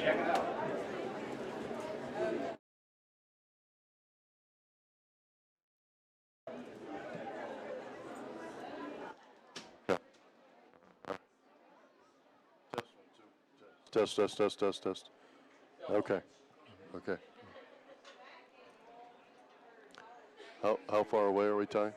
Test, test, test, test, test. Okay. Okay. How far away are we, Ty?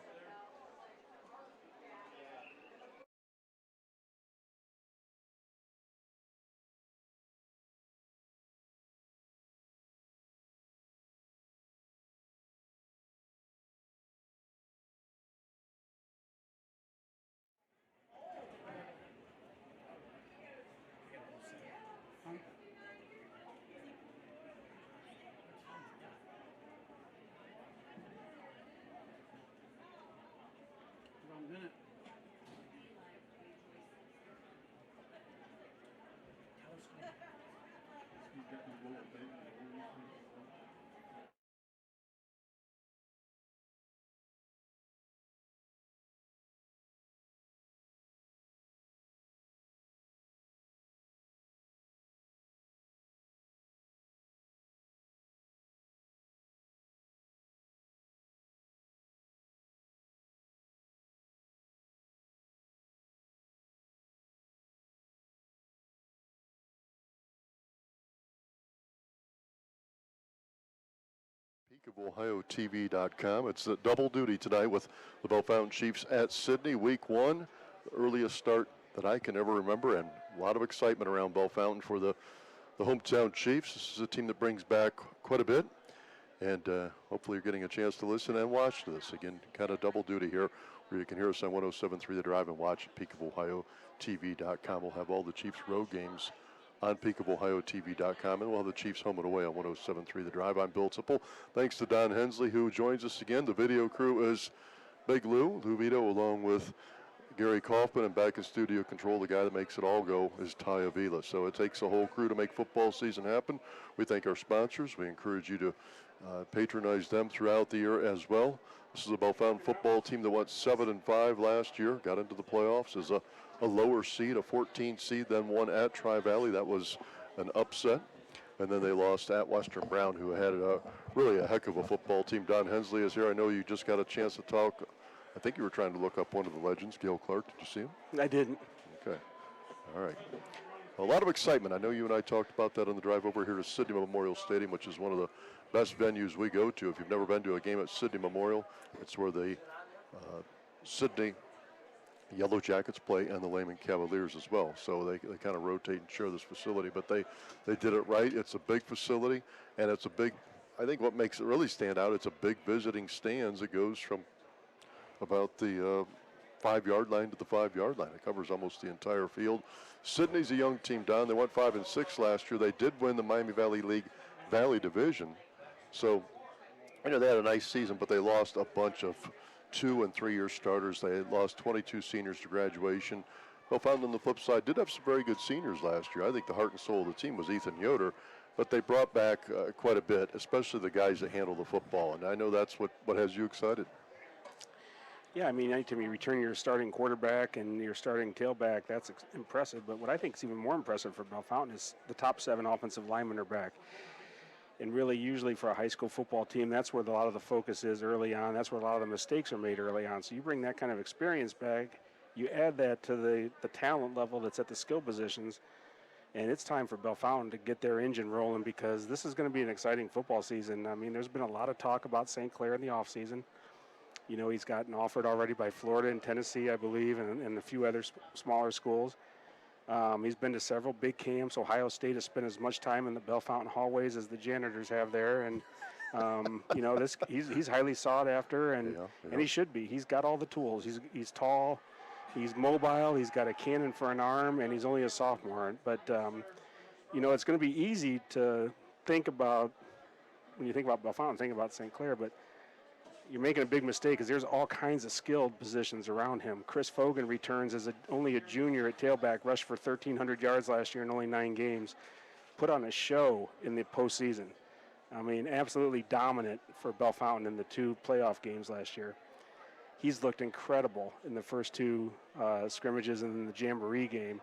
PeakofOhioTV.com. It's a double duty tonight with the Bell Fountain Chiefs at Sidney, week 1, the earliest start that I can ever remember, and a lot of excitement around Bell Fountain for the hometown Chiefs. This is a team that brings back quite a bit, and hopefully you're getting a chance to listen and watch this. Again, kind of double duty here, where you can hear us on 107.3 The Drive and watch at PeakofOhioTV.com. We'll have all the Chiefs road games on PeakofOhioTV.com, and we'll have the Chiefs home and away on 107.3 The Drive. I'm Bill Tipple. Thanks to Don Hensley, who joins us again. The video crew is Big Lou Vito, along with Gary Kauffman, and back in studio control, the guy that makes it all go is Ty Avila. So it takes a whole crew to make football season happen. We thank our sponsors. We encourage you to patronize them throughout the year as well. This is a Bell Fountain football team that went 7-5 last year, got into the playoffs as a lower seed, a 14 seed, then won at Tri-Valley. That was an upset. And then they lost at Western Brown, who had really a heck of a football team. Don Hensley is here. I know you just got a chance to talk. I think you were trying to look up one of the legends, Gil Clark. Did you see him? I didn't. Okay. All right. A lot of excitement. I know you and I talked about that on the drive over here to Sidney Memorial Stadium, which is one of the best venues we go to. If you've never been to a game at Sidney Memorial, it's where the Sidney Yellow Jackets play and the Lehman Cavaliers as well. So they kind of rotate and share this facility, but they did it right. It's a big facility, and it's a big, I think what makes it really stand out, it's a big visiting stands. It goes from about the 5-yard line to the 5-yard line. It covers almost the entire field. Sidney's a young team, Don. They went 5-6 last year. They did win the Miami Valley League Valley Division. So, they had a nice season, but they lost a bunch of 2- and 3-year starters. They had lost 22 seniors to graduation. Bell Fountain on the flip side did have some very good seniors last year. I think the heart and soul of the team was Ethan Yoder, but they brought back quite a bit, especially the guys that handle the football, and I know that's what has you excited. Yeah, I mean, anytime you return your starting quarterback and your starting tailback, that's impressive. But what I think is even more impressive for Bell Fountain is the top 7 offensive linemen are back. And really, usually for a high school football team, that's where a lot of the focus is early on. That's where a lot of the mistakes are made early on. So you bring that kind of experience back, you add that to the talent level that's at the skill positions, and it's time for Bell Fountain to get their engine rolling, because this is going to be an exciting football season. I mean, there's been a lot of talk about St. Clair in the offseason. You know, he's gotten offered already by Florida and Tennessee, I believe, and a few other smaller schools. He's been to several big camps. Ohio State has spent as much time in the Bell Fountain hallways as the janitors have there. And, you know, he's highly sought after, and he should be. He's got all the tools. He's tall, he's mobile, he's got a cannon for an arm, and he's only a sophomore. But, you know, it's going to be easy to think about, when you think about Bell Fountain, think about St. Clair, but you're making a big mistake, because there's all kinds of skilled positions around him. Chris Fogan returns as only a junior at tailback, rushed for 1,300 yards last year in only 9 games. Put on a show in the postseason. I mean, absolutely dominant for Bell Fountain in the 2 playoff games last year. He's looked incredible in the first 2 scrimmages and in the Jamboree game.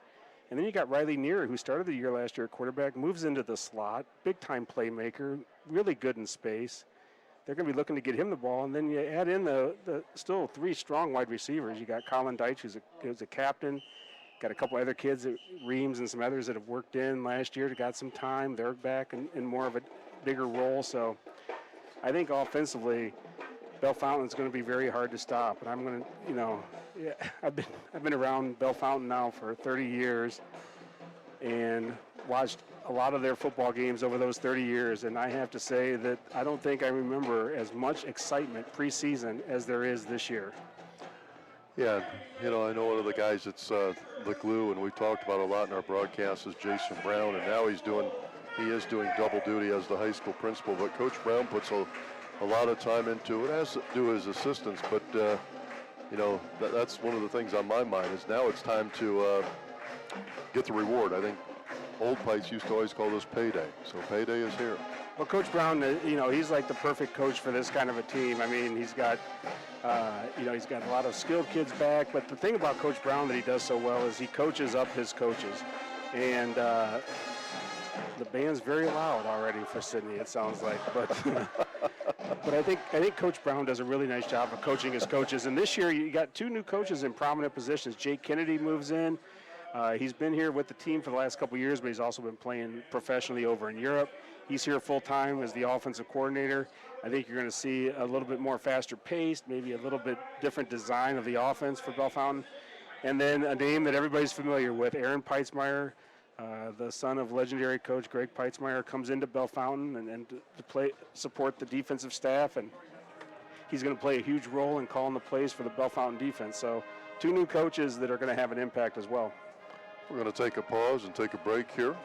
And then you got Riley Neer, who started the year last year at quarterback, moves into the slot, big-time playmaker, really good in space. They're going to be looking to get him the ball, and then you add in the still 3 strong wide receivers. You got Colin Deitch, who's a captain. Got a couple other kids, Reams and some others that have worked in last year, got some time. They're back in more of a bigger role. So I think offensively, Bell Fountain's going to be very hard to stop. And I'm going to, I've been around Bell Fountain now for 30 years and watched a lot of their football games over those 30 years. And I have to say that I don't think I remember as much excitement preseason as there is this year. Yeah, I know one of the guys that's the glue, and we've talked about a lot in our broadcast, is Jason Brown, and now he is doing double duty as the high school principal. But Coach Brown puts a lot of time into it, as do his assistants. But that's one of the things on my mind is now it's time to get the reward. I think Old Pikes used to always call this payday, so payday is here. Well, Coach Brown, he's like the perfect coach for this kind of a team. I mean, he's got a lot of skilled kids back. But the thing about Coach Brown that he does so well is he coaches up his coaches. And the band's very loud already for Sidney, it sounds like. But I think Coach Brown does a really nice job of coaching his coaches. And this year, you got 2 new coaches in prominent positions. Jake Kennedy moves in. He's been here with the team for the last couple of years, but he's also been playing professionally over in Europe. He's here full-time as the offensive coordinator. I think you're going to see a little bit more faster paced, maybe a little bit different design of the offense for Bell Fountain. And then a name that everybody's familiar with, Aaron Peitzmeyer, the son of legendary coach Greg Peitzmeyer, comes into Bell Fountain and to support the defensive staff. And he's going to play a huge role in calling the plays for the Bell Fountain defense. So 2 new coaches that are going to have an impact as well. We're going to take a pause and take a break here.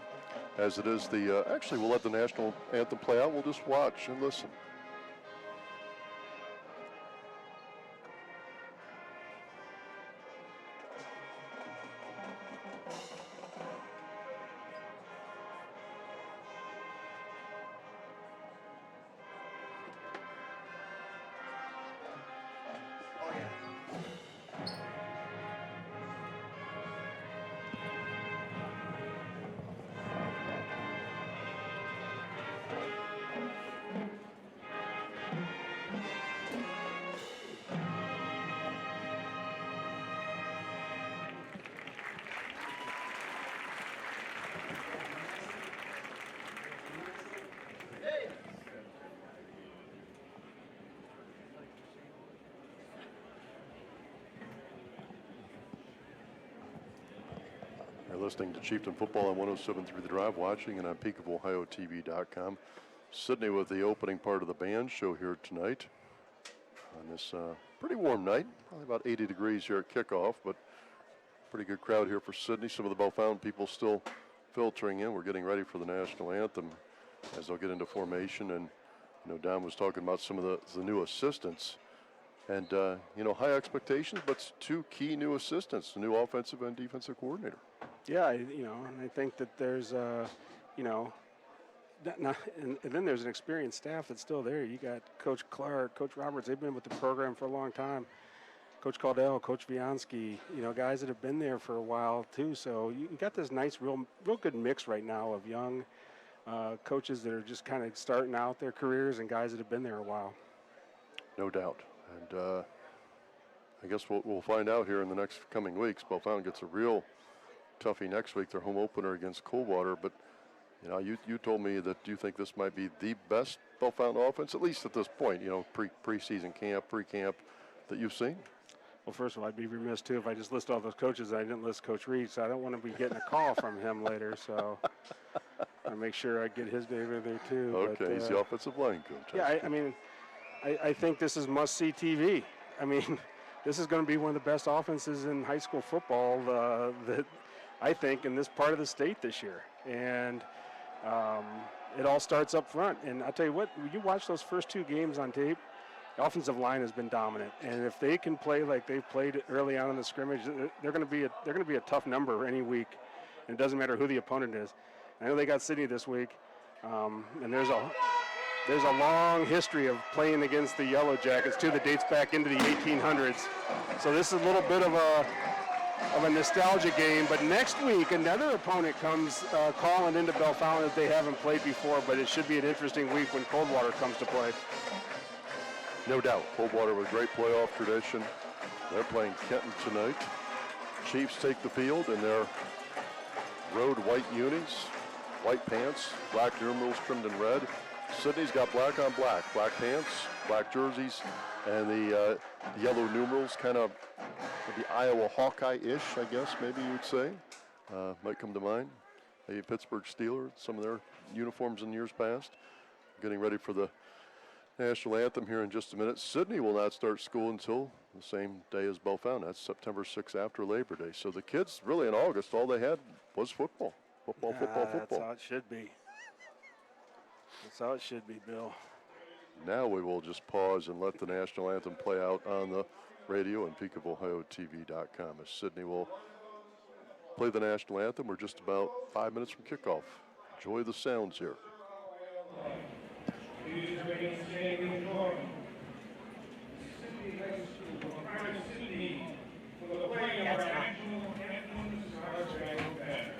As it is actually we'll let the national anthem play out. We'll just watch and listen. Listening to Chieftain Football on 107.3 The Drive, watching and on PeakofOhioTV.com. Sidney with the opening part of the band show here tonight on this pretty warm night, probably about 80 degrees here at kickoff, but pretty good crowd here for Sidney. Some of the Bell Fountain people still filtering in. We're getting ready for the national anthem as they'll get into formation. And Don was talking about some of the new assistants. And, high expectations, but 2 key new assistants, the new offensive and defensive coordinator. Yeah, and I think that there's, and then there's an experienced staff that's still there. You got Coach Clark, Coach Roberts. They've been with the program for a long time. Coach Caldell, Coach Viansky, guys that have been there for a while too. So you got this nice, real good mix right now of young coaches that are just kind of starting out their careers and guys that have been there a while. No doubt. And I guess we'll find out here in the next coming weeks. Bell Fountain gets a real toughie next week, their home opener against Coldwater. But, you told me that you think this might be the best Bell Fountain offense, at least at this point, pre-season camp, pre-camp, that you've seen? Well, first of all, I'd be remiss, too, if I just list all those coaches. I didn't list Coach Reed, so I don't want to be getting a call from him later. So I'll make sure I get his name in there, too. Okay, but, he's the offensive line coach. Yeah, I think this is must-see TV. I mean, this is going to be one of the best offenses in high school football that I think in this part of the state this year. And it all starts up front. And I'll tell you what, when you watch those first 2 games on tape, the offensive line has been dominant. And if they can play like they've played early on in the scrimmage, they're going to be a tough number any week. And it doesn't matter who the opponent is. I know they got Sidney this week, and there's a long history of playing against the Yellow Jackets, too, that dates back into the 1800s. So this is a little bit of of a nostalgia game. But next week, another opponent comes calling into Bell Fountain that they haven't played before, but it should be an interesting week when Coldwater comes to play. No doubt. Coldwater with great playoff tradition. They're playing Kenton tonight. Chiefs take the field in their road white unis, white pants, black numerals trimmed in red. Sidney's got black on black, black pants, black jerseys, and the yellow numerals, kind of the Iowa Hawkeye-ish, I guess, maybe you would say. Might come to mind. Maybe Pittsburgh Steelers, some of their uniforms in years past. Getting ready for the national anthem here in just a minute. Sidney will not start school until the same day as Bell Fountain. That's September 6th after Labor Day. So the kids, really in August, all they had was football. Football. That's how it should be. That's how it should be, Bill. Now we will just pause and let the national anthem play out on the radio and PeakofOhioTV.com as Sidney will play the national anthem. We're just about 5 minutes from kickoff. Enjoy the sounds here. Please remain standing in form. Sidney High School, Ohio Sidney, for the playing of our national anthem, Stars Spangled Banner.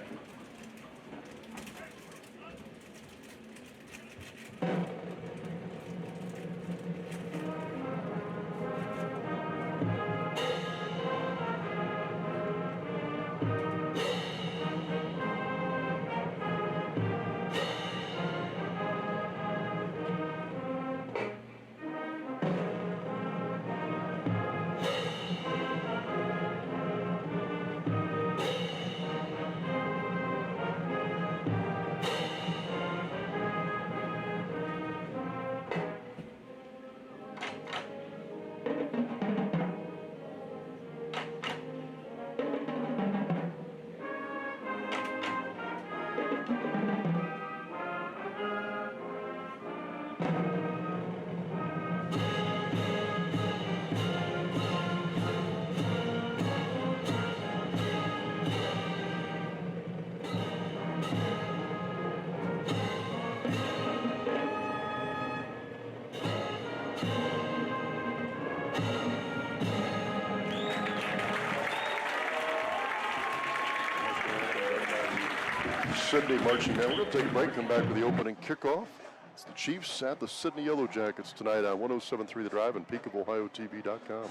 Sidney marching down. We're going to take a break, come back with the opening kickoff. It's the Chiefs at the Sidney Yellow Jackets tonight on 107.3 The Drive and PeakofOhioTV.com.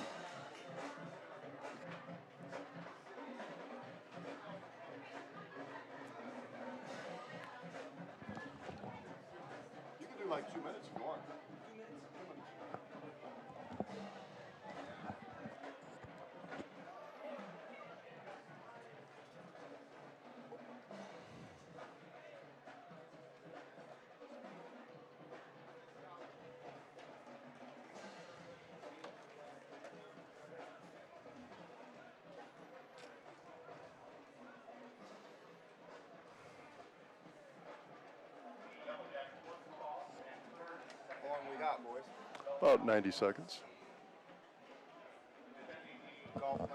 You can do like 2 minutes if you want. Boys. About 90 seconds. Kauffman.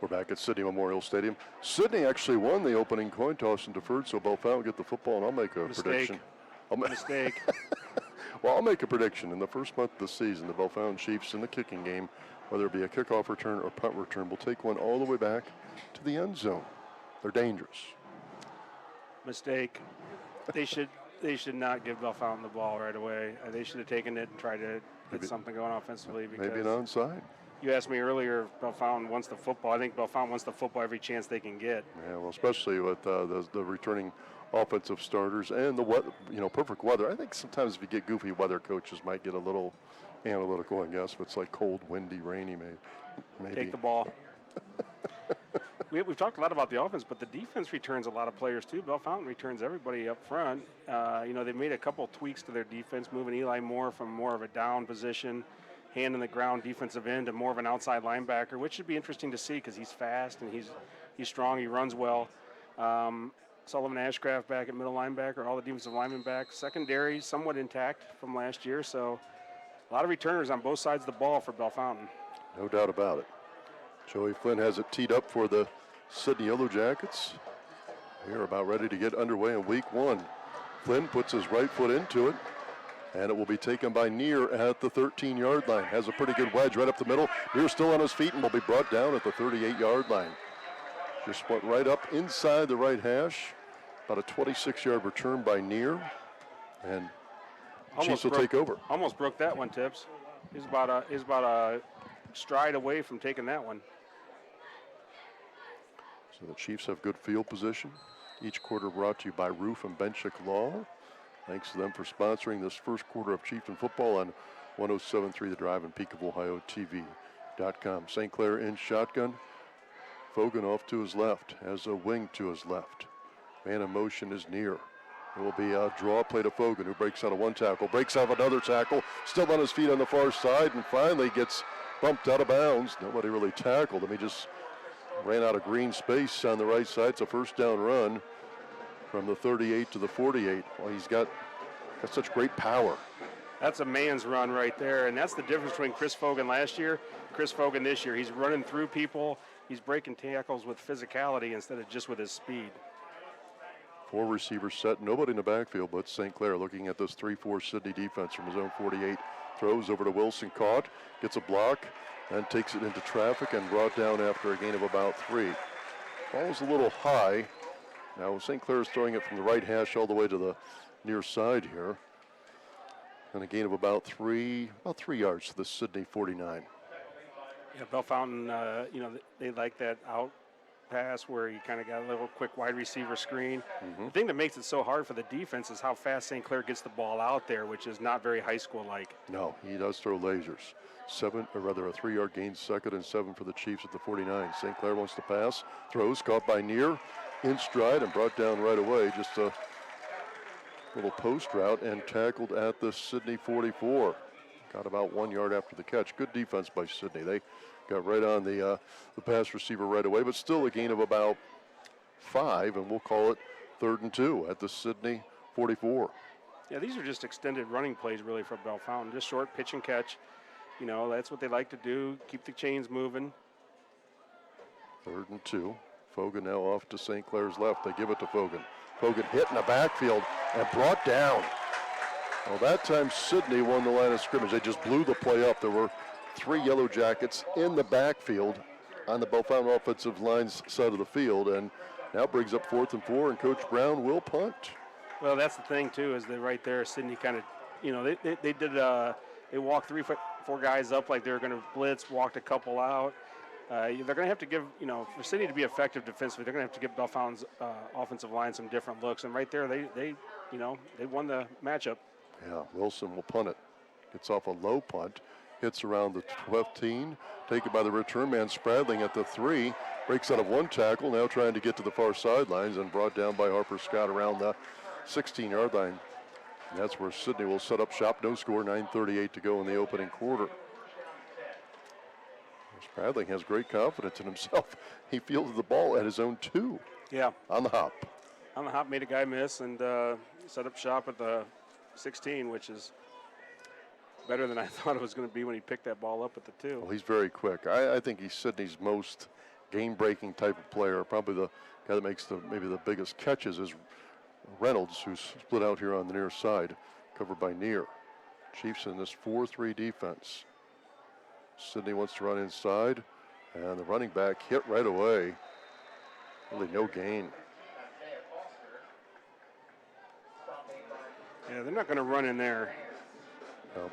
We're back at Sidney Memorial Stadium. Sidney actually won the opening coin toss and deferred, so Bell Fountain will get the football, and I'll make a prediction. Mistake. Well, I'll make a prediction. In the first month of the season, the Bell Fountain Chiefs in the kicking game, whether it be a kickoff return or punt return, will take one all the way back to the end zone. They're dangerous. Mistake. They should not give Bell Fountain the ball right away. They should have taken it and tried to get something going offensively. Because Maybe an onside. You asked me earlier if Bellefontaine wants the football. I think Bellefontaine wants the football every chance they can get. Yeah, well, especially with the returning offensive starters and the weather, perfect weather. I think sometimes if you get goofy weather, coaches might get a little analytical, I guess. If it's like cold, windy, rainy, maybe. Take the ball. We've talked a lot about the offense, but the defense returns a lot of players too. Bellefontaine returns everybody up front. They've made a couple tweaks to their defense, moving Eli Moore from more of a down position, hand in the ground defensive end, to more of an outside linebacker, which should be interesting to see because he's fast and he's strong. He runs well. Sullivan Ashcraft back at middle linebacker, all the defensive linemen back. Secondary somewhat intact from last year, so a lot of returners on both sides of the ball for Bellefontaine. No doubt about it. Joey Flynn has it teed up for the Sidney Yellow Jackets. They're about ready to get underway in week 1. Flynn puts his right foot into it, and it will be taken by Neer at the 13-yard line. Has a pretty good wedge right up the middle. Neer still on his feet and will be brought down at the 38-yard line. Just went right up inside the right hash. About a 26-yard return by Neer, and Chiefs will take over. Almost broke that one, Tips. He's about a stride away from taking that one. So the Chiefs have good field position. Each quarter brought to you by Roof and Benchik Law. Thanks to them for sponsoring this first quarter of Chieftain football on 107.3 The Drive and PeakofOhioTV.com. St. Clair in shotgun. Fogan off to his left, has a wing to his left. Man in motion is Neer. It will be a draw play to Fogan, who breaks out of one tackle, breaks out of another tackle, still on his feet on the far side, and finally gets bumped out of bounds. Nobody really tackled him. He just ran out of green space on the right side. It's a first down run from the 38 to the 48. Well, he's got such great power. That's a man's run right there, and that's the difference between Chris Fogan last year, Chris Fogan this year. He's running through people. He's breaking tackles with physicality instead of just with his speed. 4 receivers set, nobody in the backfield but St. Clair, looking at this 3-4 Sidney defense from his own 48. Throws over to Wilson, caught, gets a block, and takes it into traffic and brought down after a gain of about 3. Ball's a little high. Now St. Clair is throwing it from the right hash all the way to the near side here. And a gain of about 3 yards to the Sidney 49. Yeah, Bellefontaine, they like that out pass where he kind of got a little quick wide receiver screen. The thing that makes it so hard for the defense is how fast St. Clair gets the ball out there, which is not very high school-like. No, he does throw lasers. A 3-yard gain, 2nd and 7 for the Chiefs at the 49. St. Clair wants to pass, throws, caught by Neer, in stride and brought down right away. Just a little post route and tackled at the Sidney 44. Got about 1 yard after the catch. Good defense by Sidney. They got right on the pass receiver right away, but still a gain of about 5, and we'll call it 3rd and 2 at the Sidney 44. Yeah, these are just extended running plays really for Bellefontaine. Just short pitch and catch. That's what they like to do, keep the chains moving. 3rd and 2. Fogan now off to St. Clair's left. They give it to Fogan. Fogan hit in the backfield and brought down. Well, that time Sidney won the line of scrimmage. They just blew the play up. There were 3 Yellow Jackets in the backfield on the Bellefontaine offensive line's side of the field, and now brings up 4th and 4, and Coach Brown will punt. Well, that's the thing too, is that right there, Sidney kind of, they walked 3-4 guys up like they were going to blitz, walked a couple out. They're going to have to give, for Sidney to be effective defensively, they're going to have to give Bellefontaine's offensive line some different looks, and right there, they won the matchup. Yeah, Wilson will punt it. Gets off a low punt, hits around the 15, taken by the return man Spradling at the 3, breaks out of one tackle, now trying to get to the far sidelines and brought down by Harper Scott around the 16-yard line. And that's where Sidney will set up shop. No score, 9:38 to go in the opening quarter. Spradling has great confidence in himself. He fielded the ball at his own 2. Yeah. On the hop. On the hop, made a guy miss and set up shop at the 16, which is better than I thought it was going to be when he picked that ball up at the 2. Well, he's very quick. I think he's Sidney's most game-breaking type of player. Probably the guy that makes maybe the biggest catches is Reynolds, who's split out here on the near side, covered by Neer. Chiefs in this 4-3 defense. Sidney wants to run inside, and the running back hit right away. Really no gain. Yeah, they're not going to run in there.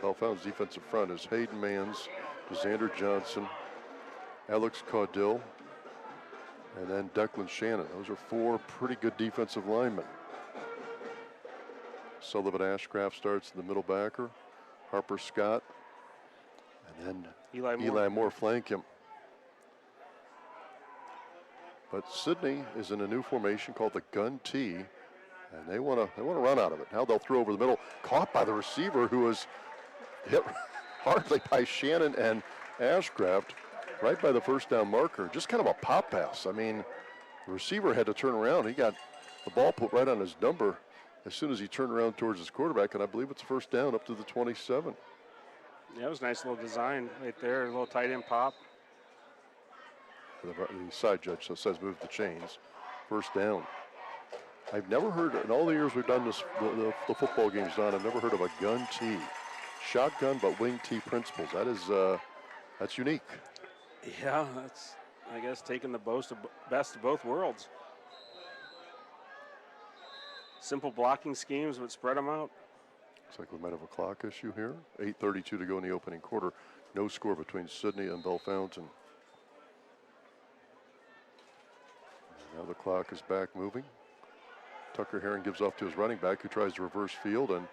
Bellefontaine's defensive front is Hayden Mans, Xander Johnson, Alex Caudill, and then Declan Shannon. Those are 4 pretty good defensive linemen. Sullivan Ashcraft starts in the middle backer. Harper Scott, and then Eli Moore flank him. But Sidney is in a new formation called the gun T, and they want to run out of it. Now they'll throw over the middle, caught by the receiver who was hit hardly by Shannon and Ashcraft, right by the first down marker. Just kind of a pop pass. I mean, the receiver had to turn around. He got the ball put right on his number as soon as he turned around towards his quarterback, and I believe it's a first down up to the 27. Yeah, it was a nice little design right there, a little tight end pop. The side judge says move the chains. First down. I've never heard, in all the years we've done this, the football games, Don, I've never heard of a gun T. Shotgun but wing T principles. That's unique. Yeah, that's, I guess, taking the best of both worlds. Simple blocking schemes, but spread them out. Looks like we might have a clock issue here. 8:32 to go in the opening quarter. No score between Sidney and Bellefontaine. Now the clock is back moving. Tucker Heron gives off to his running back, who tries to reverse field, and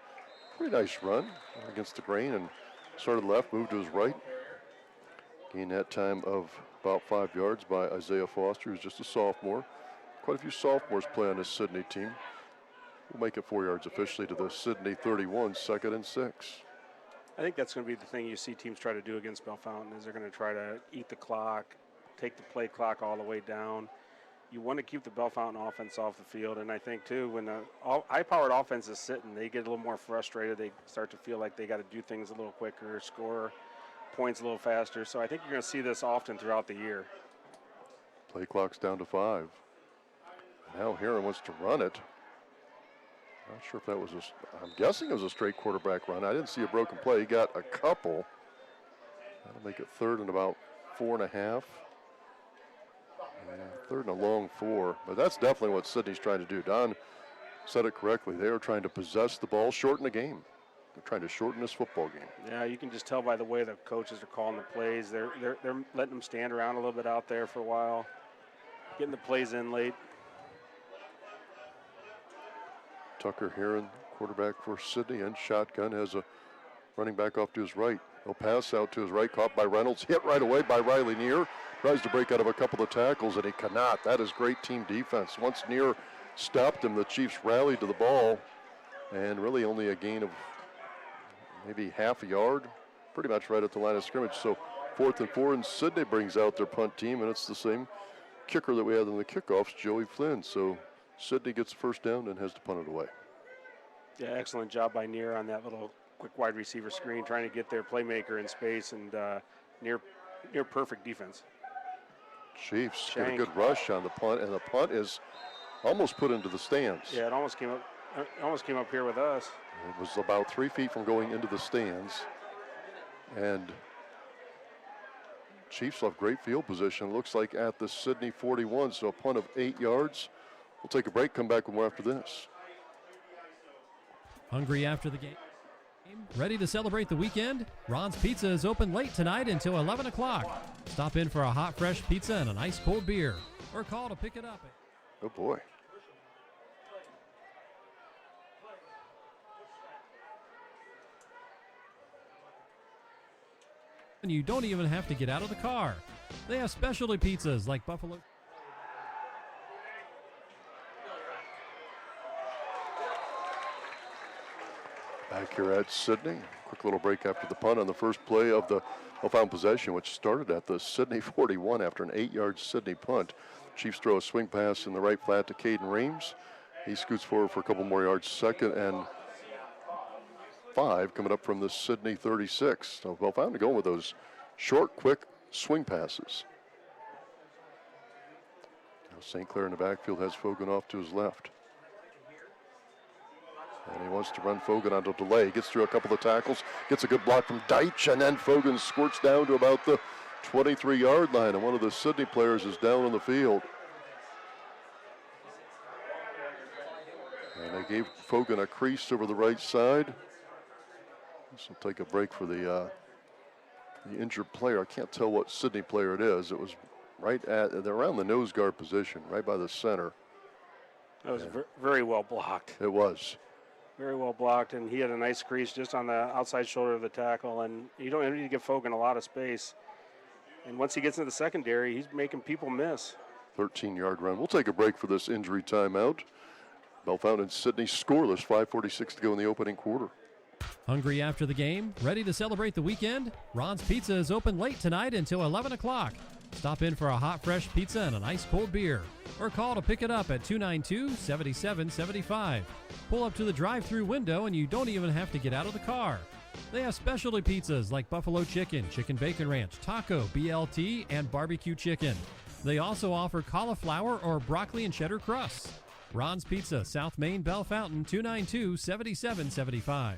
pretty nice run against the grain, and started left, moved to his right. Gained that time of about 5 yards by Isaiah Foster, who's just a sophomore. Quite a few sophomores play on this Sidney team. We'll make it 4 yards officially to the Sidney 31, 2nd and 6. I think that's going to be the thing you see teams try to do against Bellefontaine, is they're going to try to eat the clock, take the play clock all the way down. You want to keep the Bellefontaine offense off the field, and I think too, when the high-powered offense is sitting, they get a little more frustrated. They start to feel like they got to do things a little quicker, score points a little faster. So I think you're going to see this often throughout the year. Play clock's down to 5. Now Heron wants to run it. Not sure if that was I'm guessing it was a straight quarterback run. I didn't see a broken play. He got a couple. That'll make it 3rd and about 4.5. Yeah, 3rd and a long 4. But that's definitely what Sidney's trying to do. Don said it correctly. They are trying to possess the ball, shorten the game. They're trying to shorten this football game. Yeah, you can just tell by the way the coaches are calling the plays. They're letting them stand around a little bit out there for a while, getting the plays in late. Tucker Heron, quarterback for Sidney, and shotgun, has a running back off to his right. He'll pass out to his right, caught by Reynolds, hit right away by Riley Neer. Tries to break out of a couple of tackles, and he cannot. That is great team defense. Once Neer stopped him, the Chiefs rallied to the ball, and really only a gain of maybe half a yard, pretty much right at the line of scrimmage. So 4th and 4, and Sidney brings out their punt team, and it's the same kicker that we had in the kickoffs, Joey Flynn. So Sidney gets the first down and has to punt it away. Yeah, excellent job by Neer on that little quick wide receiver screen, trying to get their playmaker in space, and near perfect defense. Chiefs get a good rush on the punt, and the punt is almost put into the stands. Yeah, it almost came up here with us. It was about 3 feet from going into the stands, and Chiefs have great field position. Looks like at the Sidney 41, so a punt of 8 yards. We'll take a break, come back with more after this. Hungry after the game? Ready to celebrate the weekend? Ron's Pizza is open late tonight until 11 o'clock. Stop in for a hot, fresh pizza and an ice cold beer, or call to pick it up. Oh boy. And you don't even have to get out of the car. They have specialty pizzas like buffalo. Back here at Sidney. Quick little break after the punt on the first play of the found possession, which started at the Sidney 41 after an 8-yard Sidney punt. Chiefs throw a swing pass in the right flat to Caden Reams. He scoots forward for a couple more yards. 2nd and 5 coming up from the Sidney 36. So Bellefontaine going with those short, quick swing passes. Now St. Clair in the backfield has Fogan off to his left. And he wants to run Fogan onto delay. Gets through a couple of tackles, gets a good block from Deitch, and then Fogan squirts down to about the 23-yard line, and one of the Sidney players is down on the field. And they gave Fogan a crease over the right side. This will take a break for the the injured player. I can't tell what Sidney player it is. It was right at around the nose guard position, right by the center. That was very well blocked. It was. Very well blocked, and he had a nice crease just on the outside shoulder of the tackle, and you don't need to give Fogan a lot of space. And once he gets into the secondary, he's making people miss. 13-yard run. We'll take a break for this injury timeout. Bellefontaine and Sidney scoreless, 5:46 to go in the opening quarter. Hungry after the game? Ready to celebrate the weekend? Ron's Pizza is open late tonight until 11 o'clock. Stop in for a hot, fresh pizza and an ice cold beer. Or call to pick it up at 292-7775. Pull up to the drive-thru window and you don't even have to get out of the car. They have specialty pizzas like buffalo chicken, chicken bacon ranch, taco, BLT, and barbecue chicken. They also offer cauliflower or broccoli and cheddar crusts. Ron's Pizza, South Main, Bellefontaine, 292-7775.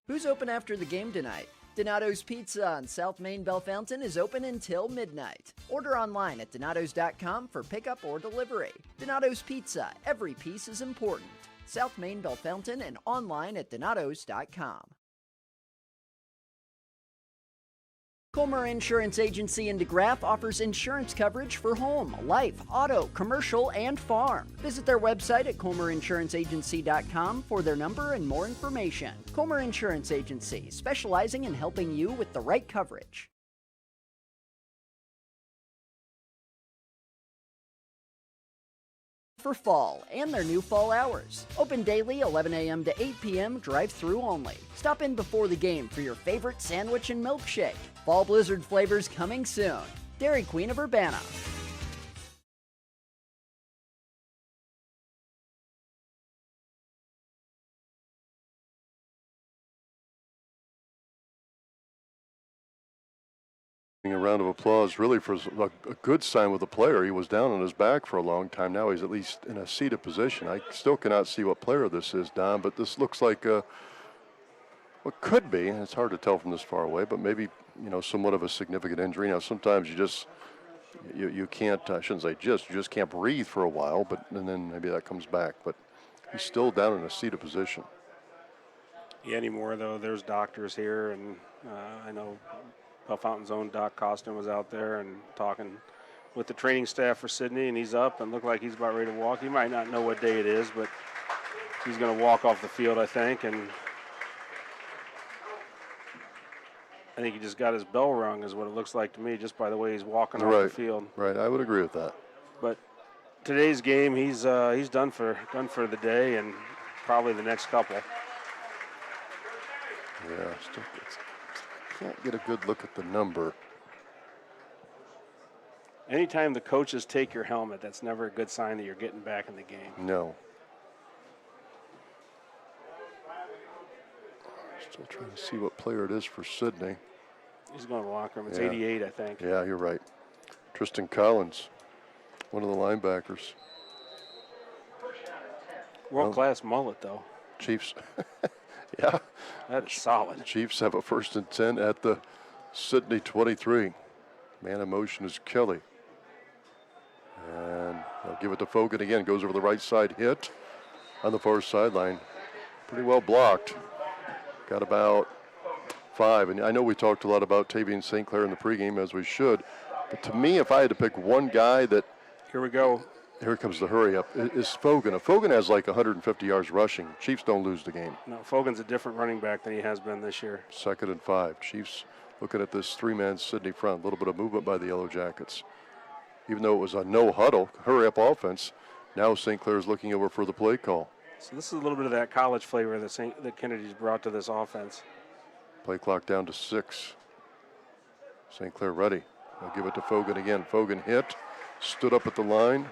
Who's open after the game tonight? Donato's Pizza on South Main Bellefontaine is open until midnight. Order online at donatos.com for pickup or delivery. Donato's Pizza, every piece is important. South Main Bellefontaine and online at donatos.com. Comer Insurance Agency in DeGraff offers insurance coverage for home, life, auto, commercial, and farm. Visit their website at comerinsuranceagency.com for their number and more information. Comer Insurance Agency, specializing in helping you with the right coverage. For fall and their new fall hours. Open daily 11 a.m. to 8 p.m. drive-through only. Stop in before the game for your favorite sandwich and milkshake. Fall Blizzard flavors coming soon. Dairy Queen of Urbana. A round of applause really for a good sign with the player. He was down on his back for a long time. Now he's at least in a seated position. I still cannot see what player this is, Don, but this looks like what could be, and it's hard to tell from this far away, but maybe, somewhat of a significant injury. Now, sometimes you can't, I shouldn't say you just can't breathe for a while, and then maybe that comes back. But he's still down in a seated position. Yeah, anymore, though, there's doctors here, and I know Bellefontaine's own Doc Costin was out there and talking with the training staff for Sidney, and he's up and looked like he's about ready to walk. He might not know what day it is, but he's going to walk off the field, I think, and I think he just got his bell rung is what it looks like to me just by the way he's walking off the field. Right, I would agree with that. But today's game, he's done for the day and probably the next couple. Yeah, still can't get a good look at the number. Anytime the coaches take your helmet, that's never a good sign that you're getting back in the game. No. Still trying to see what player it is for Sidney. He's going to the locker room. It's 88, I think. Yeah, you're right. Tristan Collins, one of the linebackers. World-class mullet, though. Chiefs. Yeah. That's solid. Chiefs have a 1st and 10 at the Sidney 23. Man in motion is Kelly. And they'll give it to Fogan again. Goes over the right side, hit on the far sideline. Pretty well blocked. Got about 5. And I know we talked a lot about Tavian St. Clair in the pregame, as we should. But to me, if I had to pick one guy that... Here we go. Here comes the hurry up. Is Fogan. If Fogan has like 150 yards rushing, Chiefs don't lose the game. No, Fogan's a different running back than he has been this year. 2nd and 5. Chiefs looking at this 3-man Sidney front. A little bit of movement by the Yellow Jackets. Even though it was a no huddle, hurry up offense, now St. Clair's looking over for the play call. So this is a little bit of that college flavor that Kennedy's brought to this offense. Play clock down to 6. St. Clair ready. They'll give it to Fogan again. Fogan hit, stood up at the line.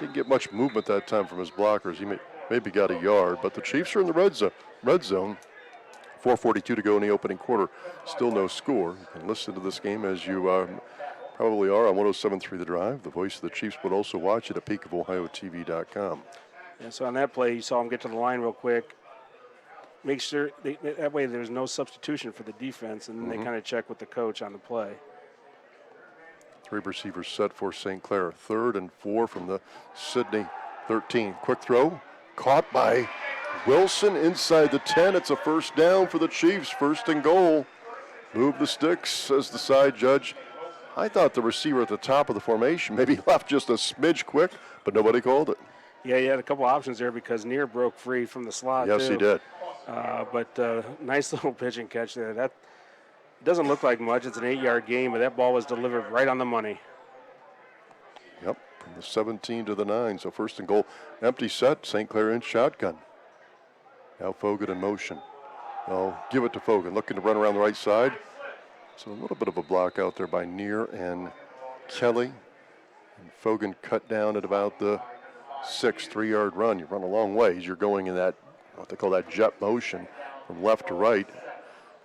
Didn't get much movement that time from his blockers. He maybe got a yard, but the Chiefs are in the red zone. 4:42 to go in the opening quarter. Still no score. You can listen to this game as you probably are on 107.3 The Drive. The voice of the Chiefs would also watch it at PeakofOhioTV.com. And so on that play, you saw him get to the line real quick. Make sure that way there's no substitution for the defense, and then they kind of check with the coach on the play. 3 receivers set for St. Clair. 3rd and 4 from the Sidney 13. Quick throw, caught by Wilson inside the 10. It's a first down for the Chiefs. First and goal. Move the sticks, says the side judge. I thought the receiver at the top of the formation maybe left just a smidge quick, but nobody called it. Yeah, he had a couple options there because Neer broke free from the slot. Yes, too. he did. But nice little pitch and catch there. That doesn't look like much. It's an 8-yard game, but that ball was delivered right on the money. Yep, from the 17 to the 9. So first and goal, empty set. St. Clair in shotgun. Now Fogan in motion. They'll give it to Fogan, looking to run around the right side. So a little bit of a block out there by Neer and Kelly. And Fogan cut down at about the 6, 3-yard run. You run a long ways. You're going in that, what they call that jet motion from left to right.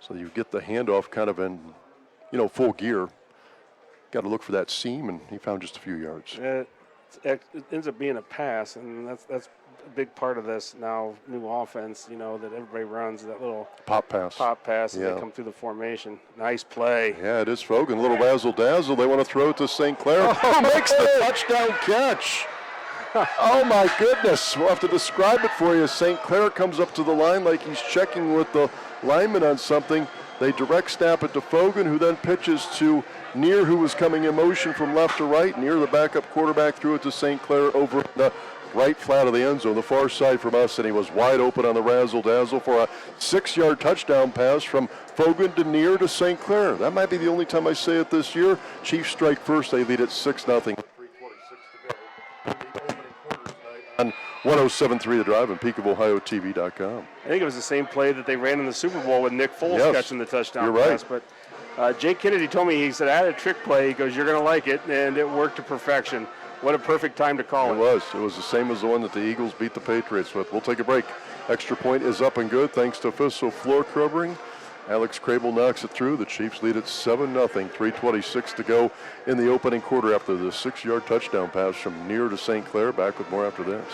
So you get the handoff kind of in, full gear. Got to look for that seam, and he found just a few yards. It ends up being a pass, and that's a big part of this now new offense, that everybody runs, that little Pop pass. as Yeah. they come through the formation. Nice play. Yeah, it is Fogan. A little razzle-dazzle. They want to throw it to St. Clair. Oh, makes the touchdown catch. Oh, my goodness. We'll have to describe it for you. St. Clair comes up to the line like he's checking with the lineman on something. They direct snap it to Fogan, who then pitches to Neer, who was coming in motion from left to right. Neer, the backup quarterback, threw it to St. Clair over the right flat of the end zone, the far side from us, and he was wide open on the razzle-dazzle for a 6-yard touchdown pass from Fogan to Neer to St. Clair. That might be the only time I say it this year. Chiefs strike first. They lead at 6-0. On 107.3 The Drive and PeakofOhioTV.com. I think it was the same play that they ran in the Super Bowl with Nick Foles catching the touchdown You're right. pass. But Jake Kennedy told me, he said, I had a trick play. He goes, you're going to like it, and it worked to perfection. What a perfect time to call it. It was the same as the one that the Eagles beat the Patriots with. We'll take a break. Extra point is up and good thanks to Fisso Floor Covering. Alex Crable knocks it through. The Chiefs lead at 7-0. 3:26 to go in the opening quarter after the 6-yard touchdown pass from Neer to St. Clair. Back with more after this.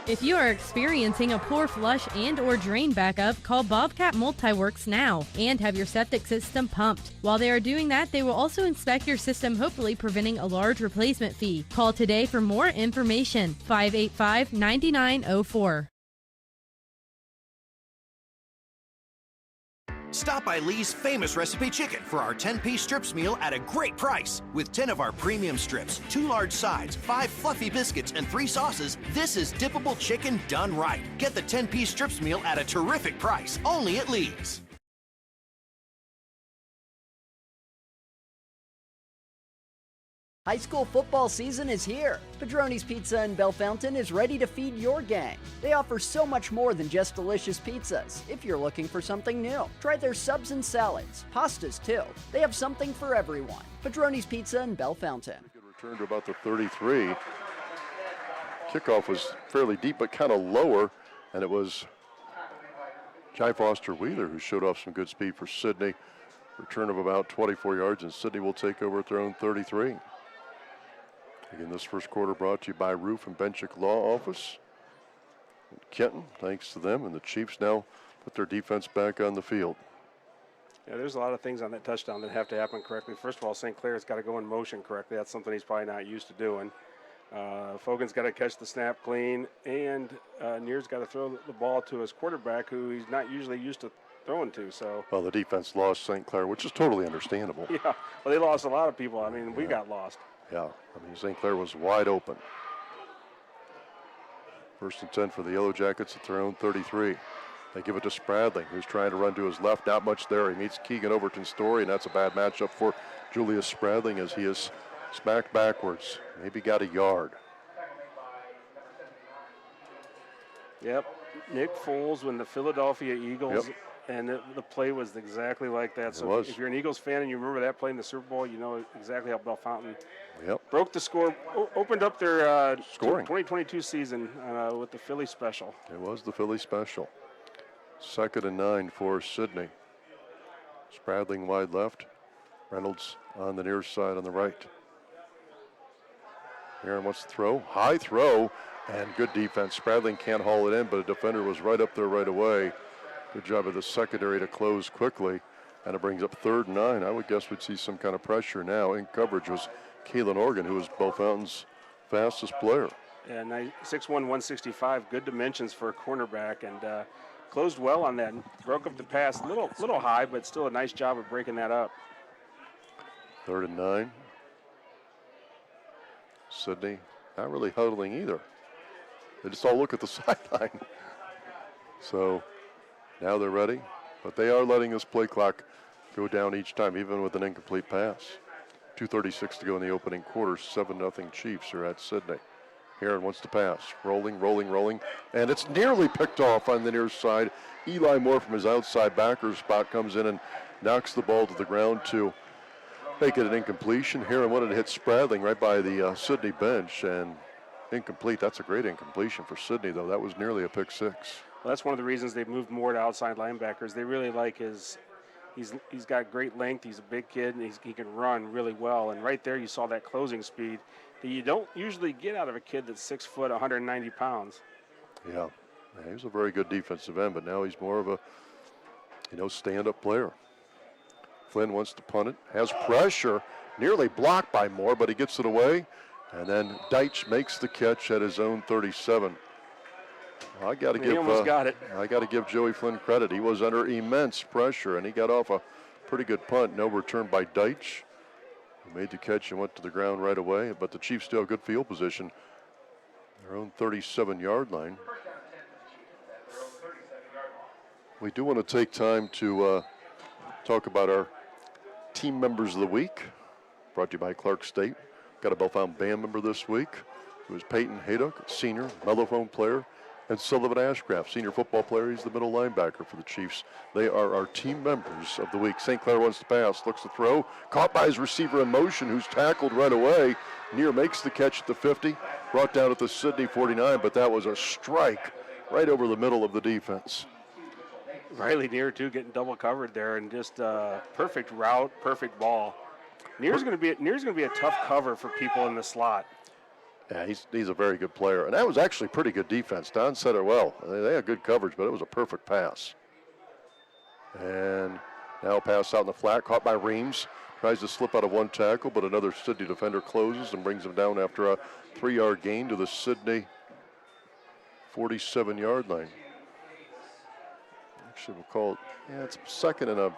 If you are experiencing a poor flush and or drain backup, call Bobcat Multiworks now and have your septic system pumped. While they are doing that, they will also inspect your system, hopefully preventing a large replacement fee. Call today for more information. 585-9904. Stop by Lee's Famous Recipe Chicken for our 10-piece strips meal at a great price. With 10 of our premium strips, 2 large sides, 5 fluffy biscuits, and 3 sauces, this is dippable chicken done right. Get the 10-piece strips meal at a terrific price, only at Lee's. High school football season is here. Padroni's Pizza in Bellefontaine is ready to feed your gang. They offer so much more than just delicious pizzas. If you're looking for something new, try their subs and salads, pastas too. They have something for everyone. Padroni's Pizza in Bellefontaine. Good return to about the 33. Kickoff was fairly deep but kind of lower, and it was Jai Foster Wheeler who showed off some good speed for Sidney. Return of about 24 yards, and Sidney will take over at their own 33. Again, this first quarter brought to you by Roof and Benchick Law Office. Kenton, thanks to them, and the Chiefs now put their defense back on the field. Yeah, there's a lot of things on that touchdown that have to happen correctly. First of all, St. Clair's got to go in motion correctly. That's something he's probably not used to doing. Fogan's got to catch the snap clean, and Neer's got to throw the ball to his quarterback, who he's not usually used to throwing to. So, well, the defense lost St. Clair, which is totally understandable. yeah, well, they lost a lot of people. I mean, we got lost. Yeah, I mean, St. Clair was wide open. First and 10 for the Yellow Jackets at their own 33. They give it to Spradling, who's trying to run to his left. Not much there. He meets Keegan Overton-Story, and that's a bad matchup for Julius Spradling as he is smacked backwards. Maybe got a yard. Yep, Nick Foles when the Philadelphia Eagles, and the play was exactly like that. So if you're an Eagles fan and you remember that play in the Super Bowl, you know exactly how Bellefontaine broke the score, opened up their scoring 2022 season with the Philly special. It was the Philly special. 2nd and 9 for Sidney. Spradling wide left. Reynolds on the near side on the right. Aaron wants to throw. High throw and good defense. Spradling can't haul it in, but a defender was right up there right away. Good job of the secondary to close quickly. And it brings up 3rd and 9. I would guess we'd see some kind of pressure now. In coverage was Kalen Organ, who was Bellefontaine's fastest player. And 6'1", 165, good dimensions for a cornerback, and closed well on that. Broke up the pass, little high, but still a nice job of breaking that up. 3rd and 9. Sidney not really huddling either. They just all look at the sideline. So now they're ready, but they are letting this play clock go down each time, even with an incomplete pass. 2:36 to go in the opening quarter. 7-0 Chiefs are at Sidney. Heron wants to pass. Rolling. And it's nearly picked off on the near side. Eli Moore from his outside backer spot comes in and knocks the ball to the ground to make it an incompletion. Heron wanted to hit Spradling right by the Sidney bench, and incomplete. That's a great incompletion for Sidney, though. That was nearly a pick six. Well, that's one of the reasons they've moved more to outside linebackers. They really like his. He's got great length. He's a big kid, and he can run really well. And right there, you saw that closing speed that you don't usually get out of a kid that's 6 foot, 190 pounds. Yeah, he was a very good defensive end, but now he's more of a, stand-up player. Flynn wants to punt it, has pressure, nearly blocked by Moore, but he gets it away. And then Deitch makes the catch at his own 37. I got to give Joey Flynn credit. He was under immense pressure, and he got off a pretty good punt. No return by Deitch, who made the catch and went to the ground right away. But the Chiefs still have good field position. Their own 37-yard line. We do want to take time to talk about our team members of the week, brought to you by Clark State. Got a Bellefontaine band member this week, who is Peyton Haydock, senior mellophone player, and Sullivan Ashcraft, senior football player. He's the middle linebacker for the Chiefs. They are our team members of the week. St. Clair wants to pass, looks to throw, caught by his receiver in motion, who's tackled right away. Near makes the catch at the 50, brought down at the Sidney 49, but that was a strike right over the middle of the defense. Riley Neer, too, getting double covered there, and just perfect route, perfect ball. Neer's going to be a tough cover for people in the slot. Yeah, he's a very good player. And that was actually pretty good defense. Don said it well. They had good coverage, but it was a perfect pass. And now pass out in the flat, caught by Reams. Tries to slip out of one tackle, but another Sidney defender closes and brings him down after a 3-yard gain to the Sidney 47-yard line. Actually, we'll call it, it's second and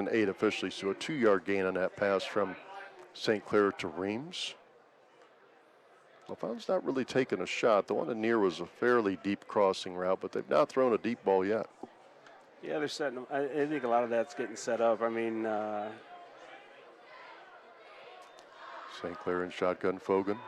8 officially, so a 2-yard gain on that pass from St. Clair to Reams. Bellefontaine's not really taken a shot. The one in near was a fairly deep crossing route, but they've not thrown a deep ball yet. Yeah, they're setting them. I think a lot of that's getting set up. I mean, St. Clair in shotgun. Fogan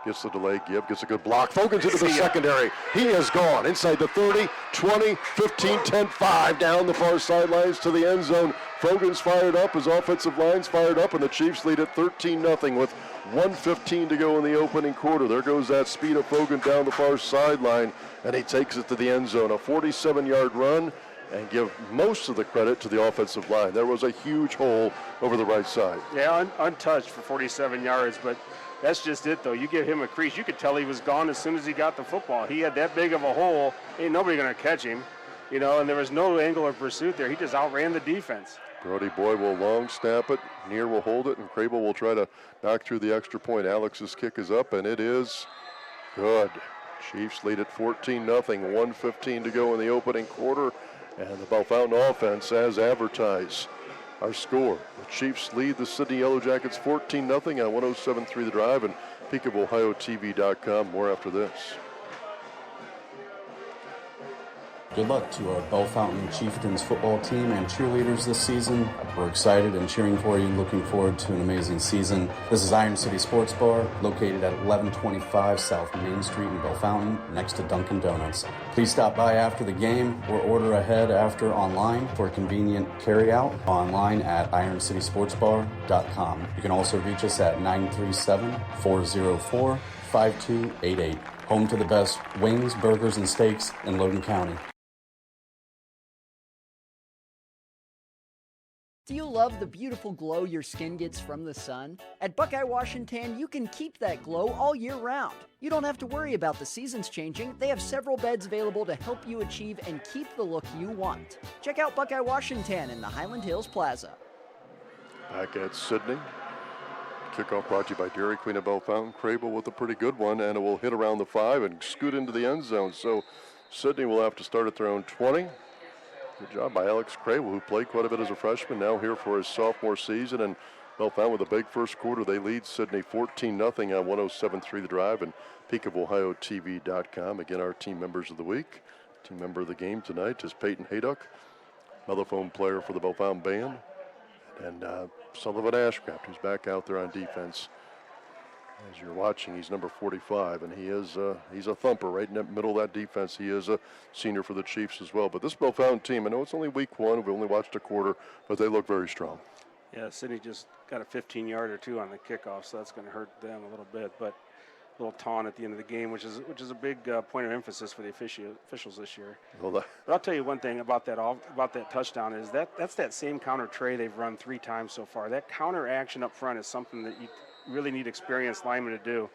gets the delay. Gibb gets a good block. Fogan's into the secondary. He is gone inside the 30, 20, 15, 10, 5 down the far sidelines to the end zone. Fogan's fired up. His offensive line's fired up, and the Chiefs lead at 13-0 with 1:15 to go in the opening quarter. There goes that speed of Fogan down the far sideline, and he takes it to the end zone. A 47-yard run, and give most of the credit to the offensive line. There was a huge hole over the right side. Yeah, untouched for 47 yards, but that's just it, though. You give him a crease, you could tell he was gone as soon as he got the football. He had that big of a hole, ain't nobody going to catch him, and there was no angle of pursuit there. He just outran the defense. Brody Boyd will long snap it. Near will hold it, and Crable will try to knock through the extra point. Alex's kick is up, and it is good. Chiefs lead at 14-0, 1:15 to go in the opening quarter. And the Bellefontaine offense, as advertised, our score. The Chiefs lead the Sidney Yellow Jackets 14-0 on 107.3 The Drive and PeakofOhioTV.com. More after this. Good luck to our Bellefontaine Chieftains football team and cheerleaders this season. We're excited and cheering for you, looking forward to an amazing season. This is Iron City Sports Bar, located at 1125 South Main Street in Bellefontaine, next to Dunkin' Donuts. Please stop by after the game or order ahead after online for convenient carryout online at ironcitysportsbar.com. You can also reach us at 937-404-5288. Home to the best wings, burgers, and steaks in Logan County. Do you love the beautiful glow your skin gets from the sun? At Buckeye Wash and Tan, you can keep that glow all year round. You don't have to worry about the seasons changing. They have several beds available to help you achieve and keep the look you want. Check out Buckeye Wash and Tan in the Highland Hills Plaza. Back at Sidney. kickoff brought to you by Dairy Queen of Bell Fountain. Crable with a pretty good one, and it will hit around the 5 and scoot into the end zone. So Sidney will have to start at their own 20. Good job by Alex Crable, who played quite a bit as a freshman, now here for his sophomore season. And Bell Fountain with a big first quarter. They lead Sidney 14-0 on 107.3 The Drive and PeakofOhioTV.com. Again, our team members of the week. Team member of the game tonight is Peyton Hayduck, mellophone player for the Bell Fountain Band. And Sullivan Ashcraft, who's back out there on defense. As you're watching, he's number 45, and he's a thumper right in the middle of that defense. He is a senior for the Chiefs as well. But this Bell Fountain team, I know it's only week 1. We've only watched a quarter, but they look very strong. Yeah, Sidney just got a 15-yard or 2 on the kickoff, so that's going to hurt them a little bit. But a little taunt at the end of the game, which is a big point of emphasis for the officials this year. Well, but I'll tell you one thing about that touchdown is that's that same counter tray they've run 3 times so far. That counter action up front is something that you really need experienced linemen to do.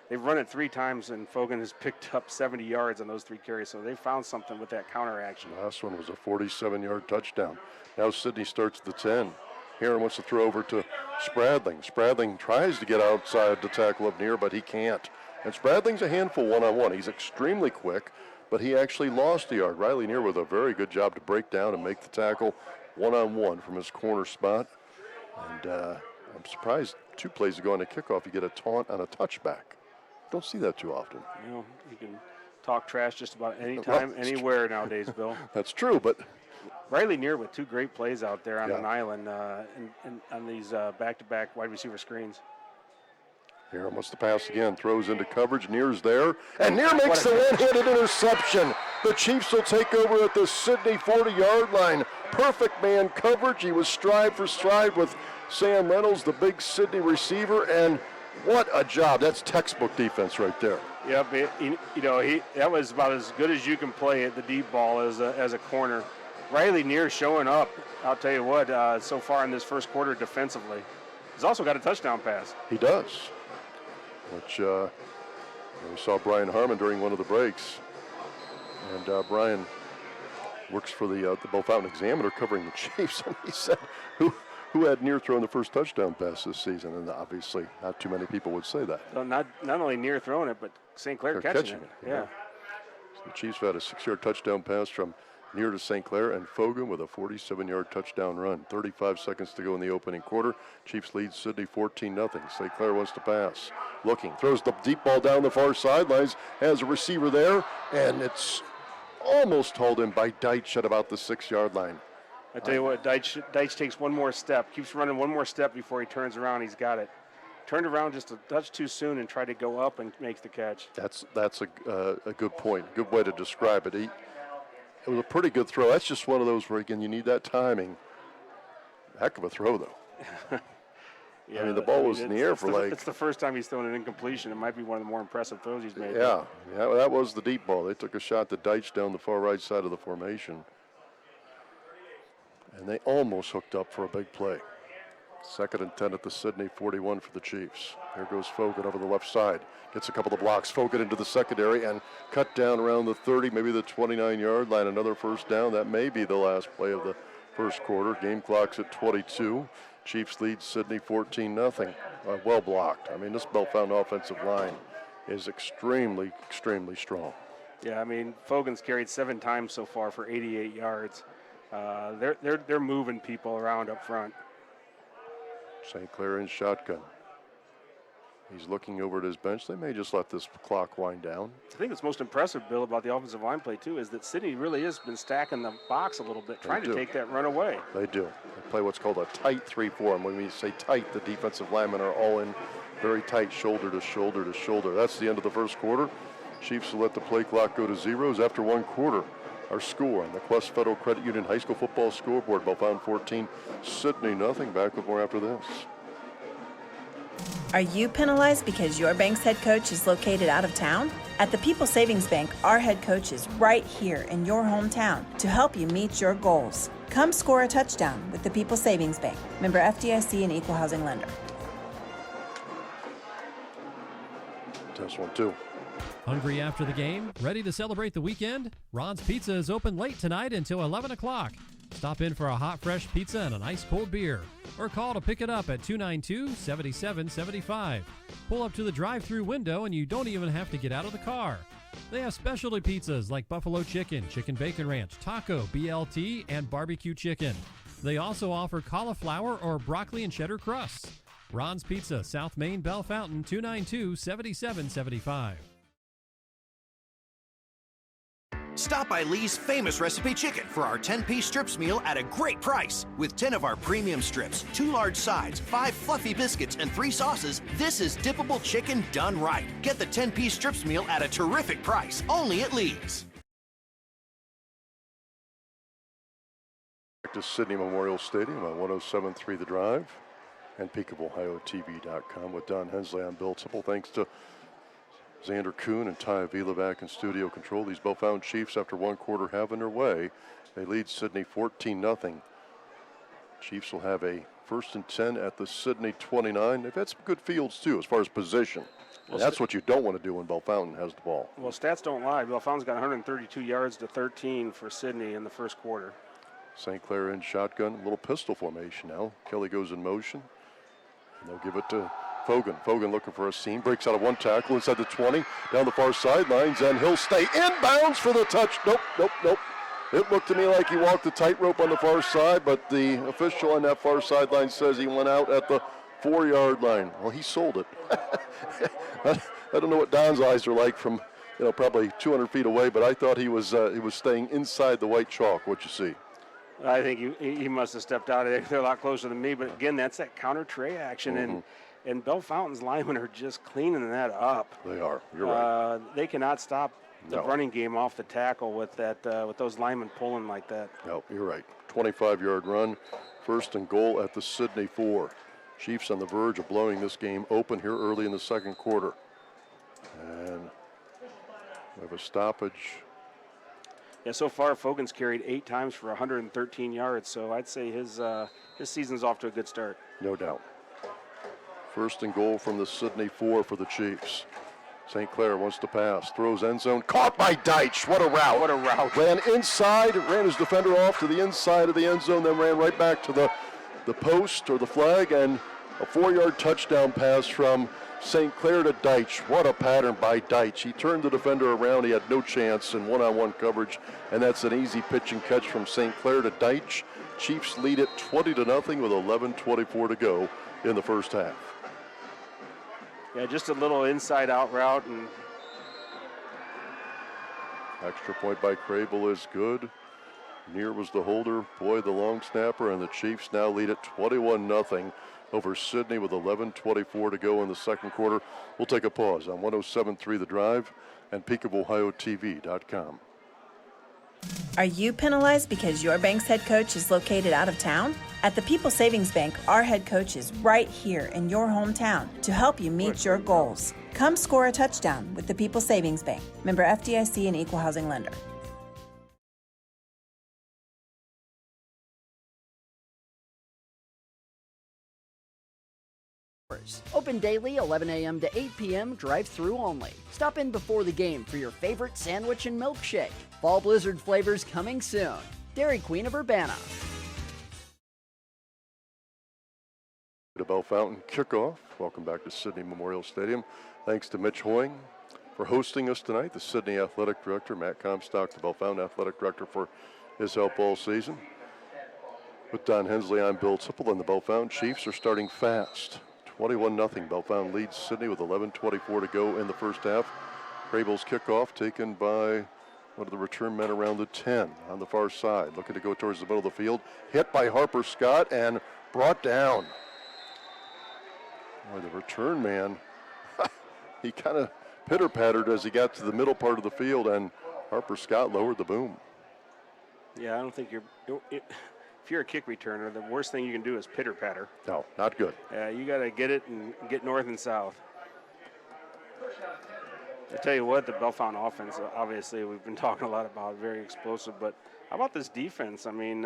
They've run it 3 times, and Fogan has picked up 70 yards on those 3 carries, so they found something with that counter action. Last one was a 47-yard touchdown. Now Sidney starts at the 10. Heron wants to throw over to Spradling. Spradling tries to get outside the tackle of Neer, but he can't. And Spradling's a handful one-on-one. He's extremely quick, but he actually lost the yard. Riley Neer with a very good job to break down and make the tackle one-on-one from his corner spot. And I'm surprised 2 plays ago on a kickoff, you get a taunt on a touchback. Don't see that too often. You know, you can talk trash just about any time, anywhere nowadays, Bill. That's true, but Riley Neer with 2 great plays out there on an island and on these back-to-back wide receiver screens. Heron wants to pass again, throws into coverage. Neer's there, and Neer makes the one-handed interception. The Chiefs will take over at the Sidney 40-yard line. Perfect man coverage. He was stride for stride with Sam Reynolds, the big Sidney receiver, and what a job. That's textbook defense right there. Yeah, but, that was about as good as you can play at the deep ball as a corner. Riley Neer showing up, I'll tell you what, so far in this first quarter defensively. He's also got a touchdown pass. He does, which we saw Brian Harmon during one of the breaks. And Brian works for the Bell Fountain Examiner covering the Chiefs, and he said, who had Neer throwing the first touchdown pass this season? And obviously not too many people would say that. So not only Neer throwing it, but St. Clair catching it. Yeah. So the Chiefs had a 6-yard touchdown pass from Neer to St. Clair, and Fogan with a 47-yard touchdown run. 35 seconds to go in the opening quarter. Chiefs lead Sidney 14-0. St. Clair wants to pass. Looking, throws the deep ball down the far sidelines, has a receiver there, and it's almost hauled in by Deitch at about the 6-yard line. I tell you what, Deitch takes one more step, keeps running one more step before he turns around. He's got it. Turned around just a touch too soon and tried to go up and makes the catch. That's a good point. Good way to describe it. It was a pretty good throw. That's just one of those where, again, you need that timing. Heck of a throw, though. Yeah, I mean, the ball was in the air for It's the first time he's thrown an incompletion. It might be one of the more impressive throws he's made. Yeah, that was the deep ball. They took a shot to Deitch down the far right side of the formation. And they almost hooked up for a big play. 2nd and 10 at the Sidney 41 for the Chiefs. Here goes Fogan over the left side. Gets a couple of blocks. Fogan into the secondary and cut down around the 30, maybe the 29-yard line. Another first down. That may be the last play of the first quarter. Game clock's at 22. Chiefs lead Sidney 14-0. Well blocked. I mean, this Bell Fountain offensive line is extremely, extremely strong. Yeah, I mean, Fogan's carried 7 times so far for 88 yards. They're moving people around up front. St. Clair in shotgun. He's looking over at his bench. They may just let this clock wind down. I think what's most impressive, Bill, about the offensive line play, too, is that Sidney really has been stacking the box a little bit, trying to take that run away. They do. They play what's called a tight 3-4. And when we say tight, the defensive linemen are all in very tight, shoulder to shoulder to shoulder. That's the end of the first quarter. Chiefs will let the play clock go to zeros after 1 quarter. Our score on the Quest Federal Credit Union High School Football Scoreboard. Bell Fountain 14, Sidney nothing. Back with more after this. Are you penalized because your bank's head coach is located out of town? At the People Savings Bank, our head coach is right here in your hometown to help you meet your goals. Come score a touchdown with the People Savings Bank. Member FDIC and Equal Housing Lender. Test 1, 2. Hungry after the game? Ready to celebrate the weekend? Ron's Pizza is open late tonight until 11 o'clock. Stop in for a hot, fresh pizza and an ice cold beer, or call to pick it up at 292-7775. Pull up to the drive-through window and you don't even have to get out of the car. They have specialty pizzas like buffalo chicken, chicken bacon ranch, taco, BLT, and barbecue chicken. They also offer cauliflower or broccoli and cheddar crusts. Ron's Pizza, South Main, Bell Fountain, 292-7775. Stop by Lee's Famous Recipe Chicken for our 10-piece strips meal at a great price. With 10 of our premium strips, 2 large sides, 5 fluffy biscuits, and 3 sauces, this is dippable chicken done right. Get the 10-piece strips meal at a terrific price, only at Lee's. Back to Sidney Memorial Stadium on 107.3 The Drive and PeakofOhioTV.com with Don Hensley on Bill Tipple. Thanks to Xander Kuhn and Ty Avila back in studio control. These Bellefontaine Chiefs, after one quarter, have in their way. They lead Sidney 14-0. Chiefs will have a 1st and 10 at the Sidney 29. They've had some good fields, too, as far as position. And that's what you don't want to do when Bellefontaine has the ball. Well, stats don't lie. Bellefontain's got 132 yards to 13 for Sidney in the first quarter. St. Clair in shotgun, a little pistol formation now. Kelly goes in motion, and they'll give it to Fogan. Fogan looking for a seam, breaks out of one tackle inside the 20, down the far sidelines, and he'll stay inbounds for the touch. Nope. It looked to me like he walked the tightrope on the far side, but the official on that far sideline says he went out at the 4-yard line. Well, he sold it. I don't know what Don's eyes are like from, probably 200 feet away, but I thought he was staying inside the white chalk. What'd you see? I think he must have stepped out of there. They're a lot closer than me, but again, that's that counter tray action, and Bellefontaine's linemen are just cleaning that up. They are. You're right. They cannot stop the running game off the tackle with those linemen pulling like that. No, you're right. 25-yard run, 1st and goal at the Sidney 4. Chiefs on the verge of blowing this game open here early in the second quarter. And we have a stoppage. Yeah, so far Fogan's carried 8 times for 113 yards, so I'd say his season's off to a good start. No doubt. 1st and goal from the Sidney 4 for the Chiefs. St. Clair wants to pass, throws end zone, caught by Deitch. What a route. What a route. Ran inside, ran his defender off to the inside of the end zone, then ran right back to the post or the flag, and a 4-yard touchdown pass from St. Clair to Deitch. What a pattern by Deitch. He turned the defender around. He had no chance in one-on-one coverage, and that's an easy pitch and catch from St. Clair to Deitch. Chiefs lead it 20-0 with 11:24 to go in the first half. Yeah, just a little inside-out route. And extra point by Crable is good. Near was the holder, Boyd the long snapper, and the Chiefs now lead it 21-0 over Sidney with 11:24 to go in the second quarter. We'll take a pause on 107.3 The Drive and PeakofOhioTV.com. Are you penalized because your bank's head coach is located out of town? At the People Savings Bank, our head coach is right here in your hometown to help you meet your goals. Come score a touchdown with the People Savings Bank. Member FDIC and Equal Housing Lender. Open daily, 11 a.m. to 8 p.m., drive-through only. Stop in before the game for your favorite sandwich and milkshake. Fall Blizzard flavors coming soon. Dairy Queen of Urbana. The Bellefontaine kickoff. Welcome back to Sidney Memorial Stadium. Thanks to Mitch Hoying for hosting us tonight, the Sidney Athletic Director, Matt Comstock, the Bellefontaine Athletic Director, for his help all season. With Don Hensley, I'm Bill Tipple, and the Bellefontaine Chiefs are starting fast. 21-0. Bellefontaine leads Sidney with 11:24 to go in the first half. Crable's kickoff taken by one of the return men around the 10 on the far side, looking to go towards the middle of the field. Hit by Harper Scott and brought down. Boy, the return man, he kind of pitter-pattered as he got to the middle part of the field, and Harper Scott lowered the boom. yeah, I don't think if you're a kick returner, the worst thing you can do is pitter-patter. No, not good. You got to get it and get north and south. I tell you what, the Bellefontaine offense, obviously, we've been talking a lot about, very explosive. But how about this defense? I mean,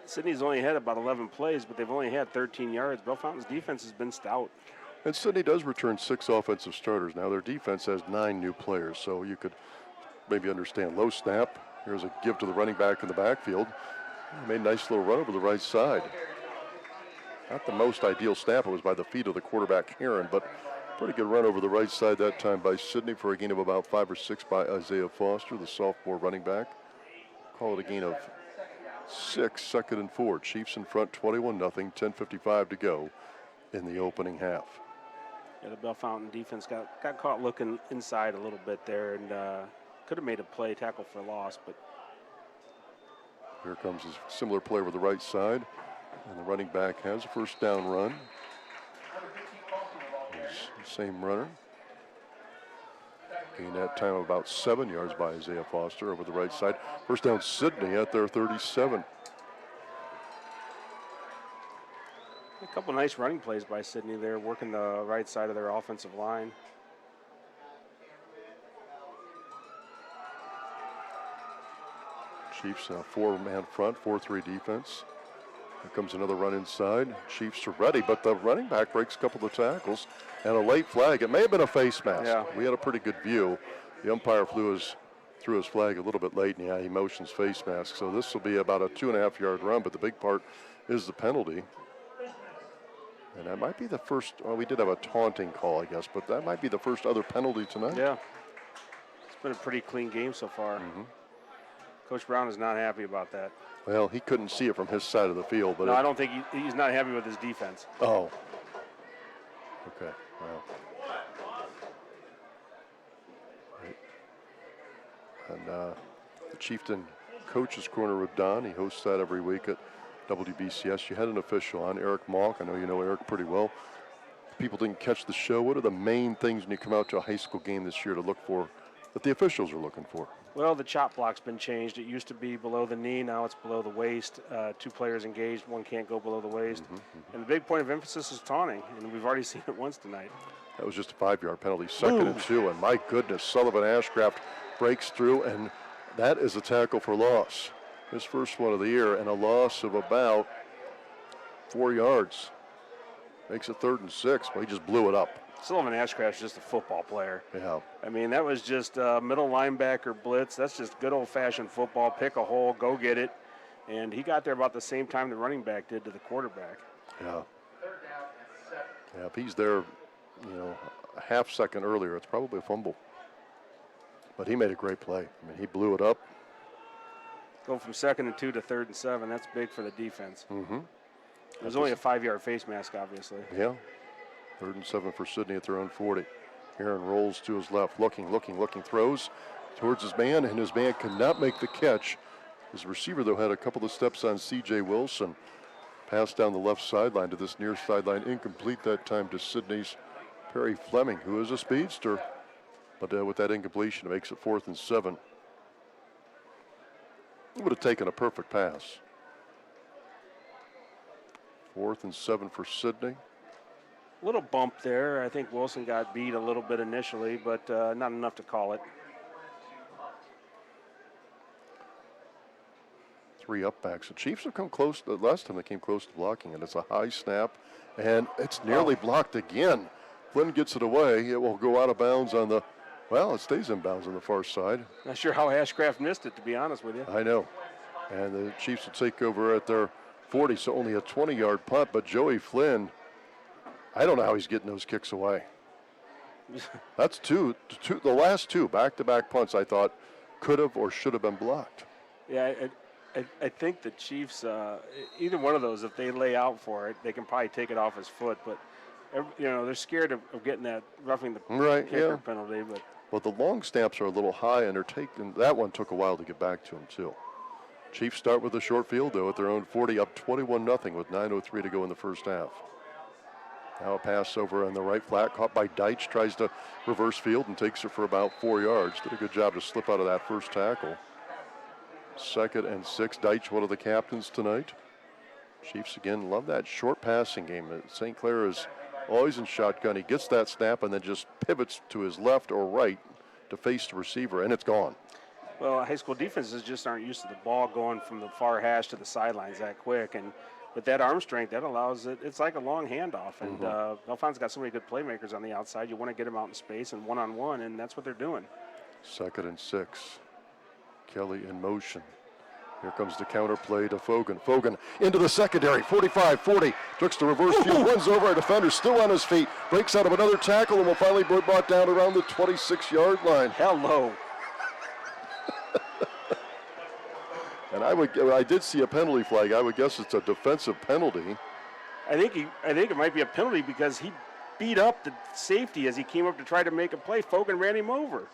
Sidney's only had about 11 plays, but they've only had 13 yards. Bellefontaine's defense has been stout. And Sidney does return 6 offensive starters. Now their defense has 9 new players, so you could maybe understand low snap, Here's a give to the running back in the backfield. He made a nice little run over the right side. Not the most ideal snap. It was by the feet of the quarterback, Heron, but pretty good run over the right side that time by Sidney for a gain of about 5 or 6 by Isaiah Foster, the sophomore running back. Call it a gain of 6, 2nd and 4. Chiefs in front, 21-0, 10:55 to go in the opening half. Yeah, the Bell Fountain defense got caught looking inside a little bit there and could have made a play, tackle for loss, but Here comes a similar play over the right side, and the running back has a first down run. Same runner. Gained that time of about 7 yards by Isaiah Foster over the right side. First down, Sidney at their 37. a couple nice running plays by Sidney there, working the right side of their offensive line. Chiefs four-man front, 4-3 defense. Here comes another run inside. Chiefs are ready, but the running back breaks a couple of tackles and a late flag. It may have been a face mask. Yeah. We had a pretty good view. The umpire threw his flag a little bit late, and he motions face mask. So this will be about a 2.5-yard run, but the big part is the penalty. And that might be the first, well, we did have a taunting call, I guess, but that might be the first other penalty tonight. Yeah. It's been a pretty clean game so far. Mm-hmm. Coach Brown is not happy about that. Well, he couldn't see it from his side of the field. But no, I don't think he's not happy with his defense. Oh. Okay. Well. Right. And the Chieftain Coach's Corner with Don, he hosts that every week at WBCS. You had an official on, Eric Malk. I know you know Eric pretty well. If people didn't catch the show, what are the main things when you come out to a high school game this year to look for that the officials are looking for? Well, the chop block's been changed. It used to be below the knee. Now it's below the waist. 2 players engaged. One can't go below the waist. And the big point of emphasis is taunting, and we've already seen it once tonight. That was just a 5-yard penalty, 2nd and 2. And my goodness, Sullivan Ashcraft breaks through, and that is a tackle for loss. His first one of the year, and a loss of about 4 yards. Makes it 3rd and 6, but he just blew it up. Sullivan Ashcraft's just a football player. Yeah. I mean, that was just middle linebacker blitz. That's just good old-fashioned football. Pick a hole, go get it. And he got there about the same time the running back did to the quarterback. Yeah. Yeah, if he's there, a half second earlier, it's probably a fumble. But he made a great play. I mean, he blew it up. Going from 2nd and 2 to 3rd and 7, that's big for the defense. Mm-hmm. It was only a 5-yard face mask, obviously. Yeah. 3rd and 7 for Sidney at their own 40. Aaron rolls to his left, looking, throws towards his man, and his man cannot make the catch. His receiver, though, had a couple of steps on C.J. Wilson. Pass down the left sideline to this near sideline, incomplete that time to Sidney's Perry Fleming, who is a speedster. But with that incompletion, it makes it 4th and 7. He would have taken a perfect pass. 4th and 7 for Sidney. Little bump there. I think Wilson got beat a little bit initially, but not enough to call it. 3 up backs. The Chiefs have come close. The last time they came close to blocking it, it's a high snap, and it's nearly blocked again. Flynn gets it away. It will go out of bounds on the, well, it stays in bounds on the far side. Not sure how Ashcraft missed it, to be honest with you. I know. And the Chiefs will take over at their 40, so only a 20-yard punt, but Joey Flynn, I don't know how he's getting those kicks away. That's the last 2 back-to-back punts I thought could have or should have been blocked. Yeah, I think the Chiefs, either one of those, if they lay out for it, they can probably take it off his foot. But, they're scared of getting that roughing the kicker penalty. But the long snaps are a little high, and that one took a while to get back to him, too. Chiefs start with a short field, though, at their own 40, up 21-0 with 9:03 to go in the first half. Now a pass over on the right flat, caught by Deitch, tries to reverse field and takes it for about 4 yards. Did a good job to slip out of that first tackle. 2nd and 6, Deitch, one of the captains tonight. Chiefs, again, love that short passing game. St. Clair is always in shotgun. He gets that snap and then just pivots to his left or right to face the receiver, and it's gone. Well, high school defenses just aren't used to the ball going from the far hash to the sidelines that quick. And with that arm strength, that allows it. It's like a long handoff. And Belfont's got so many good playmakers on the outside. You want to get them out in space and one-on-one, and that's what they're doing. 2nd and 6. Kelly in motion. Here comes the counter play to Fogan. Fogan into the secondary, 45-40. Looks to reverse field, runs over a defender, still on his feet. Breaks out of another tackle and will finally be brought down around the 26-yard line. Hello. And I did see a penalty flag. I would guess it's a defensive penalty. I think it might be a penalty because he beat up the safety as he came up to try to make a play. Fogan ran him over.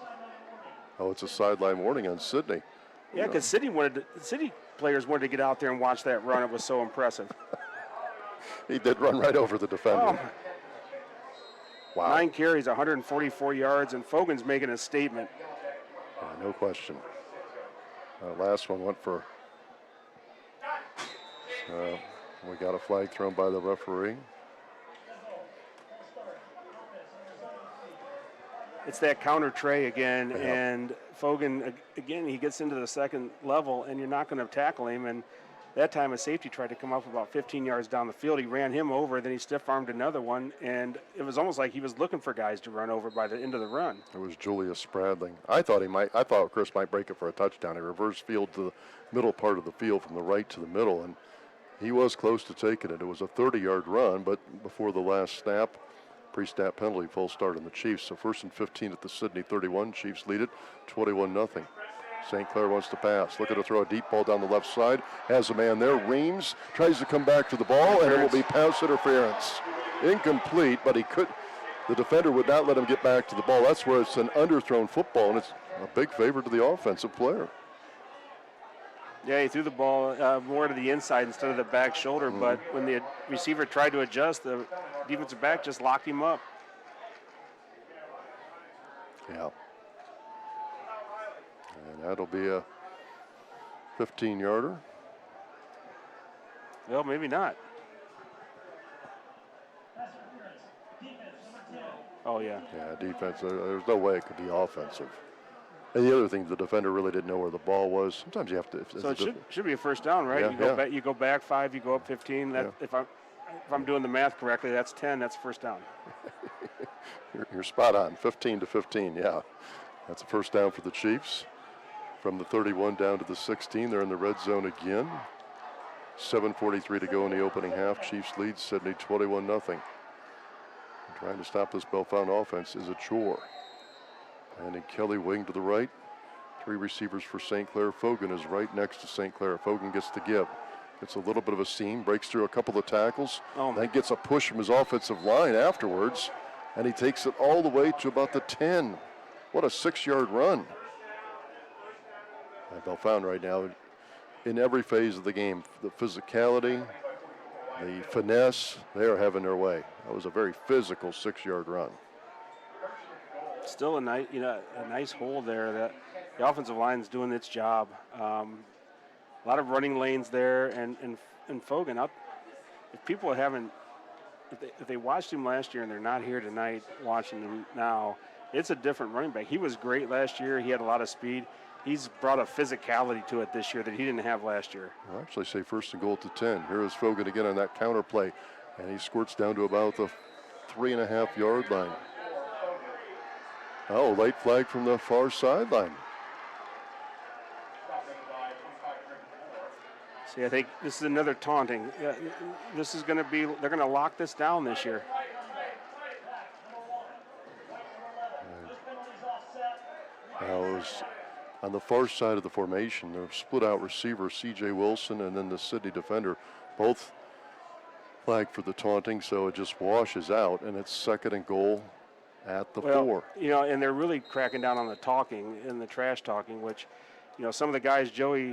Oh, it's a sideline warning on Sidney. Yeah, because City players wanted to get out there and watch that run. It was so impressive. He did run right over the defender. Oh. Wow. 9 carries, 144 yards, and Fogan's making a statement. No question. Last one went for. We got a flag thrown by the referee. It's that counter tray again, Yeah. and Fogan, again, he gets into the second level, and you're not going to tackle him. And that time a safety tried to come up about 15 yards down the field. He ran him over, then he stiff-armed another one, and it was almost like he was looking for guys to run over by the end of the run. It was Julius Spradling. I thought Chris might break it for a touchdown. He reversed field to the middle part of the field from the right to the middle, and he was close to taking it. It was a 30-yard run, but before the last snap, pre-snap penalty, full start on the Chiefs. So 1st and 15 at the Sidney 31. Chiefs lead it 21-0. St. Clair wants to pass. Looking to throw a deep ball down the left side. Has a man there. Reams tries to come back to the ball, and it will be pass interference. Incomplete, but the defender would not let him get back to the ball. That's where it's an underthrown football, and it's a big favor to the offensive player. Yeah, he threw the ball more to the inside instead of the back shoulder, but when the receiver tried to adjust, the defensive back just locked him up. Yeah. And that'll be a 15-yarder. Well, maybe not. Oh, yeah. Yeah, defense. There's no way it could be offensive. And the other thing, the defender really didn't know where the ball was. Sometimes you have to. So it should be a first down, right? Yeah, you go back 5, you go up 15. That, if I'm doing the math correctly, that's 10. That's first down. You're spot on. 15-15. Yeah, that's a first down for the Chiefs. From the 31 down to the 16, they're in the red zone again. 7:43 to go in the opening half. Chiefs lead Sidney 21-0. Trying to stop this Bellefonte offense is a chore. And in Kelly wing to the right. 3 receivers for St. Clair. Fogan is right next to St. Clair. Fogan gets the give. Gets a little bit of a seam, breaks through a couple of tackles, then gets a push from his offensive line afterwards, and he takes it all the way to about the 10. What a 6-yard run. And Bellefonte right now, in every phase of the game, the physicality, the finesse, they are having their way. That was a very physical 6-yard run. Still a nice hole there. That the offensive line's doing its job. A lot of running lanes there, and Fogan up. If people haven't, if they watched him last year and they're not here tonight watching him now, it's a different running back. He was great last year. He had a lot of speed. He's brought a physicality to it this year that he didn't have last year. I'll actually say 1st and goal to 10. Here is Fogan again on that counter play, and he squirts down to about the 3.5-yard line. Oh, late flag from the far sideline. See, I think this is another taunting. This is going to be, they're going to lock this down this year. Now it was on the far side of the formation, the split out receiver, C.J. Wilson, and then the Sidney defender, both flagged for the taunting, so it just washes out, and it's 2nd and goal at the 4. And they're really cracking down on the talking and the trash talking, which, some of the guys Joey,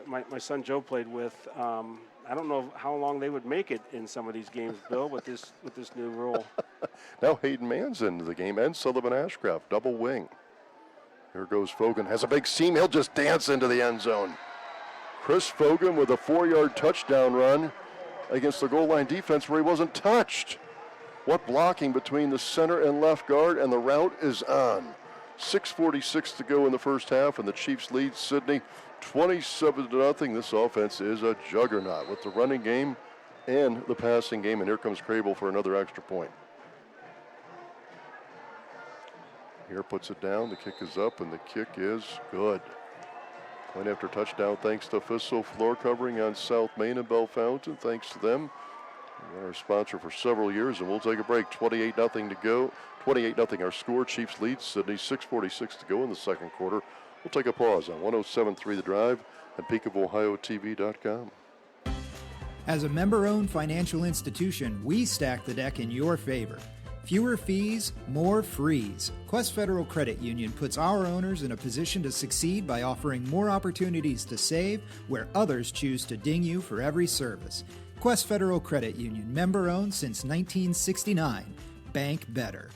my son Joe played with, I don't know how long they would make it in some of these games, Bill, with this new rule. Now Hayden Mann's into the game, and Sullivan Ashcraft, double wing. Here goes Fogan, has a big seam, he'll just dance into the end zone. Chris Fogan with a 4-yard touchdown run against the goal line defense where he wasn't touched. What blocking between the center and left guard, and the route is on. 6:46 to go in the first half, and the Chiefs lead Sidney 27-0. This offense is a juggernaut with the running game and the passing game, and here comes Crable for another extra point. Here puts it down, the kick is up, and the kick is good. Point after touchdown thanks to Fissel Floor Covering on South Main and Bell Fountain. Thanks to them. They're our sponsor for several years, and we'll take a break. 28-0 to go. 28-0 our score. Chiefs lead Sidney. 6:46 to go in the second quarter. We'll take a pause on 107.3 The Drive and PeakofOhioTV.com. As a member-owned financial institution, we stack the deck in your favor. Fewer fees, more frees. Quest Federal Credit Union puts our owners in a position to succeed by offering more opportunities to save where others choose to ding you for every service. Quest Federal Credit Union, member-owned since 1969. Bank better.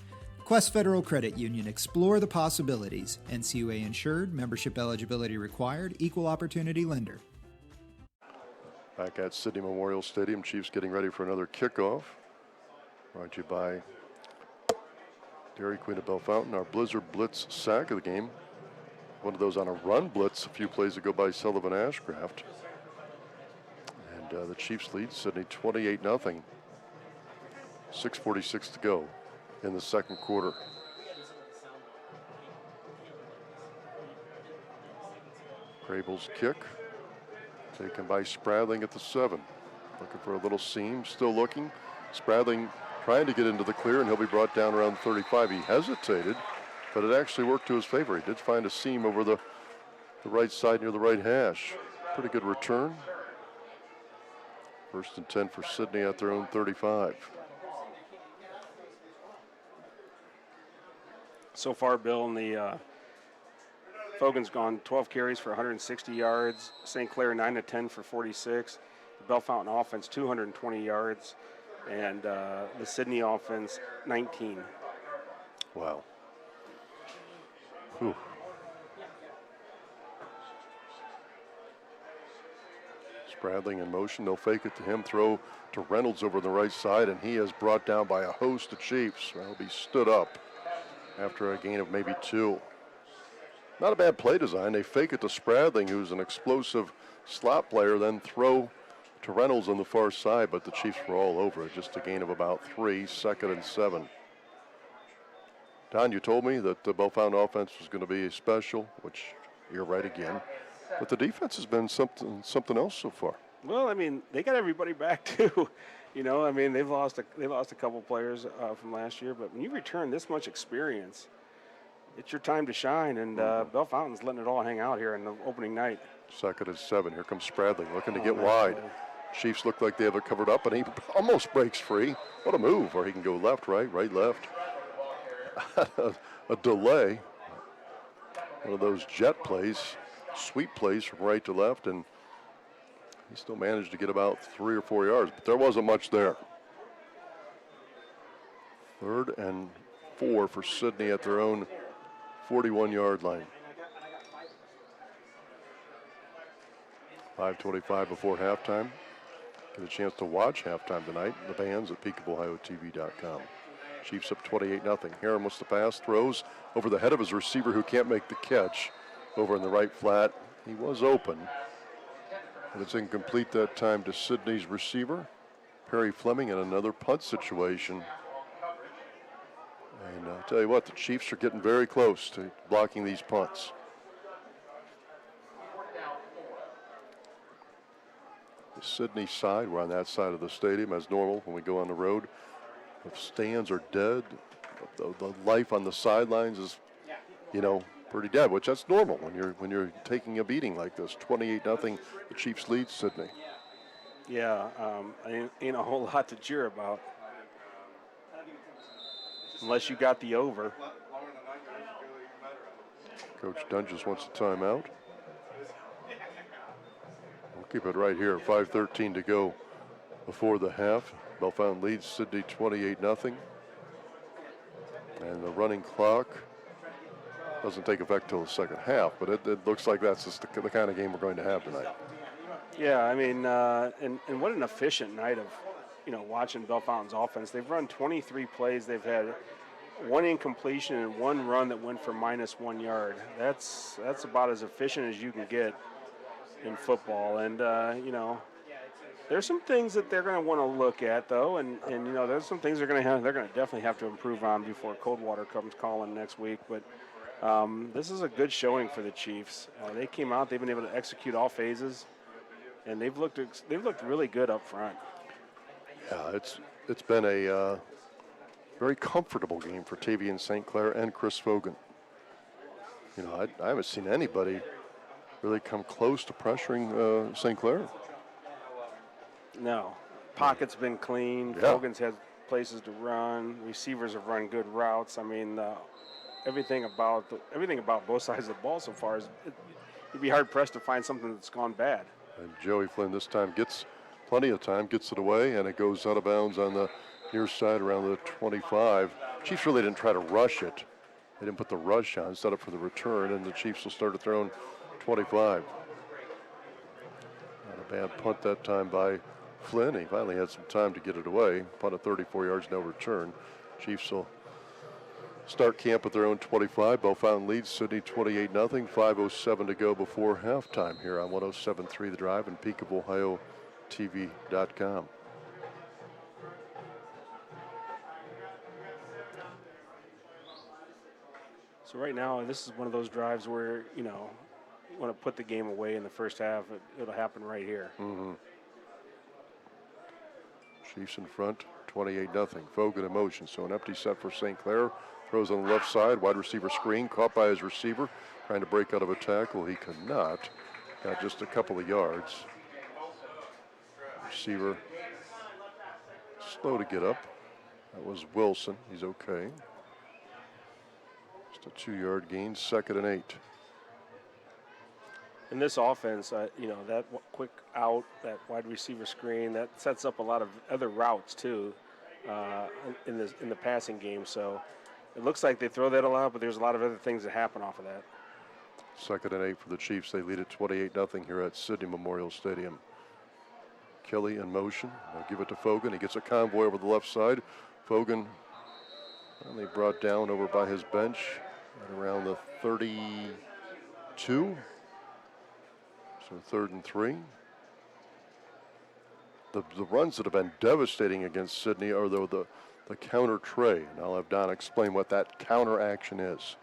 Quest Federal Credit Union, explore the possibilities. NCUA insured, membership eligibility required, equal opportunity lender. Back at Sidney Memorial Stadium, Chiefs getting ready for another kickoff. Brought to you by Dairy Queen of Bell Fountain, our Blizzard Blitz sack of the game. One of those on a run blitz a few plays ago by Sullivan Ashcraft. And the Chiefs lead Sidney 28-0. 6:46 to go in the second quarter. Crable's kick taken by Spradling at the 7. Looking for a little seam, still looking. Spradling trying to get into the clear, and he'll be brought down around 35. He hesitated, but it actually worked to his favor. He did find a seam over the right side near the right hash. Pretty good return. 1st and 10 for Sidney at their own 35. So far, Bill, in the Fogan's gone 12 carries for 160 yards. St. Clair 9 of 10 for 46. The Bell Fountain offense 220 yards. And the Sidney offense 19. Wow. Whew. Spradling in motion. They'll fake it to him. Throw to Reynolds over the right side, and he is brought down by a host of Chiefs. Well, he stood up after a gain of maybe 2. Not a bad play design. They fake it to Spradling, who's an explosive slot player, then throw to Reynolds on the far side, but the Chiefs were all over it. Just a gain of about 3, 2nd and 7. Don, you told me that the Bell Fountain offense was going to be special, which you're right again. But the defense has been something else so far. Well, I mean, they got everybody back too. You know, I mean, they've lost a couple players from last year, but when you return this much experience, it's your time to shine. And Bell Fountain's letting it all hang out here in the opening night. 2nd and 7. Here comes Spradling looking to get wide. Chiefs look like they have it covered up, and he almost breaks free. What a move, or he can go left, right, left. A delay. One of those jet plays, sweep plays from right to left, and he still managed to get about 3 or 4 yards, but there wasn't much there. 3rd and 4 for Sidney at their own 41-yard line. 5:25 before halftime. Get a chance to watch halftime tonight. The bands at PeakofOhioTV.com. Chiefs up 28-0. Heron wants to pass, throws over the head of his receiver who can't make the catch. Over in the right flat. He was open. And it's incomplete that time to Sidney's receiver, Perry Fleming, in another punt situation. And I'll tell you what, the Chiefs are getting very close to blocking these punts. The Sidney side, we're on that side of the stadium as normal when we go on the road. The stands are dead. The life on the sidelines is, pretty dead, which that's normal when you're taking a beating like this. 28-0, the Chiefs lead Sidney. Yeah, ain't a whole lot to cheer about. Unless you got the over. Coach Dunges wants a timeout. We'll keep it right here. 5:13 to go before the half. Bell Fountain leads Sidney 28-0. And the running clock doesn't take effect till the second half, but it looks like that's just the kind of game we're going to have tonight. Yeah, I mean, and what an efficient night of, watching Bell Fountain's offense. They've run 23 plays. They've had 1 incompletion and 1 run that went for -1 yard. That's about as efficient as you can get in football. And, there's some things that they're going to want to look at, though, and there's some things they're going to definitely have to improve on before Coldwater comes calling next week. But This is a good showing for the Chiefs. They came out, they've been able to execute all phases, and they've looked really good up front. Yeah, it's been a very comfortable game for Tavian St. Clair and Chris Fogan. You know, I haven't seen anybody really come close to pressuring St. Clair. No, pocket's been clean. Yeah. Fogan's had places to run. Receivers have run good routes. I mean, everything about both sides of the ball so far you'd be hard pressed to find something that's gone bad. And Joey Flynn this time gets plenty of time, gets it away, and it goes out of bounds on the near side around the 25. Chiefs really didn't try to rush it. They didn't put the rush on, set up for the return, and the Chiefs will start at their own 25. Not a bad punt that time by Flynn. He finally had some time to get it away. Punt at 34 yards, no return. Chiefs will start camp at their own 25. Bellefontaine leads Sidney 28-0. 5:07 to go before halftime here on 107.3 The Drive and PeakofOhioTV.com. So right now, this is one of those drives where, you want to put the game away in the first half. It'll happen right here. Mm-hmm. Chiefs in front, 28-0. Fogan in motion, so an empty set for St. Clair. Throws on the left side, wide receiver screen, caught by his receiver, trying to break out of a tackle. He could not. Got just a couple of yards. Receiver slow to get up. That was Wilson. He's okay. Just a 2-yard gain, 2nd and 8. In this offense, that quick out, that wide receiver screen, that sets up a lot of other routes too in the passing game. So it looks like they throw that a lot, but there's a lot of other things that happen off of that. 2nd and 8 for the Chiefs. They lead at 28-0 here at Sidney Memorial Stadium. Kelly in motion. They'll give it to Fogan. He gets a convoy over the left side. Fogan finally brought down over by his bench at around the 32. So 3rd and 3. The runs that have been devastating against Sidney are the counter tray. And I'll have Don explain what that counter action is.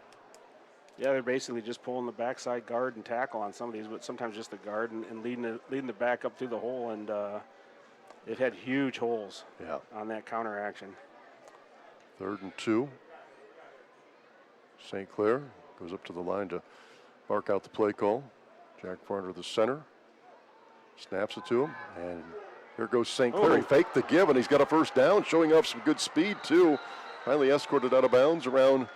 Yeah, they're basically just pulling the backside guard and tackle on some of these, but sometimes just the guard and leading the back up through the hole. And it had huge holes on that counter action. 3rd and 2. St. Clair goes up to the line to bark out the play call. Jack Farner, the center, snaps it to him, and here goes St. Clair. He faked the give, and he's got a first down, showing off some good speed, too. Finally escorted out of bounds around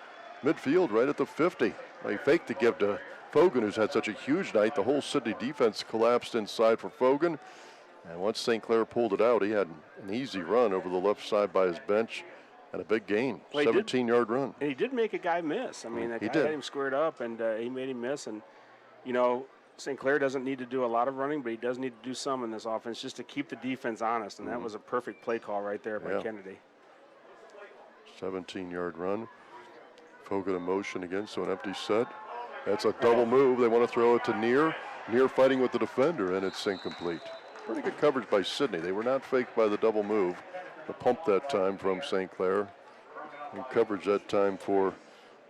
midfield, right at the 50. He faked the give to Fogan, who's had such a huge night. The whole Sidney defense collapsed inside for Fogan, and once St. Clair pulled it out, he had an easy run over the left side by his bench and a big gain, 17-yard run. And he did make a guy miss. I mean, that guy had him squared up, and he made him miss. And, St. Clair doesn't need to do a lot of running, but he does need to do some in this offense just to keep the defense honest, and that was a perfect play call right there by Kennedy. 17-yard run. Fogan in motion again, so an empty set. That's a double move. They want to throw it to Near. Near fighting with the defender, and it's incomplete. Pretty good coverage by Sidney. They were not faked by the double move. The pump that time from St. Clair. And coverage that time for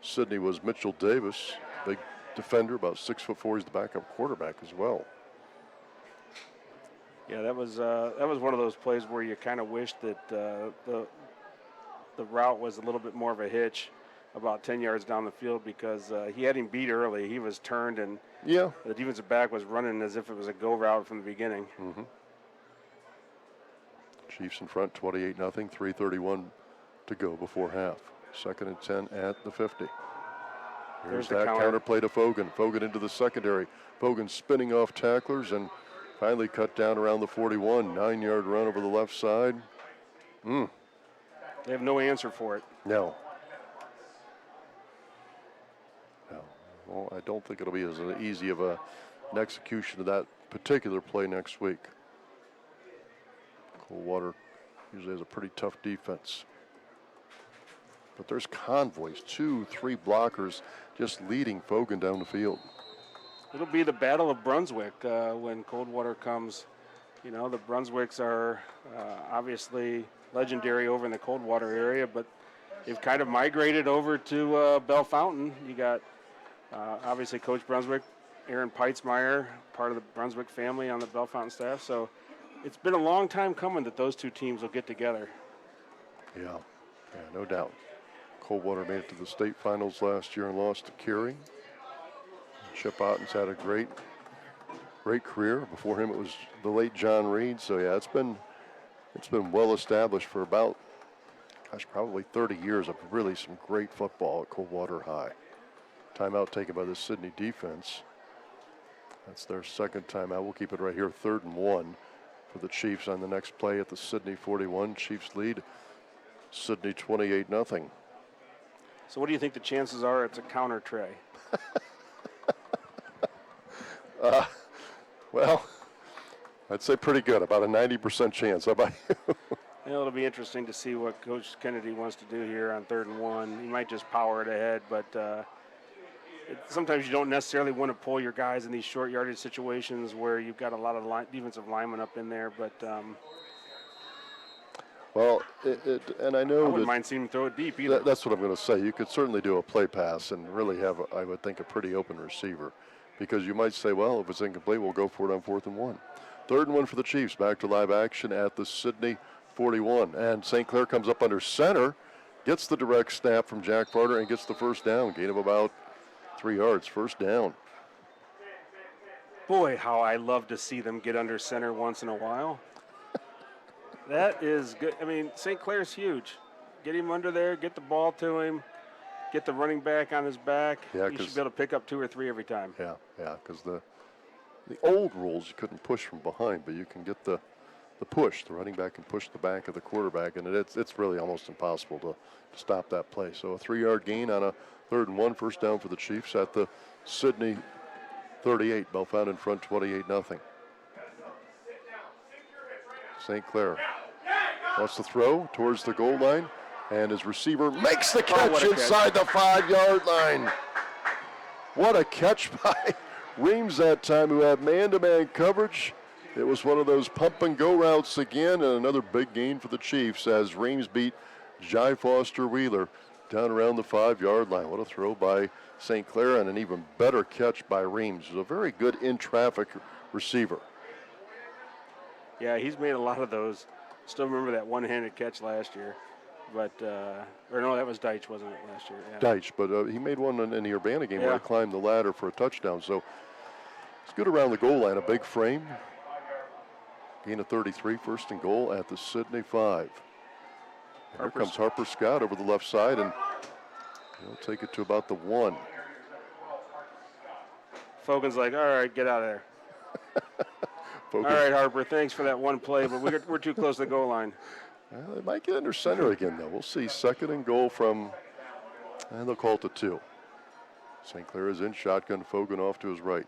Sidney was Mitchell Davis, big defender, about 6'4". He's the backup quarterback as well. Yeah, that was one of those plays where you kind of wish that the route was a little bit more of a hitch, about 10 yards down the field, because he had him beat early. He was turned, and the defensive back was running as if it was a go route from the beginning. Mm-hmm. Chiefs in front, 28-0, 3:31 to go before half. 2nd and 10 at the 50. Here's that counter play to Fogan. Fogan into the secondary. Fogan spinning off tacklers and finally cut down around the 41. 9-yard run over the left side. They have no answer for it. No. Well, I don't think it'll be as easy of an execution of that particular play next week. Coldwater usually has a pretty tough defense. But there's convoys, 2-3 blockers just leading Fogan down the field. It'll be the Battle of Brunswick when Coldwater comes. The Brunswicks are obviously legendary over in the Coldwater area, but they've kind of migrated over to Bellefontaine. You got Obviously, Coach Brunswick, Aaron Peitzmeyer, part of the Brunswick family on the Bellefontaine staff. So it's been a long time coming that those two teams will get together. Yeah, no doubt. Coldwater made it to the state finals last year and lost to Curie. Chip Otten's had a great career. Before him, it was the late John Reed. So yeah, it's been well established for about, probably 30 years of really some great football at Coldwater High. Timeout taken by the Sidney defense. That's their second timeout. We'll keep it right here, 3rd and 1 for the Chiefs on the next play at the Sidney 41. Chiefs lead Sidney 28-0. So what do you think the chances are it's a counter tray? Well, I'd say pretty good, about a 90% chance. How about you? It'll be interesting to see what Coach Kennedy wants to do here on 3rd and 1. He might just power it ahead, but sometimes you don't necessarily want to pull your guys in these short yardage situations where you've got a lot of defensive linemen up in there. But well, and I know I wouldn't mind seeing him throw it deep either. That's what I'm going to say. You could certainly do a play pass and really have, I would think, a pretty open receiver, because you might say, well, if it's incomplete, we'll go for it on 4th and 1. 3rd and 1 for the Chiefs. Back to live action at the Sidney 41. And St. Clair comes up under center, gets the direct snap from Jack Farter, and gets the first down. Gain of about 3 yards. First down. Boy, how I love to see them get under center once in a while. That is good. I mean, St. Clair's huge. Get him under there, get the ball to him, get the running back on his back. Yeah, he should be able to pick up 2 or 3 every time. Yeah, because the old rules, you couldn't push from behind, but you can get the push. The running back can push the back of the quarterback, and it's really almost impossible to stop that play. So a 3-yard gain on a 3rd and 1, first down for the Chiefs at the Sidney 38. Bellefontaine in front, 28-0. St. Clair wants to throw towards the goal line, and his receiver makes the catch inside the 5-yard line. What a catch by Reams that time, who had man-to-man coverage. It was one of those pump-and-go routes again, and another big gain for the Chiefs as Reams beat Jai Foster Wheeler down around the 5-yard line. What a throw by St. Clair, and an even better catch by Reams. It was a very good in-traffic receiver. Yeah, he's made a lot of those. Still remember that one-handed catch last year. But, or no, that was Deitch, wasn't it, last year? Yeah. Deitch, but he made one in the Urbana game where he climbed the ladder for a touchdown. So it's good around the goal line, a big frame. Gain of 33, 1st and goal at the Sidney 5. Here comes Harper Scott over the left side, and he'll take it to about the 1. Fogan's like, all right, get out of there. All right, Harper, thanks for that one play, but we're too close to the goal line. Well, they might get under center again, though. We'll see. 2nd and goal from, and they'll call it to 2. St. Clair is in shotgun. Fogan off to his right.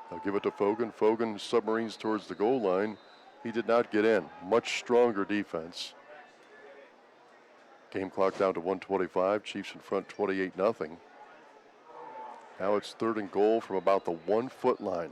They'll give it to Fogan. Fogan submarines towards the goal line. He did not get in. Much stronger defense. Game clock down to 1:25. Chiefs in front, 28-0. Now it's 3rd and goal from about the 1-foot line.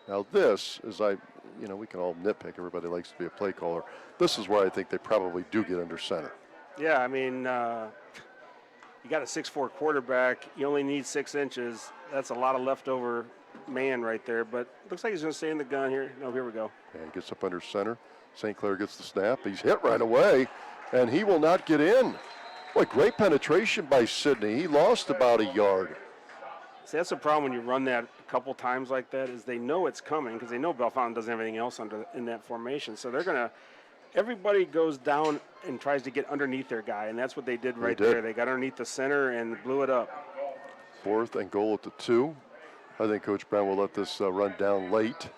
Now this is, we can all nitpick. Everybody likes to be a play caller. This is where I think they probably do get under center. Yeah, I mean, you got a 6'4" quarterback. You only need 6 inches. That's a lot of leftover man right there. But looks like he's going to stay in the gun here. No, here we go. Yeah, he gets up under center. St. Clair gets the snap. He's hit right away, and he will not get in. Boy, great penetration by Sidney. He lost about a yard. See, that's the problem when you run that a couple times like that, is they know it's coming because they know Bellefontaine doesn't have anything else in that formation. So they're going to – everybody goes down and tries to get underneath their guy, and that's what they did right there. They got underneath the center and blew it up. 4th and goal at the 2. I think Coach Brown will let this run down late.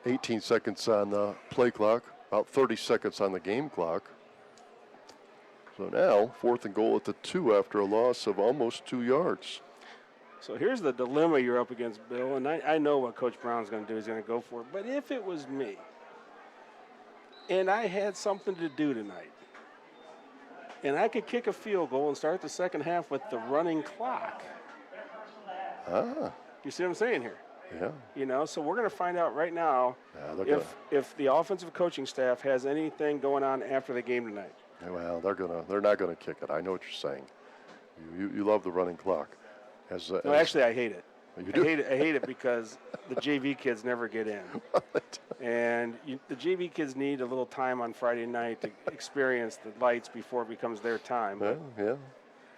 18 seconds on the play clock, about 30 seconds on the game clock. So now, 4th and goal at the 2 after a loss of almost 2 yards. So here's the dilemma you're up against, Bill, and I know what Coach Brown's going to do. He's going to go for it. But if it was me and I had something to do tonight and I could kick a field goal and start the second half with the running clock. You see what I'm saying here? Yeah. So we're going to find out right now if the offensive coaching staff has anything going on after the game tonight. Well, they're not gonna kick it. I know what you're saying. You love the running clock. No, actually, I hate it. You do? I hate it because the JV kids never get in. And the JV kids need a little time on Friday night to experience the lights before it becomes their time. Well, yeah.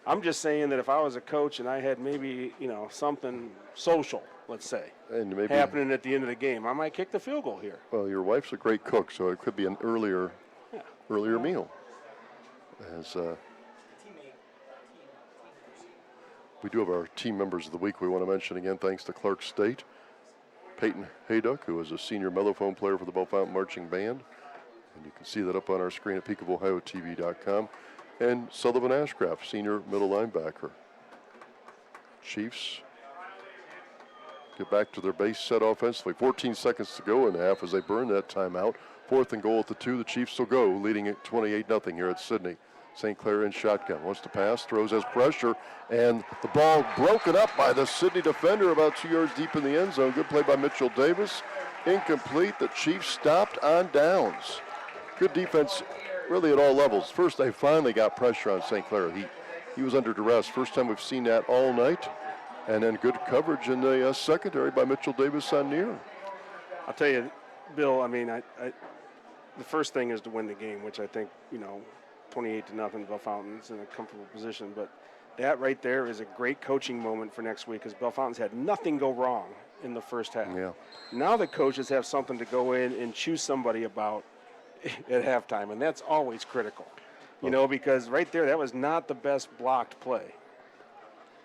I'm just saying that if I was a coach and I had maybe, something social, let's say, And maybe happening at the end of the game, I might kick the field goal here. Well, your wife's a great cook, so it could be an earlier meal. As we do have our team members of the week, we want to mention again, thanks to Clark State, Peyton Hayduck, who is a senior mellophone player for the Bell Fountain Marching Band, and you can see that up on our screen at PeakofOhioTV.com, and Sullivan Ashcraft, senior middle linebacker. Chiefs get back to their base set offensively. 14 seconds to go in the half as they burn that timeout. 4th and goal at the 2. The Chiefs will go, leading at 28-0 here at Sidney. St. Clair in shotgun. Wants to pass, throws, has pressure, and the ball broken up by the Sidney defender about 2 yards deep in the end zone. Good play by Mitchell Davis. Incomplete. The Chiefs stopped on downs. Good defense really at all levels. First, they finally got pressure on St. Clair. He was under duress. First time we've seen that all night. And then good coverage in the secondary by Mitchell Davis on near. I'll tell you, Bill, I mean, the first thing is to win the game, which I think, 28-0, Bell Fountain's in a comfortable position. But that right there is a great coaching moment for next week because Bell Fountain's had nothing go wrong in the first half. Yeah. Now the coaches have something to go in and choose somebody about at halftime, and that's always critical. Because right there, that was not the best blocked play.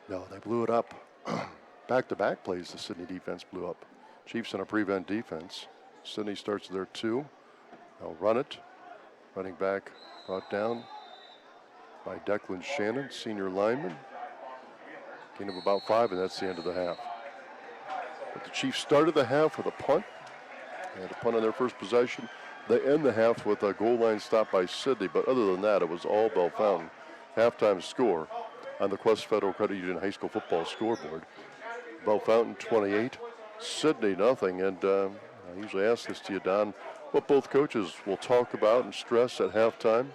No, they blew it up. Back-to-back plays the Sidney defense blew up. Chiefs in a prevent defense. Sidney starts their 2. They'll run it. Running back brought down by Declan Shannon, senior lineman. Gain of about 5, and that's the end of the half. But the Chiefs started the half with a punt. They had a punt on their first possession. They end the half with a goal line stop by Sidney, but other than that, it was all Bell Fountain. Halftime score on the Quest Federal Credit Union High School football scoreboard. Bell Fountain 28, Sidney nothing. And I usually ask this to you, Don, what both coaches will talk about and stress at halftime.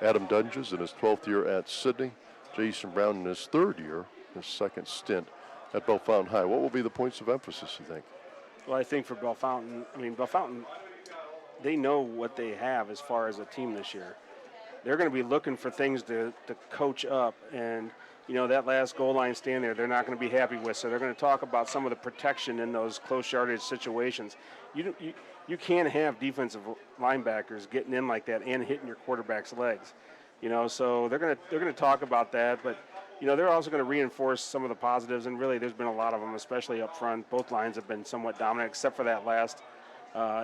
Adam Dunges in his 12th year at Sidney, Jason Brown in his 3rd year, his 2nd stint at Bell Fountain High. What will be the points of emphasis, you think? Well, I think for Bell Fountain, Bell Fountain, they know what they have as far as a team this year. They're going to be looking for things to coach up, and that last goal line stand there, they're not going to be happy with. So they're going to talk about some of the protection in those close yardage situations. You can't have defensive linebackers getting in like that and hitting your quarterback's legs. So they're going to talk about that, but they're also going to reinforce some of the positives, and really there's been a lot of them, especially up front. Both lines have been somewhat dominant, except for that last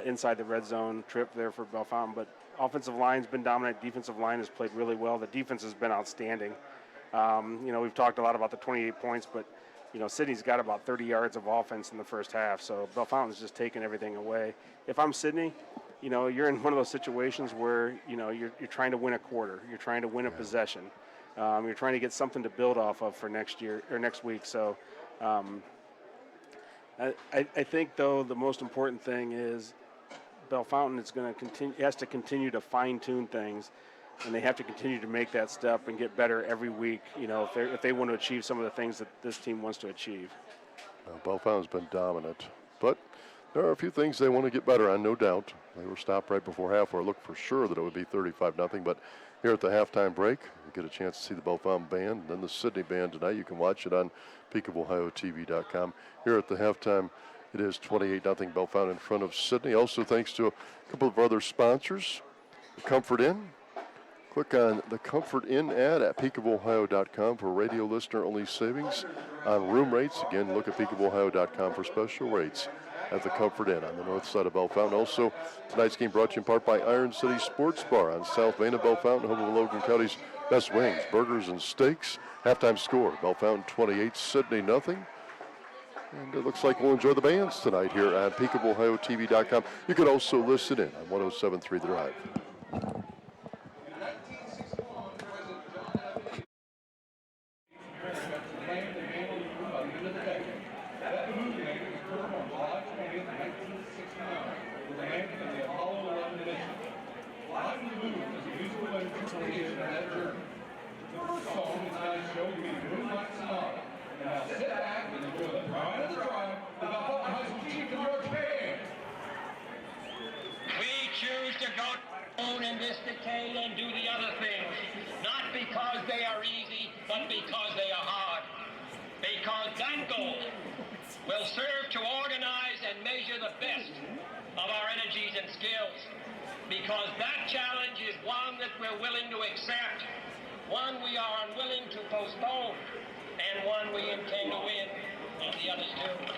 inside the red zone trip there for Bell Fountain. But offensive line's been dominant. Defensive line has played really well. The defense has been outstanding. We've talked a lot about the 28 points, but Sidney's got about 30 yards of offense in the first half. So Bell Fountain's just taking everything away. If I'm Sidney, you're in one of those situations where you're trying to win a quarter. You're trying to win a possession. You're trying to get something to build off of for next year or next week. So I think, though, the most important thing is Bell Fountain has to continue to fine-tune things, and they have to continue to make that step and get better every week, if they want to achieve some of the things that this team wants to achieve. Bell Fountain's been dominant, but there are a few things they want to get better on, no doubt. They were stopped right before half, or looked for sure that it would be 35-0, but here at the halftime break, you get a chance to see the Bell Fountain band, and then the Sidney band tonight. You can watch it on PeakofOhioTV.com. Here at the halftime, it is 28-0 Bell Fountain in front of Sidney. Also, thanks to a couple of other sponsors, the Comfort Inn. Click on the Comfort Inn ad at PeakofOhio.com for radio listener-only savings on room rates. Again, look at PeakofOhio.com for special rates at the Comfort Inn on the north side of Bell Fountain. Also, tonight's game brought to you in part by Iron City Sports Bar on South Main of Bell Fountain, home of Logan County's best wings, burgers, and steaks. Halftime score, Bell Fountain 28, Sidney nothing. And it looks like we'll enjoy the bands tonight here at PeakofOhioTV.com. You can also listen in on 107.3 The Drive. Now, because they are easy, but because they are hard. Because that goal will serve to organize and measure the best of our energies and skills. Because that challenge is one that we're willing to accept, one we are unwilling to postpone, and one we intend to win, and the others too.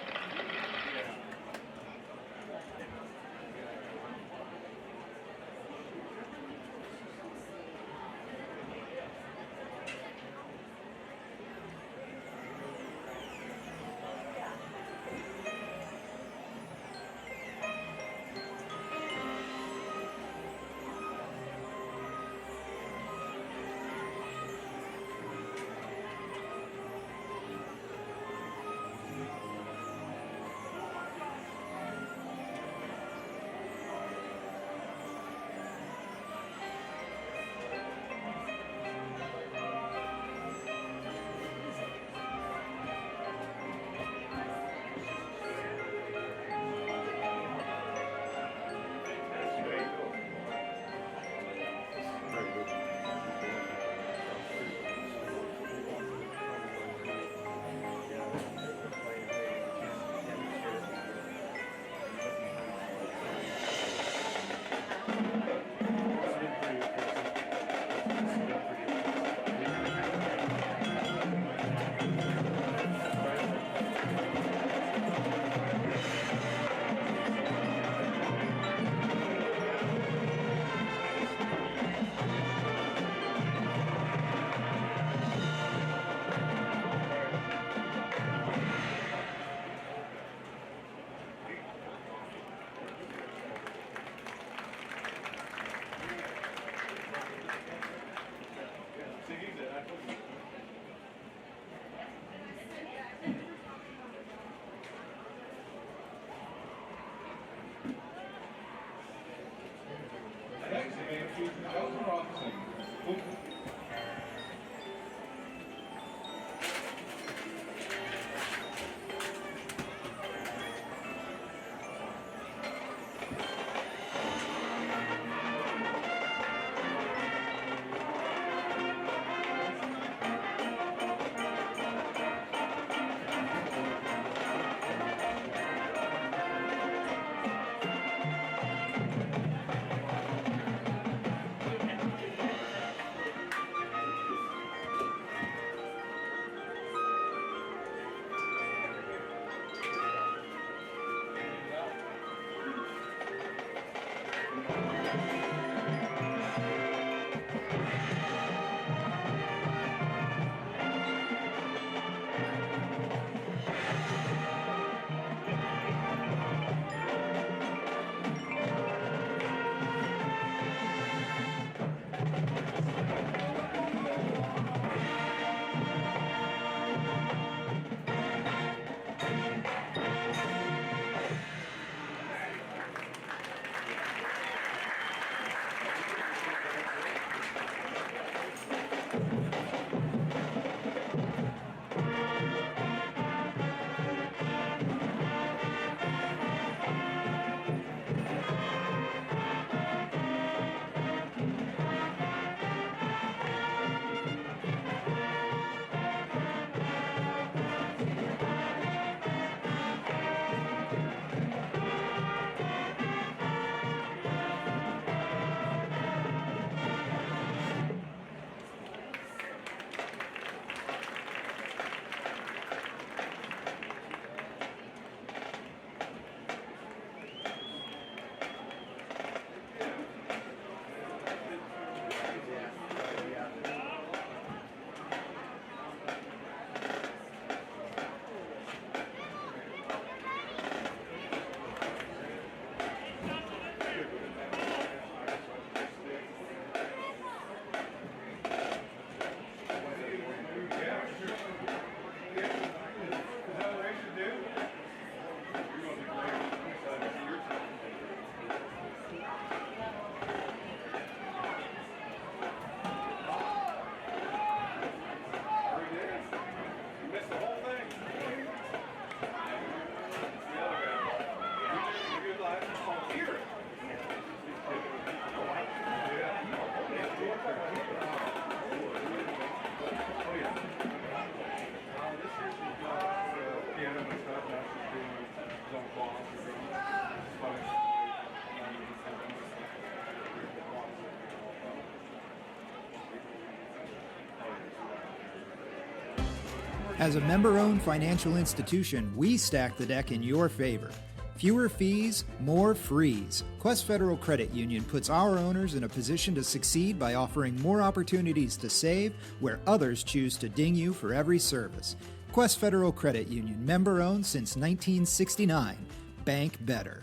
As a member-owned financial institution, we stack the deck in your favor. Fewer fees, more frees. Quest Federal Credit Union puts our owners in a position to succeed by offering more opportunities to save where others choose to ding you for every service. Quest Federal Credit Union, member-owned since 1969. Bank better.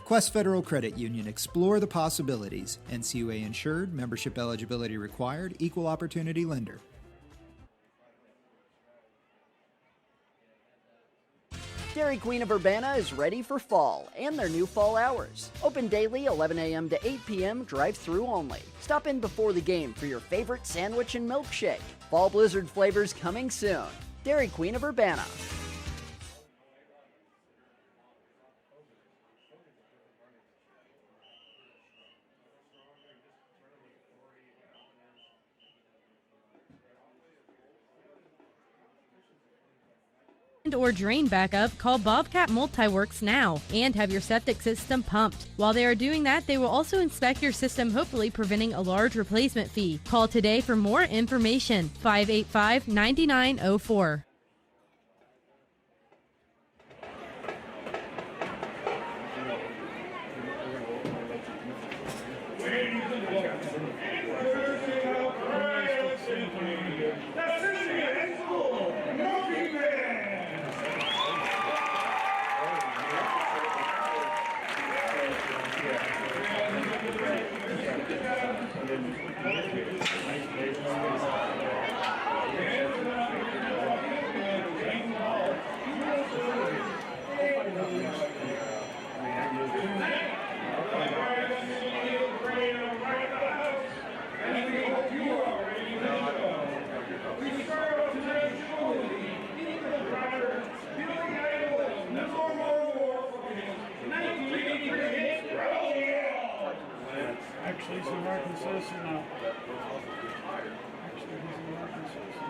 Quest Federal Credit Union, explore the possibilities. NCUA insured, membership eligibility required, equal opportunity lender. Dairy Queen of Urbana is ready for fall and their new fall hours. Open daily 11 a.m. to 8 p.m. drive-through only. Stop in before the game for your favorite sandwich and milkshake. Fall Blizzard flavors coming soon. Dairy Queen of Urbana. Or drain backup, call Bobcat Multiworks now and have your septic system pumped. While they are doing that, they will also inspect your system, hopefully preventing a large replacement fee. Call today for more information. 585-9904. Actually, he's an American citizen now. Actually, he's an American citizen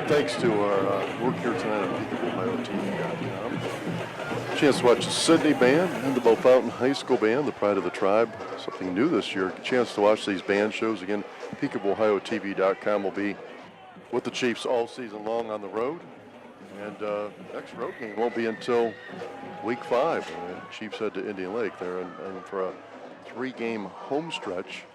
Thanks to our work here tonight on PeakofOhioTV.com. Chance to watch the Sidney band and the Bow Fountain High School band, the pride of the tribe. Something new this year. Chance to watch these band shows. Again, PeakofOhioTV.com will be with the Chiefs all season long on the road. And next road game won't be until week 5. Chiefs head to Indian Lake there and for a 3-game home stretch.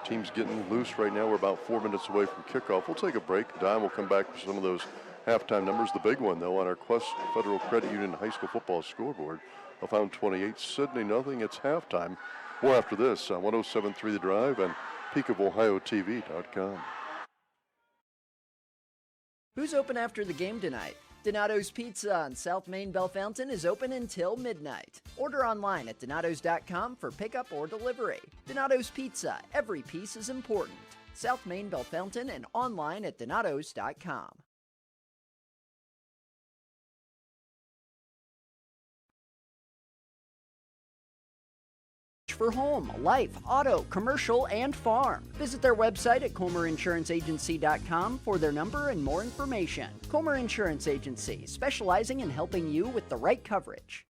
Team's getting loose right now. We're about 4 minutes away from kickoff. We'll take a break. Don will come back with some of those halftime numbers. The big one, though, on our Quest Federal Credit Union High School football scoreboard. Bow Fountain 28, Sidney nothing. It's halftime. More after this on 107.3 The Drive and PeakofOhioTV.com. Who's open after the game tonight? Donato's Pizza on South Main Bellefontaine is open until midnight. Order online at Donatos.com for pickup or delivery. Donato's Pizza, every piece is important. South Main Bellefontaine and online at Donatos.com. For home, life, auto, commercial, and farm. Visit their website at ComerInsuranceAgency.com for their number and more information. Comer Insurance Agency, specializing in helping you with the right coverage.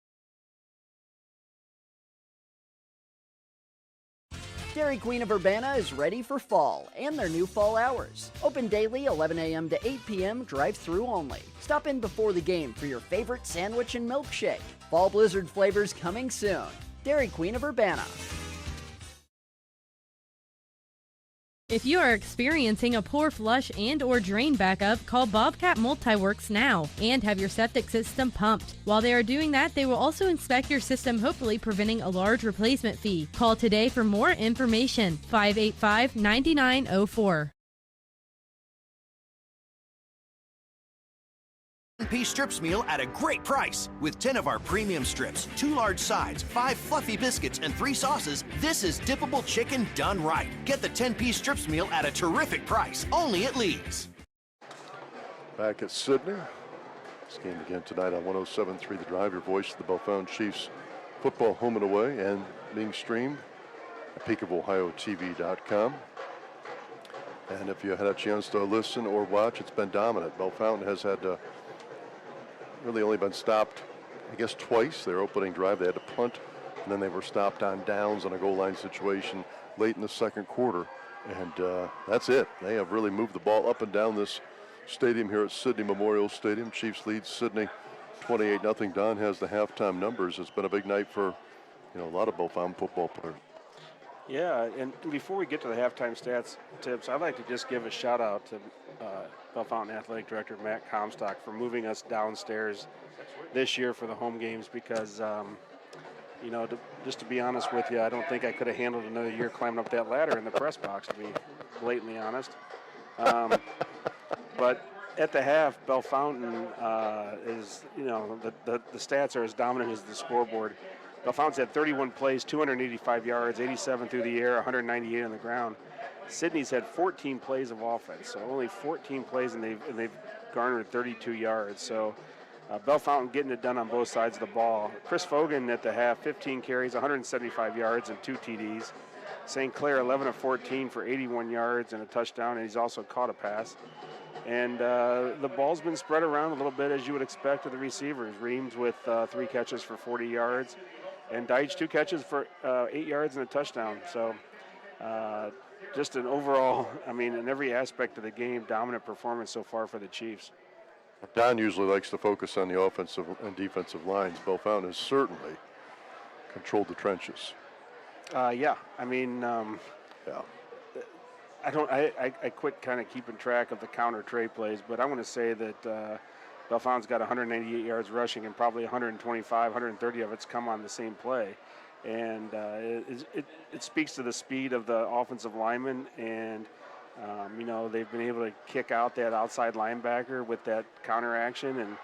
Dairy Queen of Urbana is ready for fall and their new fall hours. Open daily 11 a.m. to 8 p.m. drive-through only. Stop in before the game for your favorite sandwich and milkshake. Fall blizzard flavors coming soon. Dairy Queen of Urbana. If you are experiencing a poor flush and or drain backup, call Bobcat Multiworks now and have your septic system pumped. While they are doing that, they will also inspect your system, hopefully preventing a large replacement fee. Call today for more information. 585-9904. 10-piece strips meal at a great price. With 10 of our premium strips, 2 large sides, 5 fluffy biscuits, and 3 sauces, this is dippable chicken done right. Get the 10-piece strips meal at a terrific price, only at Lee's. Back at Sidney. This game again tonight on 107.3 The Drive, your voice of the Bow Fountain Chiefs football home and away, and being streamed at PeakofOhioTV.com. And if you had a chance to listen or watch, it's been dominant. Bow Fountain has had really only been stopped, I guess, twice. Their opening drive, they had to punt, and then they were stopped on downs on a goal line situation late in the second quarter. And that's it. They have really moved the ball up and down this stadium here at Sidney Memorial Stadium. Chiefs lead Sidney 28-0. Don has the halftime numbers. It's been a big night for, a lot of Bow Fountain football players. Yeah, and before we get to the halftime stats tips, I'd like to just give a shout out to Bow Fountain Athletic Director Matt Comstock for moving us downstairs this year for the home games because, just to be honest with you, I don't think I could have handled another year climbing up that ladder in the press box, to be blatantly honest. But at the half, Bow Fountain is, the stats are as dominant as the scoreboard. Bow Fountain's had 31 plays, 285 yards, 87 through the air, 198 on the ground. Sidney's had 14 plays of offense, so only 14 plays, and they've garnered 32 yards. So Bell Fountain getting it done on both sides of the ball. Chris Fogan at the half, 15 carries, 175 yards, and 2 TDs. St. Clair, 11 of 14 for 81 yards and a touchdown, and he's also caught a pass. And the ball's been spread around a little bit, as you would expect of the receivers. Reams with 3 catches for 40 yards, and Deitch 2 catches for 8 yards and a touchdown. So just an overall, I mean, in every aspect of the game, dominant performance so far for the Chiefs. Don usually likes to focus on the offensive and defensive lines. Bell Fountain has certainly controlled the trenches. Yeah, I mean, Yeah. I quit kind of keeping track of the counter trey plays, but I want to say that Bell Fountain's got 198 yards rushing, and probably 125, 130 of it's come on the same play. And it speaks to the speed of the offensive linemen, and you know, they've been able to kick out that outside linebacker with that counter action, and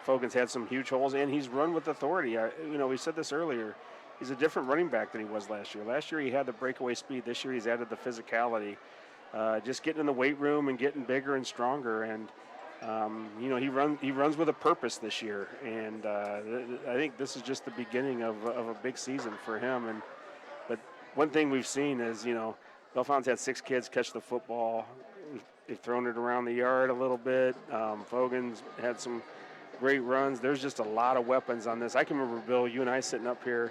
Fogan's had some huge holes, and he's run with authority. You know, we said this earlier. He's a different running back than he was last year. Last year he had the breakaway speed. This year he's added the physicality. Just getting in the weight room and getting bigger and stronger. And you know, he runs with a purpose this year. And I think this is just the beginning of a big season for him. But one thing we've seen is, you know, Bell Fountain's had 6 kids catch the football. They've thrown it around the yard a little bit. Fogan's had some great runs. There's just a lot of weapons on this. I can remember, Bill, you and I sitting up here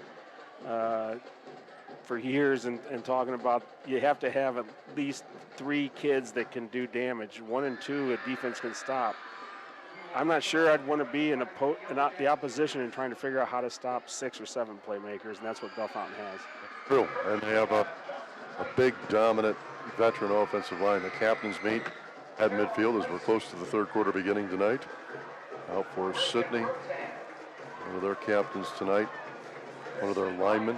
for years and talking about you have to have at least 3 kids that can do damage. 1 and 2 a defense can stop. I'm not sure I'd want to be in the opposition and trying to figure out how to stop 6 or 7 playmakers, and that's what Bell Fountain has. True, and they have a big, dominant veteran offensive line. The captains meet at midfield as we're close to the third quarter beginning tonight. Out for Sidney, one of their captains tonight. One of their linemen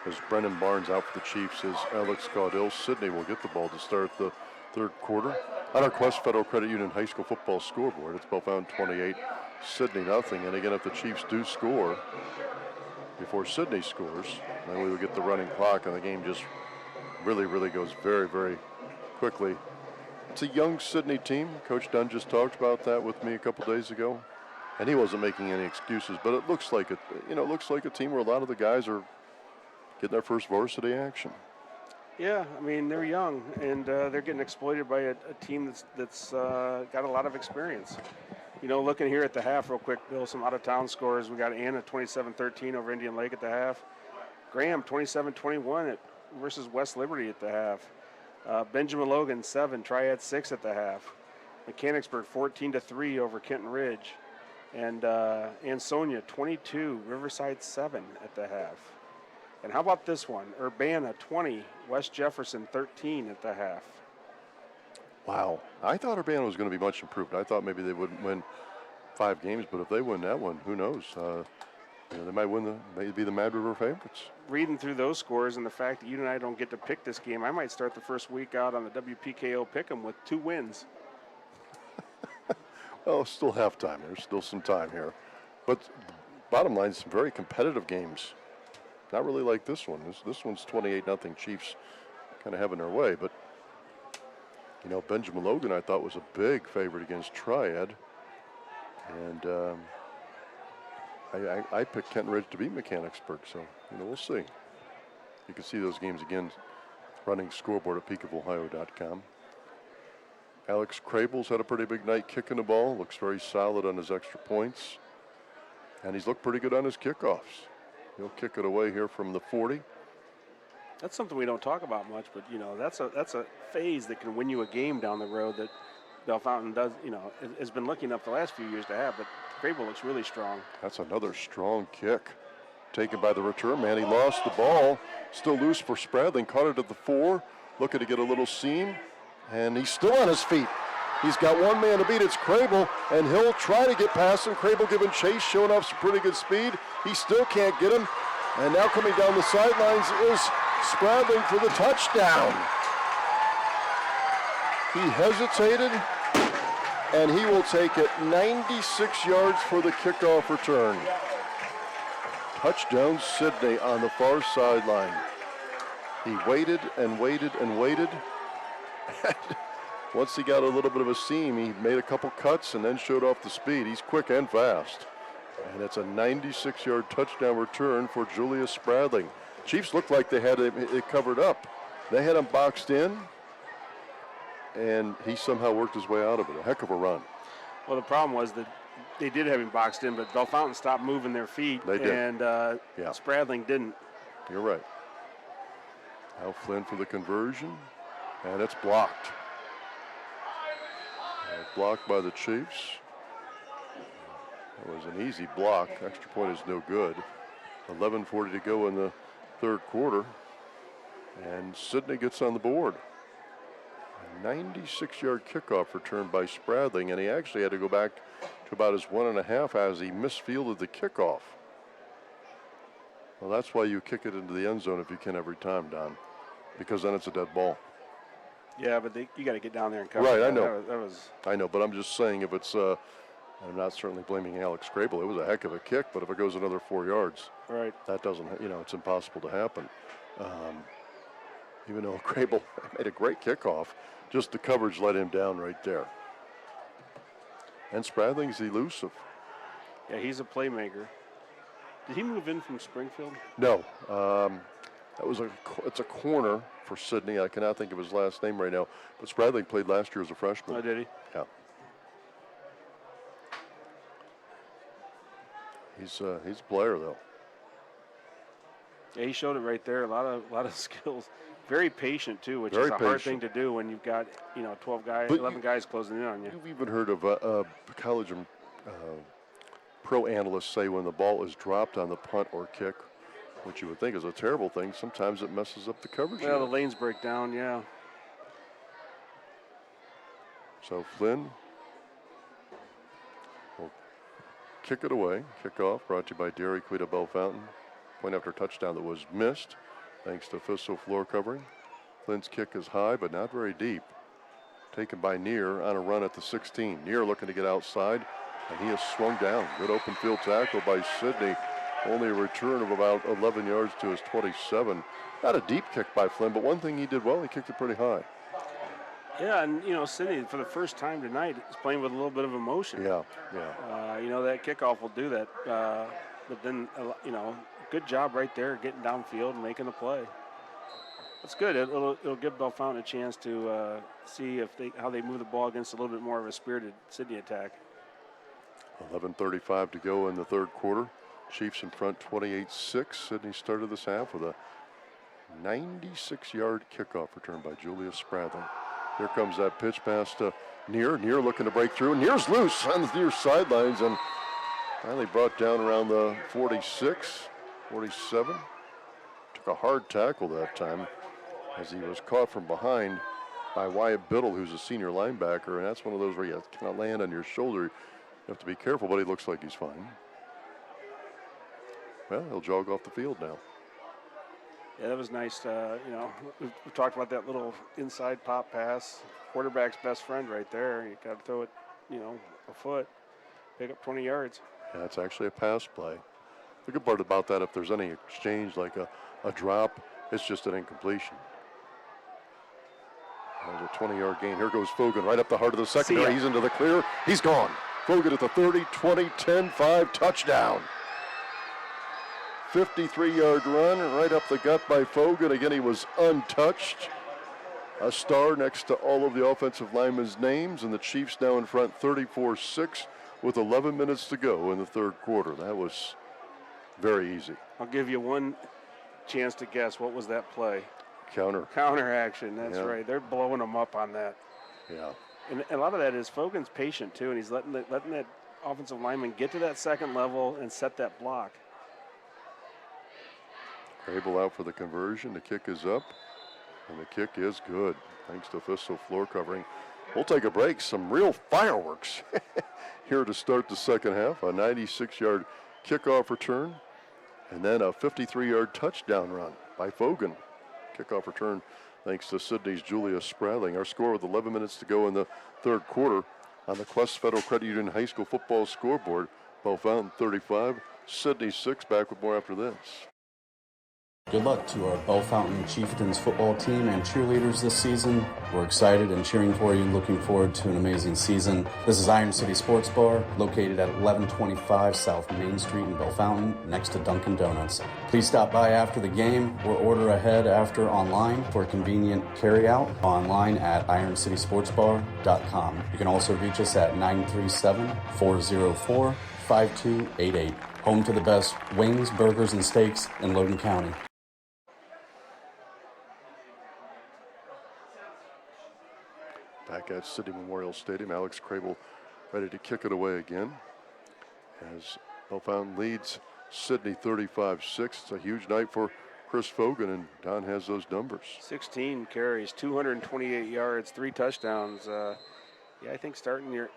is Brennan Barnes. Out for the Chiefs is Alex Gaudill. Sidney will get the ball to start the third quarter. On our Quest Federal Credit Union High School football scoreboard, it's Bell Fountain 28, Sidney nothing. And again, if the Chiefs do score before Sidney scores, then we will get the running clock, and the game just really goes very, very quickly. It's a young Sidney team. Coach Dunn just talked about that with me a couple days ago. And he wasn't making any excuses, but it looks like a team where a lot of the guys are getting their first varsity action. Yeah, I mean, they're young, and they're getting exploited by a team that's got a lot of experience. You know, looking here at the half real quick, Bill, some out-of-town scores. We got Anna 27-13 over Indian Lake at the half. Graham 27-21 versus West Liberty at the half. Benjamin Logan 7, Triad 6 at the half. Mechanicsburg 14-3 over Kenton Ridge. And Ansonia 22, Riverside 7 at the half. And how about this one? Urbana 20, West Jefferson 13 at the half. Wow. I thought Urbana was going to be much improved. I thought maybe they wouldn't win 5 games, but if they win that one, who knows? You know, they might be the Mad River favorites. Reading through those scores and the fact that you and I don't get to pick this game, I might start the first week out on the WPKO Pick'em with 2 wins. Well, still halftime. There's still some time here. But bottom line, some very competitive games. Not really like this one. This one's 28-0 Chiefs kind of having their way. But, you know, Benjamin Logan, I thought, was a big favorite against Triad. And I picked Kenton Ridge to beat Mechanicsburg. So, you know, we'll see. You can see those games again running scoreboard at PeakofOhio.com. Alex Crable's had a pretty big night kicking the ball. Looks very solid on his extra points. And he's looked pretty good on his kickoffs. He'll kick it away here from the 40. That's something we don't talk about much, but, you know, that's a phase that can win you a game down the road that Bell Fountain does, you know, has been lucky enough the last few years to have, but Crable looks really strong. That's another strong kick. Taken by the return man. He lost the ball. Still loose for Spradling. Caught it at the 4. Looking to get a little seam. And he's still on his feet. He's got one man to beat. It's Crable, and he'll try to get past him. Crable giving chase, showing off some pretty good speed. He still can't get him. And now coming down the sidelines is Spradling for the touchdown. He hesitated, and he will take it 96 yards for the kickoff return. Touchdown Sidney on the far sideline. He waited and waited and waited. once he got a little bit of a seam, he made a couple cuts and then showed off the speed. He's quick and fast. And it's a 96-yard touchdown return for Julius Spradling. Chiefs looked like they had it covered up. They had him boxed in, and he somehow worked his way out of it. A heck of a run. Well, the problem was that they did have him boxed in, but Bellefontaine stopped moving their feet. They did. And Spradling didn't. You're right. Now Flynn for the conversion, and it's blocked. Blocked by the Chiefs. That was an easy block. Extra point is no good. 11:40 to go in the third quarter. And Sidney gets on the board. A 96-yard kickoff return by Spradling, and he actually had to go back to about his 1.5 as he misfielded the kickoff. Well, that's why you kick it into the end zone if you can every time, Don, because then it's a dead ball. Yeah, but you got to get down there and cover. Right, that. I know. That was. I know, but I'm just saying if it's, I'm not certainly blaming Alex Crable. It was a heck of a kick, but if it goes another 4 yards, Right. that doesn't, it's impossible to happen. Even though Crable made a great kickoff, just the coverage let him down right there. And Spradling's elusive. Yeah, he's a playmaker. Did he move in from Springfield? No, it's a corner for Sidney. I cannot think of his last name right now, but Spradling played last year as a freshman. Oh, did he? Yeah. He's a player though. Yeah, he showed it right there. A lot of skills. Very patient too, which Very is a hard patient. thing to do when you've got 12 guys, But 11 guys closing in on you. You've even heard of college and pro analysts say when the ball is dropped on the punt or kick, which you would think is a terrible thing, sometimes it messes up the coverage. Well, the lanes break down, yeah. So Flynn will kick it away. Kickoff brought to you by Dairy Queen of Bellefontaine. Point after touchdown that was missed, thanks to Fisso floor covering. Flynn's kick is high, but not very deep. Taken by Neer on a run at the 16. Neer looking to get outside, and he is swung down. Good open field tackle by Sidney. Only a return of about 11 yards to his 27. Not a deep kick by Flynn, but one thing he did well, he kicked it pretty high. Yeah, and Sidney for the first time tonight is playing with a little bit of emotion. Yeah. That kickoff will do that. But then, good job right there, getting downfield and making a play. That's good. It'll give Bellefontaine a chance to see how they move the ball against a little bit more of a spirited Sidney attack. 11:35 to go in the third quarter. Chiefs in front 28-6. Sidney started this half with a 96-yard kickoff return by Julius Spradling. Here comes that pitch pass to Neer. Neer looking to break through. Neer's loose on the near sidelines and finally brought down around the 46, 47. Took a hard tackle that time as he was caught from behind by Wyatt Biddle, who's a senior linebacker, and that's one of those where you kind of land on your shoulder. You have to be careful, but he looks like he's fine. Well, he'll jog off the field now. Yeah, that was nice. We've talked about that little inside pop pass. Quarterback's best friend right there. You got to throw it, a foot, pick up 20 yards. Yeah, it's actually a pass play. The good part about that, if there's any exchange like a drop, it's just an incompletion. There's a 20-yard gain. Here goes Fogan right up the heart of the secondary. He's into the clear. He's gone. Fogan at the 30, 20, 10, 5, touchdown. 53-yard run right up the gut by Fogan. Again, he was untouched. A star next to all of the offensive linemen's names, and the Chiefs now in front 34-6 with 11 minutes to go in the third quarter. That was very easy. I'll give you one chance to guess. What was that play? Counter action. That's right. They're blowing them up on that. Yeah. And a lot of that is Fogan's patient too, and he's letting that offensive lineman get to that second level and set that block. Crable out for the conversion. The kick is up, and the kick is good, thanks to Fisso floor covering. We'll take a break. Some real fireworks here to start the second half. A 96-yard kickoff return, and then a 53-yard touchdown run by Fogan. Kickoff return thanks to Sidney's Julius Spradling. Our score with 11 minutes to go in the third quarter on the Quest Federal Credit Union High School football scoreboard. Bellefontaine 35, Sidney 6. Back with more after this. Good luck to our Bell Fountain Chieftains football team and cheerleaders this season. We're excited and cheering for you and looking forward to an amazing season. This is Iron City Sports Bar, located at 1125 South Main Street in Bell Fountain, next to Dunkin' Donuts. Please stop by after the game or order ahead after online for convenient carryout online at ironcitysportsbar.com. You can also reach us at 937-404-5288. Home to the best wings, burgers, and steaks in Logan County. Back at Sidney Memorial Stadium, Alex Crable ready to kick it away again as Bell Fountain leads Sidney 35-6. It's a huge night for Chris Fogan, and Don has those numbers. 16 carries, 228 yards, 3 touchdowns. I think starting your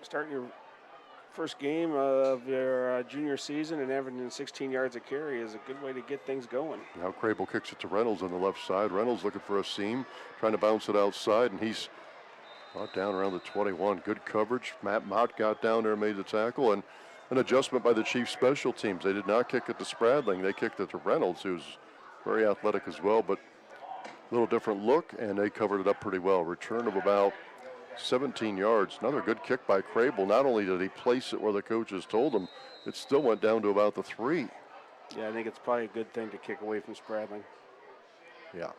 first game of your junior season and averaging 16 yards a carry is a good way to get things going. Now Crable kicks it to Reynolds on the left side. Reynolds looking for a seam, trying to bounce it outside, and he's brought down around the 21. Good coverage. Matt Mott got down there and made the tackle, and an adjustment by the Chiefs special teams. They did not kick it to Spradling. They kicked it to Reynolds, who's very athletic as well, but a little different look, and they covered it up pretty well. Return of about 17 yards. Another good kick by Crable. Not only did he place it where the coaches told him, it still went down to about the 3. Yeah, I think it's probably a good thing to kick away from Spradling. Yeah.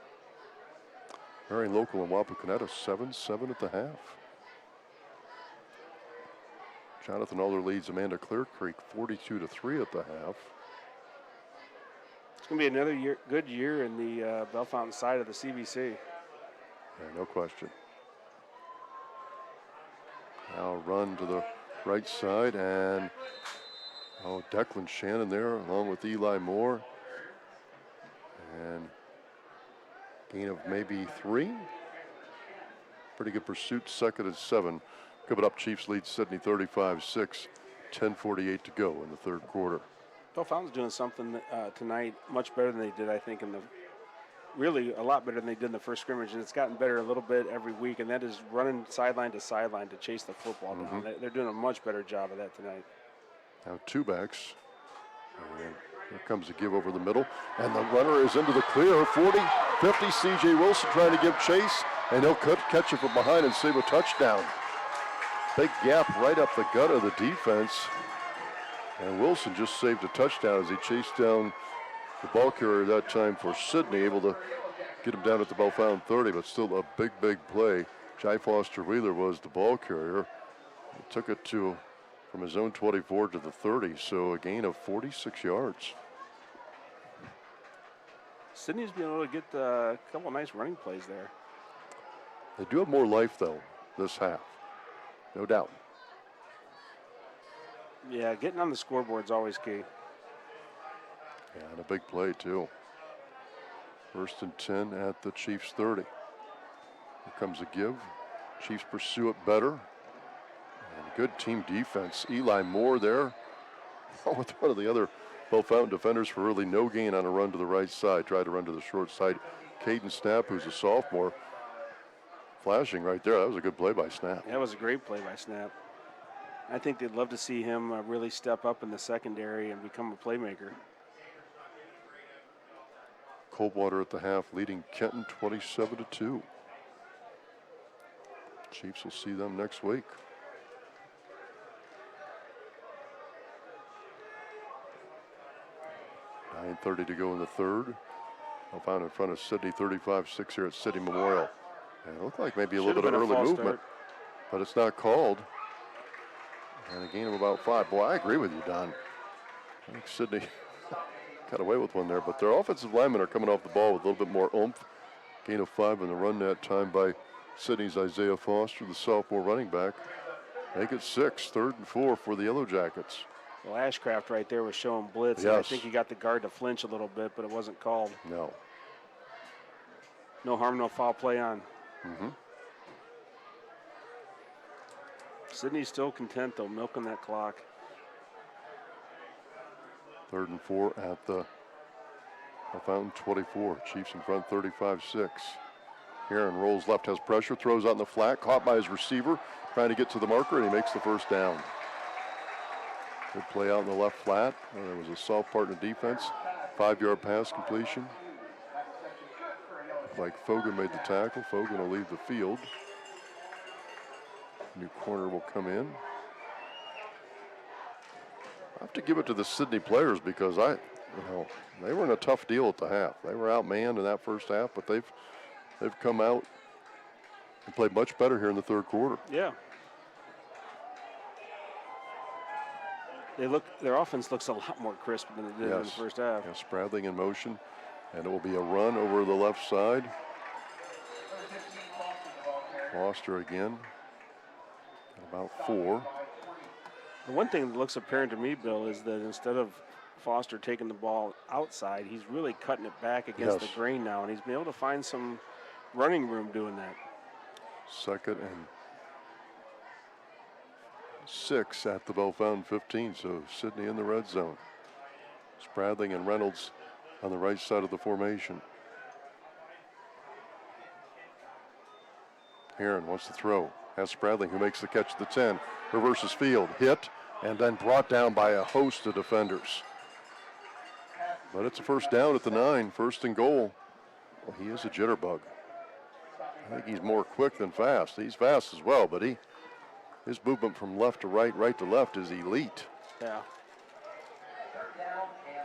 Very local in Wapakoneta, 7-7 at the half. Jonathan Aller leads Amanda Clear Creek 42-3 at the half. It's going to be another good year in the Bell Fountain side of the CBC. Yeah, no question. Now run to the right side, and Declan Shannon there along with Eli Moore. And gain of maybe 3. Pretty good pursuit, second and 7. Coming up, Chiefs lead Sidney 35-6, 10:48 to go in the third quarter. Bell Fountain's doing something tonight much better than they did, I think, really a lot better than they did in the first scrimmage, and it's gotten better a little bit every week, and that is running sideline to sideline to chase the football down. They're doing a much better job of that tonight. Now 2 backs. And here comes a give over the middle, and the runner is into the clear. 40, 50, C.J. Wilson trying to give chase, and he'll catch it from behind and save a touchdown. Big gap right up the gut of the defense, and Wilson just saved a touchdown as he chased down the ball carrier that time for Sidney, able to get him down at the Bell Fountain 30, but still a big play. Jai Foster Wheeler was the ball carrier. He took it from his own 24 to the 30, so a gain of 46 yards. Sidney's been able to get a couple nice running plays there. They do have more life, though, this half. No doubt. Yeah, getting on the scoreboard is always key. Yeah, and a big play, too. 1st and 10 at the Chiefs 30. Here comes a give. Chiefs pursue it better. And good team defense. Eli Moore there with one of the other Bell Fountain defenders for really no gain on a run to the right side. Tried to run to the short side. Caden Snap, who's a sophomore, flashing right there. That was a good play by Snap. That was a great play by Snap. I think they'd love to see him really step up in the secondary and become a playmaker. Coldwater at the half, leading Kenton 27-2. Chiefs will see them next week. 9:30 to go in the third. Bell Fountain in front of Sidney, 35-6 here at Sidney Memorial. And it looked like maybe a little bit of early movement, but it's not called. And a gain of about 5. Boy, I agree with you, Don. I think Sidney got away with one there, but their offensive linemen are coming off the ball with a little bit more oomph. Gain of 5 in the run that time by Sidney's Isaiah Foster, the sophomore running back. Make it 6, 3rd and 4 for the Yellow Jackets. Well, Ashcraft right there was showing blitz. Yes. And I think he got the guard to flinch a little bit, but it wasn't called. No. No harm, no foul play on. Mm-hmm. Sidney's still content, though, milking that clock. 3rd and 4 at the Fountain 24. Chiefs in front 35-6. Heron rolls left, has pressure, throws out in the flat, caught by his receiver, trying to get to the marker, and he makes the first down. Good play out in the left flat. There was a soft part in the defense. 5-yard pass completion. Looked like Fogan made the tackle. Fogan will leave the field. New corner will come in. I have to give it to the Sidney players because they were in a tough deal at the half. They were outmanned in that first half, but they've come out and played much better here in the third quarter. Yeah. Their offense looks a lot more crisp than it did in the first half. Yes, Spradling in motion, and it will be a run over the left side. Foster again, at about 4. The one thing that looks apparent to me, Bill, is that instead of Foster taking the ball outside, he's really cutting it back against the grain now, and he's been able to find some running room doing that. 2nd and 6 at the Bellefontaine 15, so Sidney in the red zone. Spradling and Reynolds on the right side of the formation. Heron wants to throw. Has Spradling, who makes the catch at the 10. Reverses field, hit, and then brought down by a host of defenders. But it's a first down at the 9, 1st and goal. Well, he is a jitterbug. I think he's more quick than fast. He's fast as well, but his movement from left to right, right to left is elite. Yeah.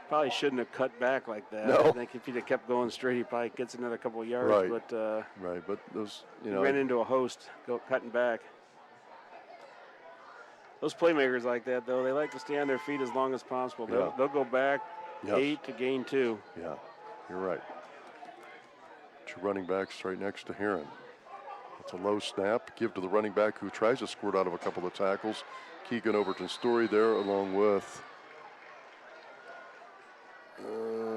Probably shouldn't have cut back like that. No. I think if he'd have kept going straight, he probably gets another couple of yards. Right. But Right, but those, he ran into a host cutting back. Those playmakers like that, though, they like to stay on their feet as long as possible. They'll go back 8 to gain 2. Yeah, you're right. 2 running backs right next to Heron. It's a low snap. Give to the running back who tries to squirt out of a couple of tackles. Keegan Overton Story there along with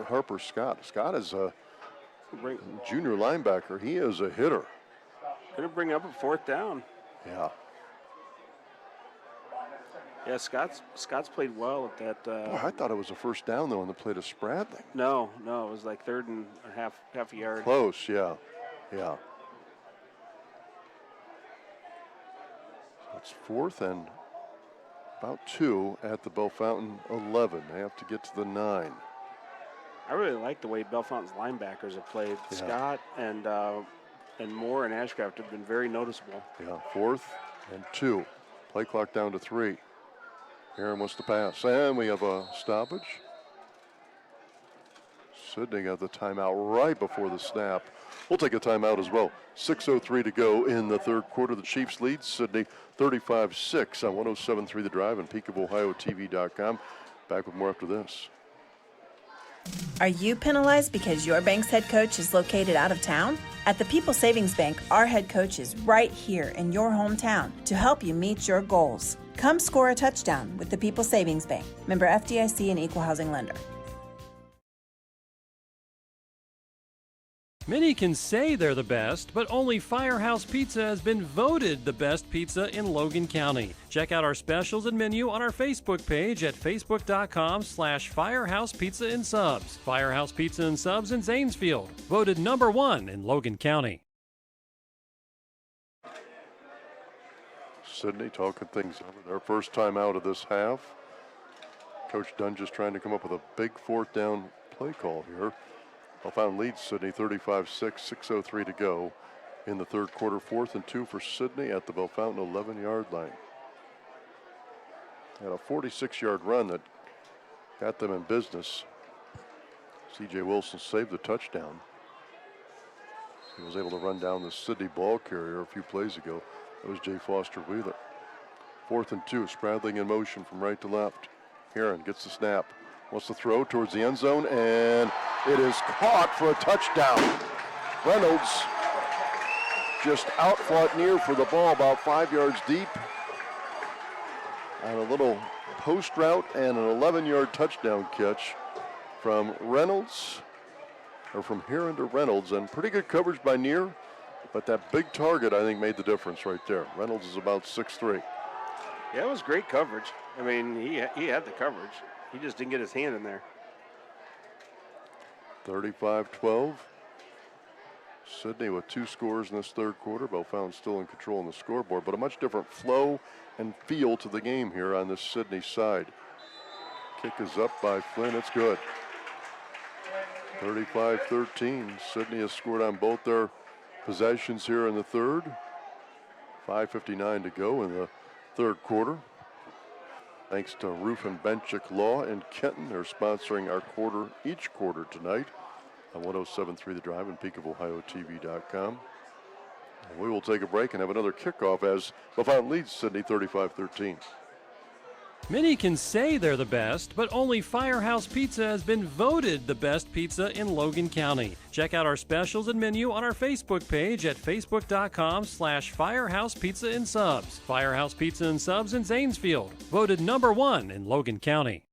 Harper Scott. Scott is a junior linebacker. He is a hitter. Going to bring up a 4th down. Yeah. Yeah, Scott's played well at that. Boy, I thought it was a first down, though, on the play to Spradling. No, it was like 3rd and half a yard. Close, yeah. It's 4th and about 2 at the Bellefontaine 11. They have to get to the 9. I really like the way Bellefontain's linebackers have played. Yeah. Scott and Moore and Ashcraft have been very noticeable. Yeah, 4th and 2. Play clock down to 3. Aaron wants to pass, and we have a stoppage. Sidney got the timeout right before the snap. We'll take a timeout as well. 6:03 to go in the third quarter. The Chiefs lead Sidney 35-6 on 107.3 The Drive and PeakofOhioTV.com. Back with more after this. Are you penalized because your bank's head coach is located out of town? At the People Savings Bank, our head coach is right here in your hometown to help you meet your goals. Come score a touchdown with the People Savings Bank. Member FDIC and Equal Housing Lender. Many can say they're the best, but only Firehouse Pizza has been voted the best pizza in Logan County. Check out our specials and menu on our Facebook page at facebook.com/Firehouse Pizza and Subs. Firehouse Pizza and Subs in Zanesfield, voted #1 in Logan County. Sidney talking things over. Their first time out of this half. Coach Dunn just trying to come up with a big 4th down play call here. Bellefontaine leads Sidney 35-6, 6:03 to go in the third quarter. 4th and 2 for Sidney at the Bellefontaine 11-yard line. Had a 46-yard run that got them in business. C.J. Wilson saved the touchdown. He was able to run down the Sidney ball carrier a few plays ago. That was Jay Foster Wheeler. 4th and 2, Spradling in motion from right to left. Heron gets the snap. Wants to throw towards the end zone, and it is caught for a touchdown. Reynolds just outfought near for the ball, about 5 yards deep. On a little post route and an 11-yard touchdown catch from Reynolds, or from Heron to Reynolds, and pretty good coverage by Near, but that big target, I think, made the difference right there. Reynolds is about 6'3". Yeah, it was great coverage. I mean, he had the coverage. He just didn't get his hand in there. 35-12. Sidney with 2 scores in this third quarter. Bellefontaine still in control on the scoreboard, but a much different flow and feel to the game here on this Sidney side. Kick is up by Flynn. It's good. 35-13. Sidney has scored on both their possessions here in the third. 5:59 to go in the third quarter. Thanks to Roof and Benchik Law in Kenton. They're sponsoring our each quarter tonight on 107.3 The Drive and PeakofOhioTV.com. And we will take a break and have another kickoff as Bellefontaine leads Sidney 35-13. Many can say they're the best, but only Firehouse Pizza has been voted the best pizza in Logan County. Check out our specials and menu on our Facebook page at facebook.com/Firehouse Pizza and Subs. Firehouse Pizza and Subs in Zanesfield, voted #1 in Logan County.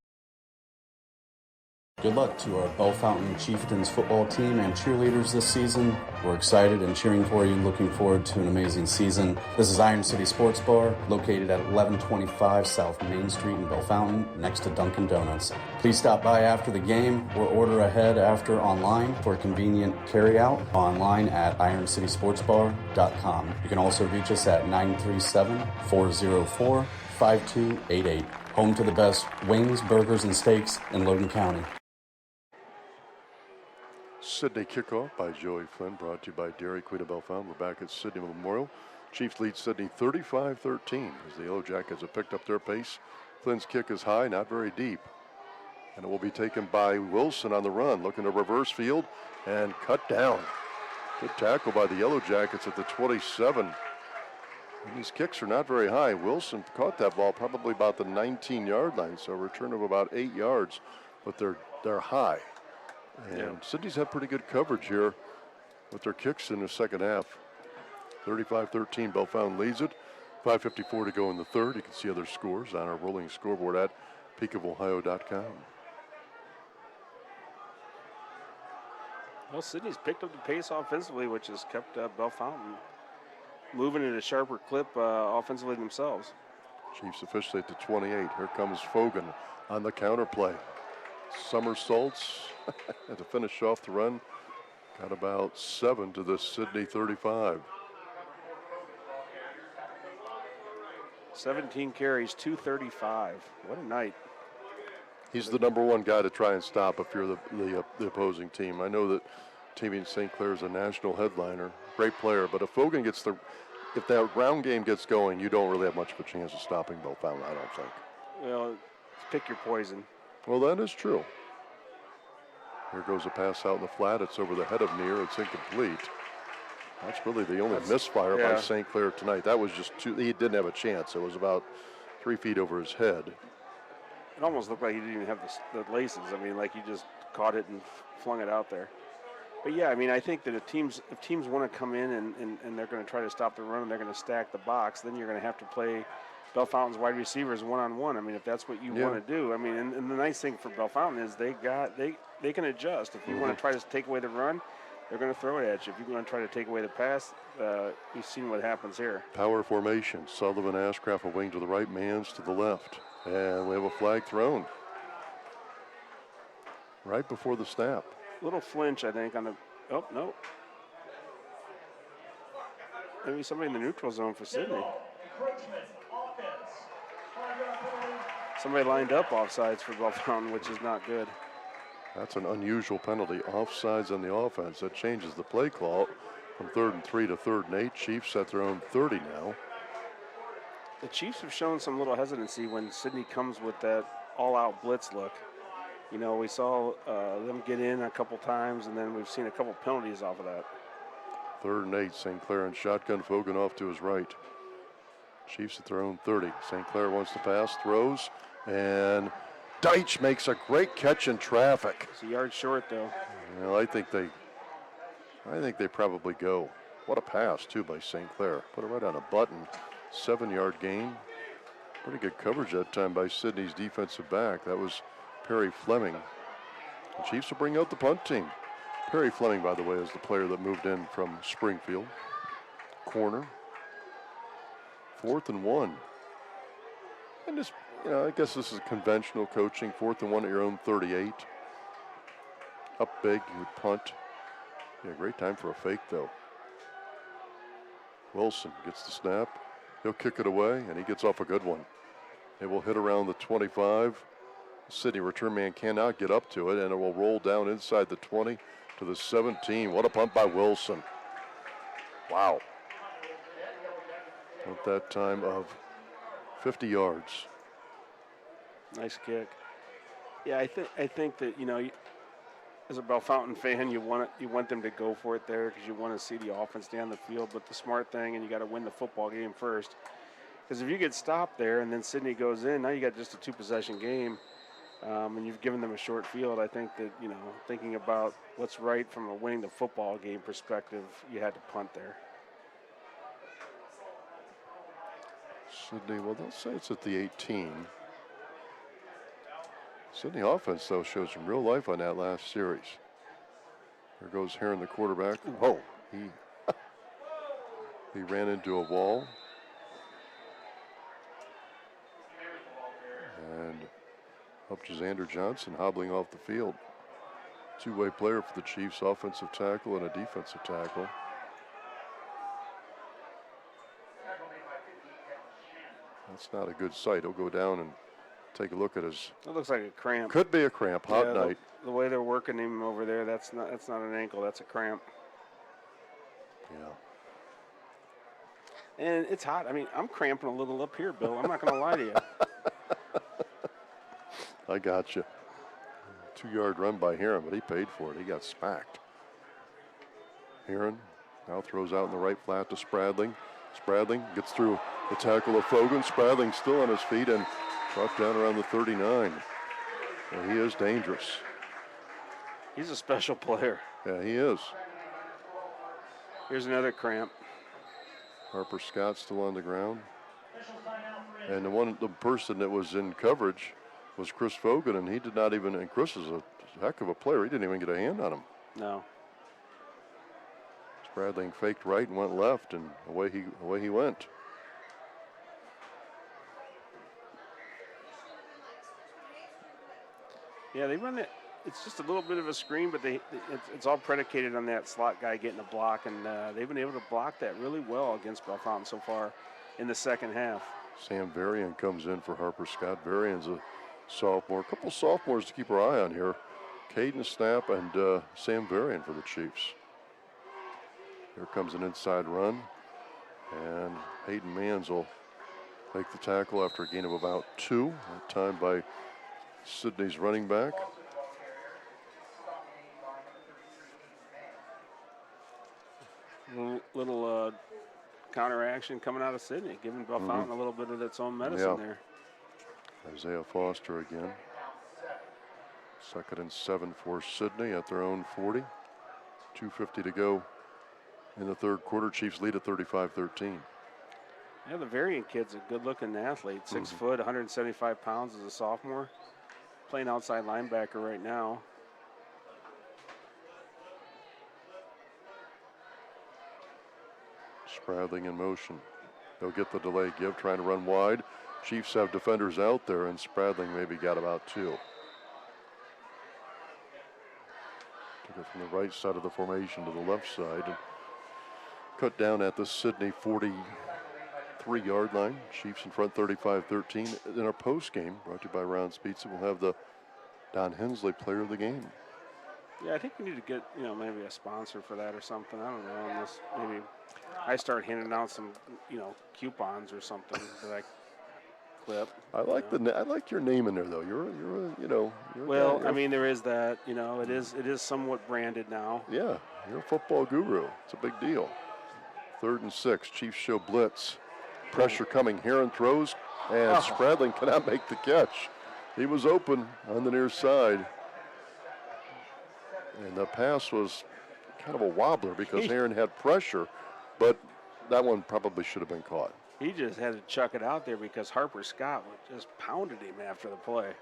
Good luck to our Bellefontaine Chieftains football team and cheerleaders this season. We're excited and cheering for you and looking forward to an amazing season. This is Iron City Sports Bar, located at 1125 South Main Street in Bellefontaine, next to Dunkin' Donuts. Please stop by after the game or order ahead after online for convenient carryout online at ironcitysportsbar.com. You can also reach us at 937-404-5288. Home to the best wings, burgers, and steaks in Logan County. Sidney kickoff by Joey Flynn, brought to you by Dairy Queen of Bellefontaine. We're back at Sidney Memorial. Chiefs lead Sidney 35-13 as the Yellow Jackets have picked up their pace. Flynn's kick is high, not very deep. And it will be taken by Wilson on the run, looking to reverse field and cut down. Good tackle by the Yellow Jackets at the 27. And these kicks are not very high. Wilson caught that ball probably about the 19-yard line, so a return of about 8 yards, but they're high. And Sidney's had pretty good coverage here with their kicks in the second half. 35-13, Bellefontaine leads it. 5:54 to go in the third. You can see other scores on our rolling scoreboard at PeakofOhio.com. Well, Sidney's picked up the pace offensively, which has kept Bellefontaine moving at a sharper clip offensively themselves. Chiefs officially at the 28. Here comes Fogan on the counter play. Somersaults to finish off the run. Got about 7 to the Sidney 35. 17 carries, 235. What a night. He's the number one guy to try and stop if you're the opposing team. I know that TV in St. Clair is a national headliner, great player, but if Fogan gets if that round game gets going, you don't really have much of a chance of stopping Bellefontaine, I don't think. Well, pick your poison. Well, that is true. Here goes a pass out in the flat. It's over the head of Neer. It's incomplete. That's really the only misfire by St. Clair tonight. That was just he didn't have a chance. It was about 3 feet over his head. It almost looked like he didn't even have the laces. I mean, like he just caught it and flung it out there. But yeah, I mean, I think that if teams want to come in and they're going to try to stop the run and they're going to stack the box, then you're going to have to play Bellefontain's wide receivers one-on-one. I mean, if that's what you want to do. I mean, and the nice thing for Bellefontaine is they can adjust. If you want to try to take away the run, they're going to throw it at you. If you want to try to take away the pass, you've seen what happens here. Power formation. Sullivan, Ashcraft, a wing to the right, Mans to the left. And we have a flag thrown right before the snap. Little flinch, I think, on the – oh, no. Maybe somebody in the neutral zone for Sidney. Somebody lined up offsides for Bellefontaine, which is not good. That's an unusual penalty. Offsides on the offense. That changes the play call from 3rd and 3 to 3rd and 8. Chiefs at their own 30 now. The Chiefs have shown some little hesitancy when Sidney comes with that all-out blitz look. You know, we saw them get in a couple times, and then we've seen a couple penalties off of that. 3rd and 8, St. Clair and shotgun. Fogan off to his right. Chiefs at their own 30. St. Clair wants to pass, throws, and Deitch makes a great catch in traffic. It's a yard short, though. Well, I think they probably go. What a pass, too, by St. Clair. Put it right on a button. 7-yard gain. Pretty good coverage that time by Sidney's defensive back. That was Perry Fleming. The Chiefs will bring out the punt team. Perry Fleming, by the way, is the player that moved in from Springfield. Corner. 4th and 1. And just, I guess this is conventional coaching. 4th and 1 at your own 38. Up big, you would punt. Yeah, great time for a fake, though. Wilson gets the snap. He'll kick it away, and he gets off a good one. It will hit around the 25. Sidney return man cannot get up to it, and it will roll down inside the 20 to the 17. What a punt by Wilson. Wow. At that time of 50 yards. Nice kick. Yeah, I think that, you know, as a Bellefontaine fan, you want them to go for it there because you want to see the offense down the field. But the smart thing, and you got to win the football game first, because if you get stopped there and then Sidney goes in, now you got just a 2-possession game, and you've given them a short field. I think that, you know, thinking about what's right from a winning the football game perspective, you had to punt there. Sidney, well, they'll say it's at the 18. Sidney offense, though, showed some real life on that last series. There goes Heron, the quarterback. Oh, he ran into a wall. And up to Xander Johnson hobbling off the field. Two-way player for the Chiefs, offensive tackle and a defensive tackle. That's not a good sight. He'll go down and take a look at his. It looks like a cramp. Could be a cramp. Hot night. The way they're working him over there, that's not an ankle. That's a cramp. Yeah. And it's hot. I mean, I'm cramping a little up here, Bill. I'm not going to lie to you. I got you. 2-yard run by Heron, but he paid for it. He got smacked. Heron now throws out in the right flat to Spradling. Spradling gets through the tackle of Fogan. Spradling still on his feet and brought down around the 39. Well, he is dangerous. He's a special player. Yeah, he is. Here's another cramp. Harper Scott still on the ground. And the person that was in coverage was Chris Fogan, and he did not even, and Chris is a heck of a player. He didn't even get a hand on him. No. Spradling faked right and went left, and away he went. Yeah, they run it. It's just a little bit of a screen, but it's all predicated on that slot guy getting a block, and they've been able to block that really well against Bellefontaine so far in the second half. Sam Varian comes in for Harper Scott. Varian's a sophomore. A couple sophomores to keep our eye on here. Caden Snap and Sam Varian for the Chiefs. Here comes an inside run, and Hayden Manns will make the tackle after a gain of about 2. That time by Sidney's running back. Little counter action coming out of Sidney, giving Bellefontaine a little bit of its own medicine there. Isaiah Foster again. 2nd and 7 for Sidney at their own 40. 2:50 to go in the third quarter. Chiefs lead at 35-13. Yeah, the Varian kid's a good-looking athlete. 6 foot, 175 pounds as a sophomore. Playing outside linebacker right now. Spradling in motion. They'll get the delay give, trying to run wide. Chiefs have defenders out there, and Spradling maybe got about 2. Took it from the right side of the formation to the left side. And cut down at the Sidney 43-yard line. Chiefs in front 35-13. In our post game, brought to you by Ron's Pizza, we'll have the Don Hensley player of the game. Yeah, I think we need to get, maybe a sponsor for that or something. I don't know. Unless maybe I start handing out some, coupons or something that I clip. I like your name in there though. You're well, I mean, there is that. It is somewhat branded now. Yeah, you're a football guru. It's a big deal. 3rd and 6. Chiefs show blitz. Pressure coming. Heron throws, and Spradling cannot make the catch. He was open on the near side. And the pass was kind of a wobbler because Heron had pressure, but that one probably should have been caught. He just had to chuck it out there because Harper Scott just pounded him after the play.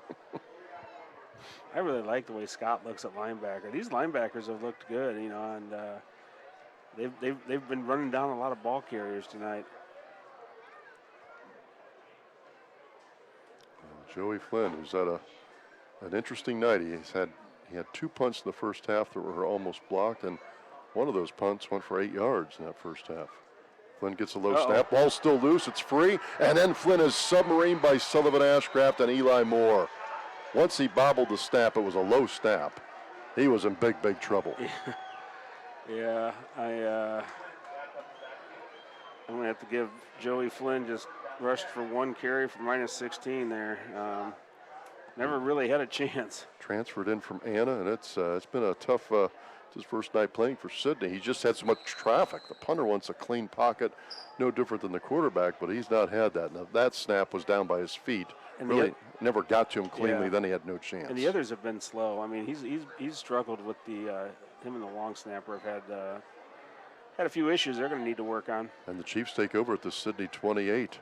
I really like the way Scott looks at linebacker. These linebackers have looked good, and they've been running down a lot of ball carriers tonight. Joey Flynn, who's had an interesting night. He had 2 punts in the first half that were almost blocked, and one of those punts went for 8 yards in that first half. Flynn gets a low snap. Ball still loose. It's free. And then Flynn is submarined by Sullivan Ashcraft and Eli Moore. once he bobbled the snap, it was a low snap. He was in big, big trouble. Yeah, I'm going to have to give Joey Flynn just rushed for one carry for minus 16 there. Never really had a chance. Transferred in from Anna, and it's been a tough, it's his first night playing for Sidney. He just had so much traffic. The punter wants a clean pocket, no different than the quarterback, but he's not had that. Now, that snap was down by his feet. And really never got to him cleanly, Yeah. then he had no chance. And the others have been slow. I mean, he's struggled with the him and the long snapper have had a few issues they're going to need to work on. And the Chiefs take over at the Sidney 28.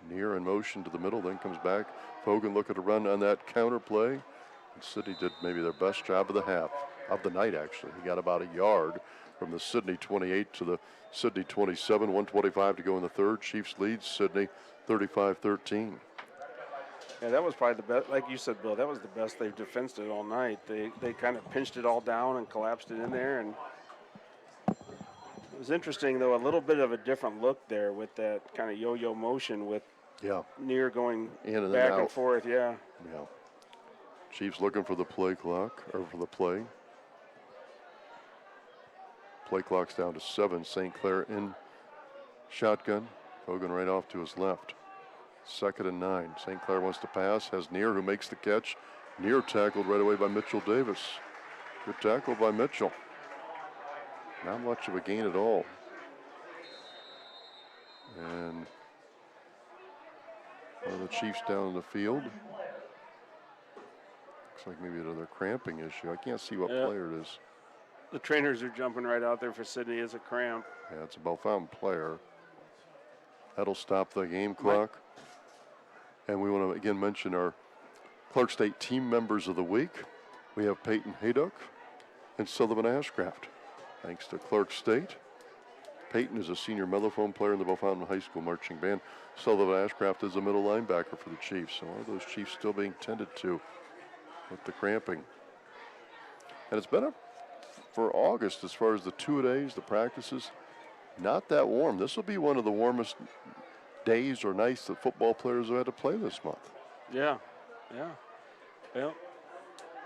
Near in motion to the middle, then comes back. Fogan looking to run on that counter play. And Sidney did maybe their best job of the half, of the night actually. He got about a yard from the Sidney 28 to the Sidney 27, 125 to go in the third. Chiefs lead Sidney 35-13. Yeah, that was probably the best. Like you said, Bill, that was the best they've defensed it all night. They kind of pinched it all down and collapsed it in there. And it was interesting, though, a little bit of a different look there with that kind of yo-yo motion with Near going in and back out. and forth. Yeah. Yeah. Chiefs looking for the play clock, or for the play. Play clock's down to 7. St. Clair in shotgun. Fogan right off to his left. 2nd and 9. St. Clair wants to pass. Has Near who makes the catch. Near tackled right away by Mitchell Davis. Good tackle by Mitchell. Not much of a gain at all. And one of the Chiefs down in the field. Looks like maybe another cramping issue. I can't see what player it is. The trainers are jumping right out there for Sidney as a cramp. Yeah, it's a Bellefontaine player. That'll stop the game clock. And we want to again mention our Clark State team members of the week. We have Peyton Hayduck and Sullivan Ashcraft. Thanks to Clark State. Peyton is a senior mellophone player in the Bellefontaine High School marching band. Sullivan Ashcraft is a middle linebacker for the Chiefs. So one of those Chiefs still being tended to with the cramping. And it's been for August, as far as the two-a-days, the practices, not that warm. This will be one of the warmest days or nights that football players have had to play this month. Yeah, yeah. Well,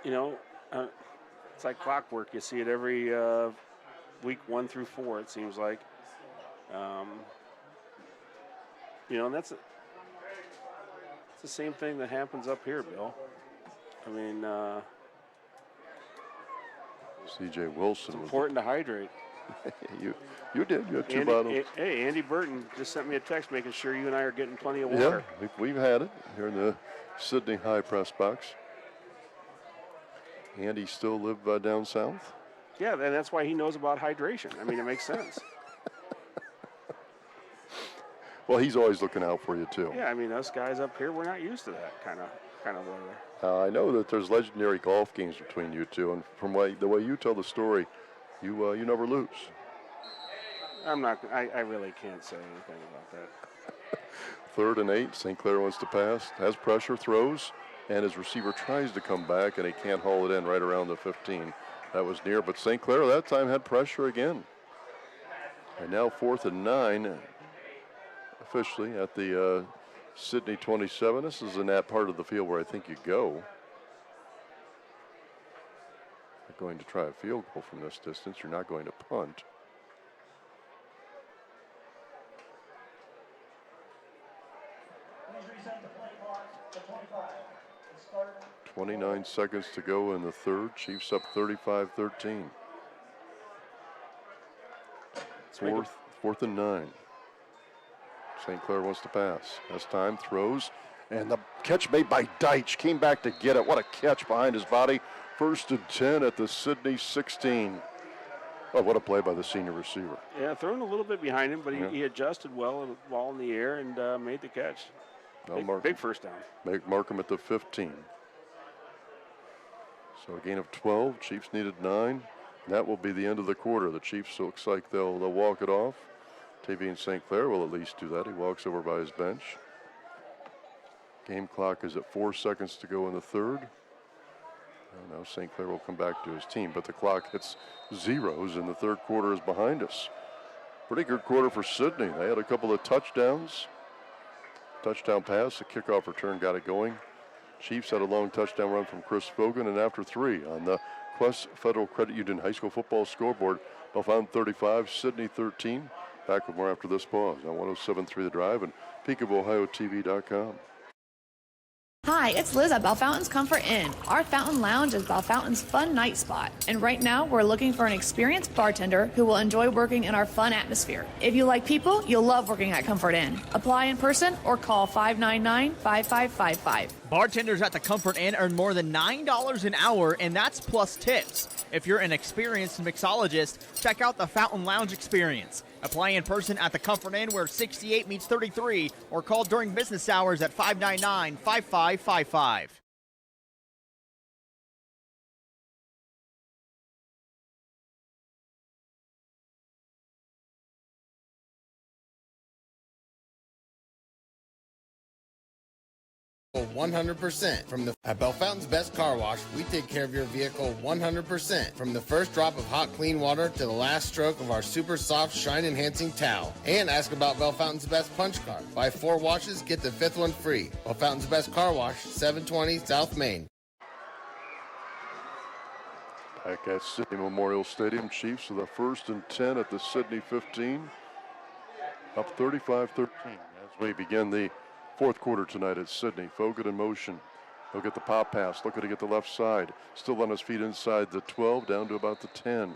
you know, it's like clockwork. You see it every week 1 through 4, it seems like. You know, and it's the same thing that happens up here, Bill. I mean, C.J. Wilson it's important to hydrate. You did. You had 2 bottles. Hey, Andy Burton just sent me a text making sure you and I are getting plenty of water. Yeah, we've had it here in the Sidney High press box. Andy still live down south? Yeah, and that's why he knows about hydration. I mean, it makes sense. Well, he's always looking out for you, too. Yeah, I mean, us guys up here, we're not used to that kind of weather. I know that there's legendary golf games between you two, and from the way you tell the story, you never lose. I really can't say anything about that. 3rd and 8, St. Clair wants to pass, has pressure, throws, and his receiver tries to come back, and he can't haul it in right around the 15. That was near, but St. Clair that time had pressure again. And now 4th and 9, officially at the Sidney 27. This is in that part of the field where I think you go. You're going to try a field goal from this distance. You're not going to punt. Please reset the play clock to 25. 29 seconds to go in the third. Chiefs up 35-13. 4th and 9. St. Clair wants to pass. Has time, throws, and the catch made by Deitch. Came back to get it. What a catch behind his body. 1st and 10 at the Sidney 16. Oh, what a play by the senior receiver. Yeah, thrown a little bit behind him, but he adjusted well, ball in the air, and made the catch. Big first down. Mark him at the 15. So a gain of 12. Chiefs needed 9. That will be the end of the quarter. The Chiefs looks like they'll walk it off. Tavian St. Clair will at least do that. He walks over by his bench. Game clock is at 4 seconds to go in the third. And now St. Clair will come back to his team, but the clock hits zeros and the third quarter is behind us. Pretty good quarter for Sidney. They had a couple of touchdowns. touchdown pass, the kickoff return got it going. Chiefs had a long touchdown run from Chris Fogan, and after 3 on the Quest Federal Credit Union High School Football scoreboard, Bellefontaine 35, Sidney 13. Back with more after this pause on 107.3 The Drive and PeakofOhioTV.com. Hi, it's Liz at Bellefontain's Comfort Inn. Our Fountain Lounge is Bellefontain's fun night spot. And right now, we're looking for an experienced bartender who will enjoy working in our fun atmosphere. If you like people, you'll love working at Comfort Inn. Apply in person or call 599-5555. Bartenders at the Comfort Inn earn more than $9 an hour, and that's plus tips. If you're an experienced mixologist, check out the Fountain Lounge experience. Apply in person at the Comfort Inn where 68 meets 33, or call during business hours at 599-5555. Well, 100% from the at Bellefontain's Best Car Wash, we take care of your vehicle 100%. From the first drop of hot, clean water to the last stroke of our super soft, shine-enhancing towel. And ask about Bellefontain's Best Punch Card. Buy 4 washes, get the 5th one free. Bellefontain's Best Car Wash, 720 South Main. Back at Sidney Memorial Stadium, Chiefs with a 1st and 10 at the Sidney 15. Up 35-13 as we begin the 4th quarter tonight at Sidney. Fogan in motion. He'll get the pop pass, looking to get the left side. Still on his feet inside the 12, down to about the 10.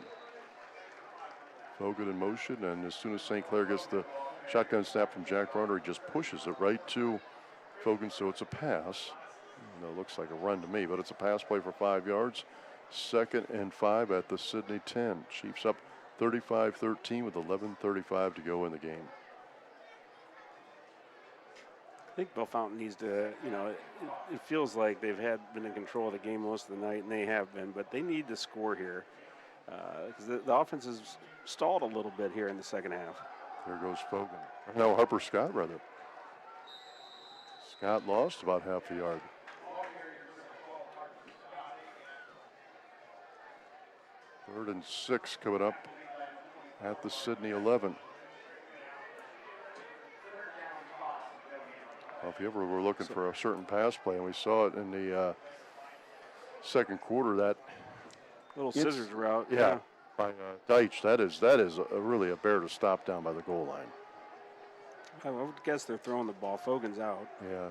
Fogan in motion, and as soon as St. Clair gets the shotgun snap from Jack Browner, he just pushes it right to Fogan, so it's a pass. It looks like a run to me, but it's a pass play for 5 yards. 2nd and 5 at the Sidney 10. Chiefs up 35-13 with 11:35 to go in the game. I think Bellefontaine needs to, it feels like they've been in control of the game most of the night, and they have been, but they need to score here because the offense has stalled a little bit here in the second half. There goes Fogan. No, Harper Scott, rather. Scott lost about half a yard. Third and 6 coming up at the Sidney 11. Well, if you ever were looking for a certain pass play, and we saw it in the second quarter, that little scissors route. Yeah, by Deitch. That is really a bear to stop down by the goal line. I would guess they're throwing the ball. Fogan's out. Yeah.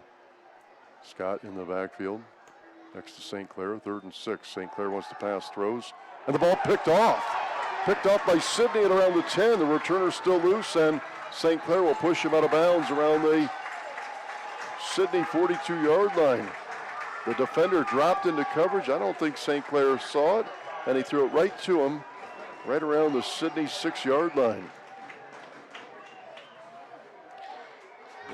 Scott in the backfield next to St. Clair, 3rd and 6. St. Clair wants to pass, throws, and the ball picked off. Picked off by Sidney at around the 10. The returner's still loose, and St. Clair will push him out of bounds around the Sidney 42-yard line. The defender dropped into coverage. I don't think St. Clair saw it, and he threw it right to him, right around the Sidney 6-yard line.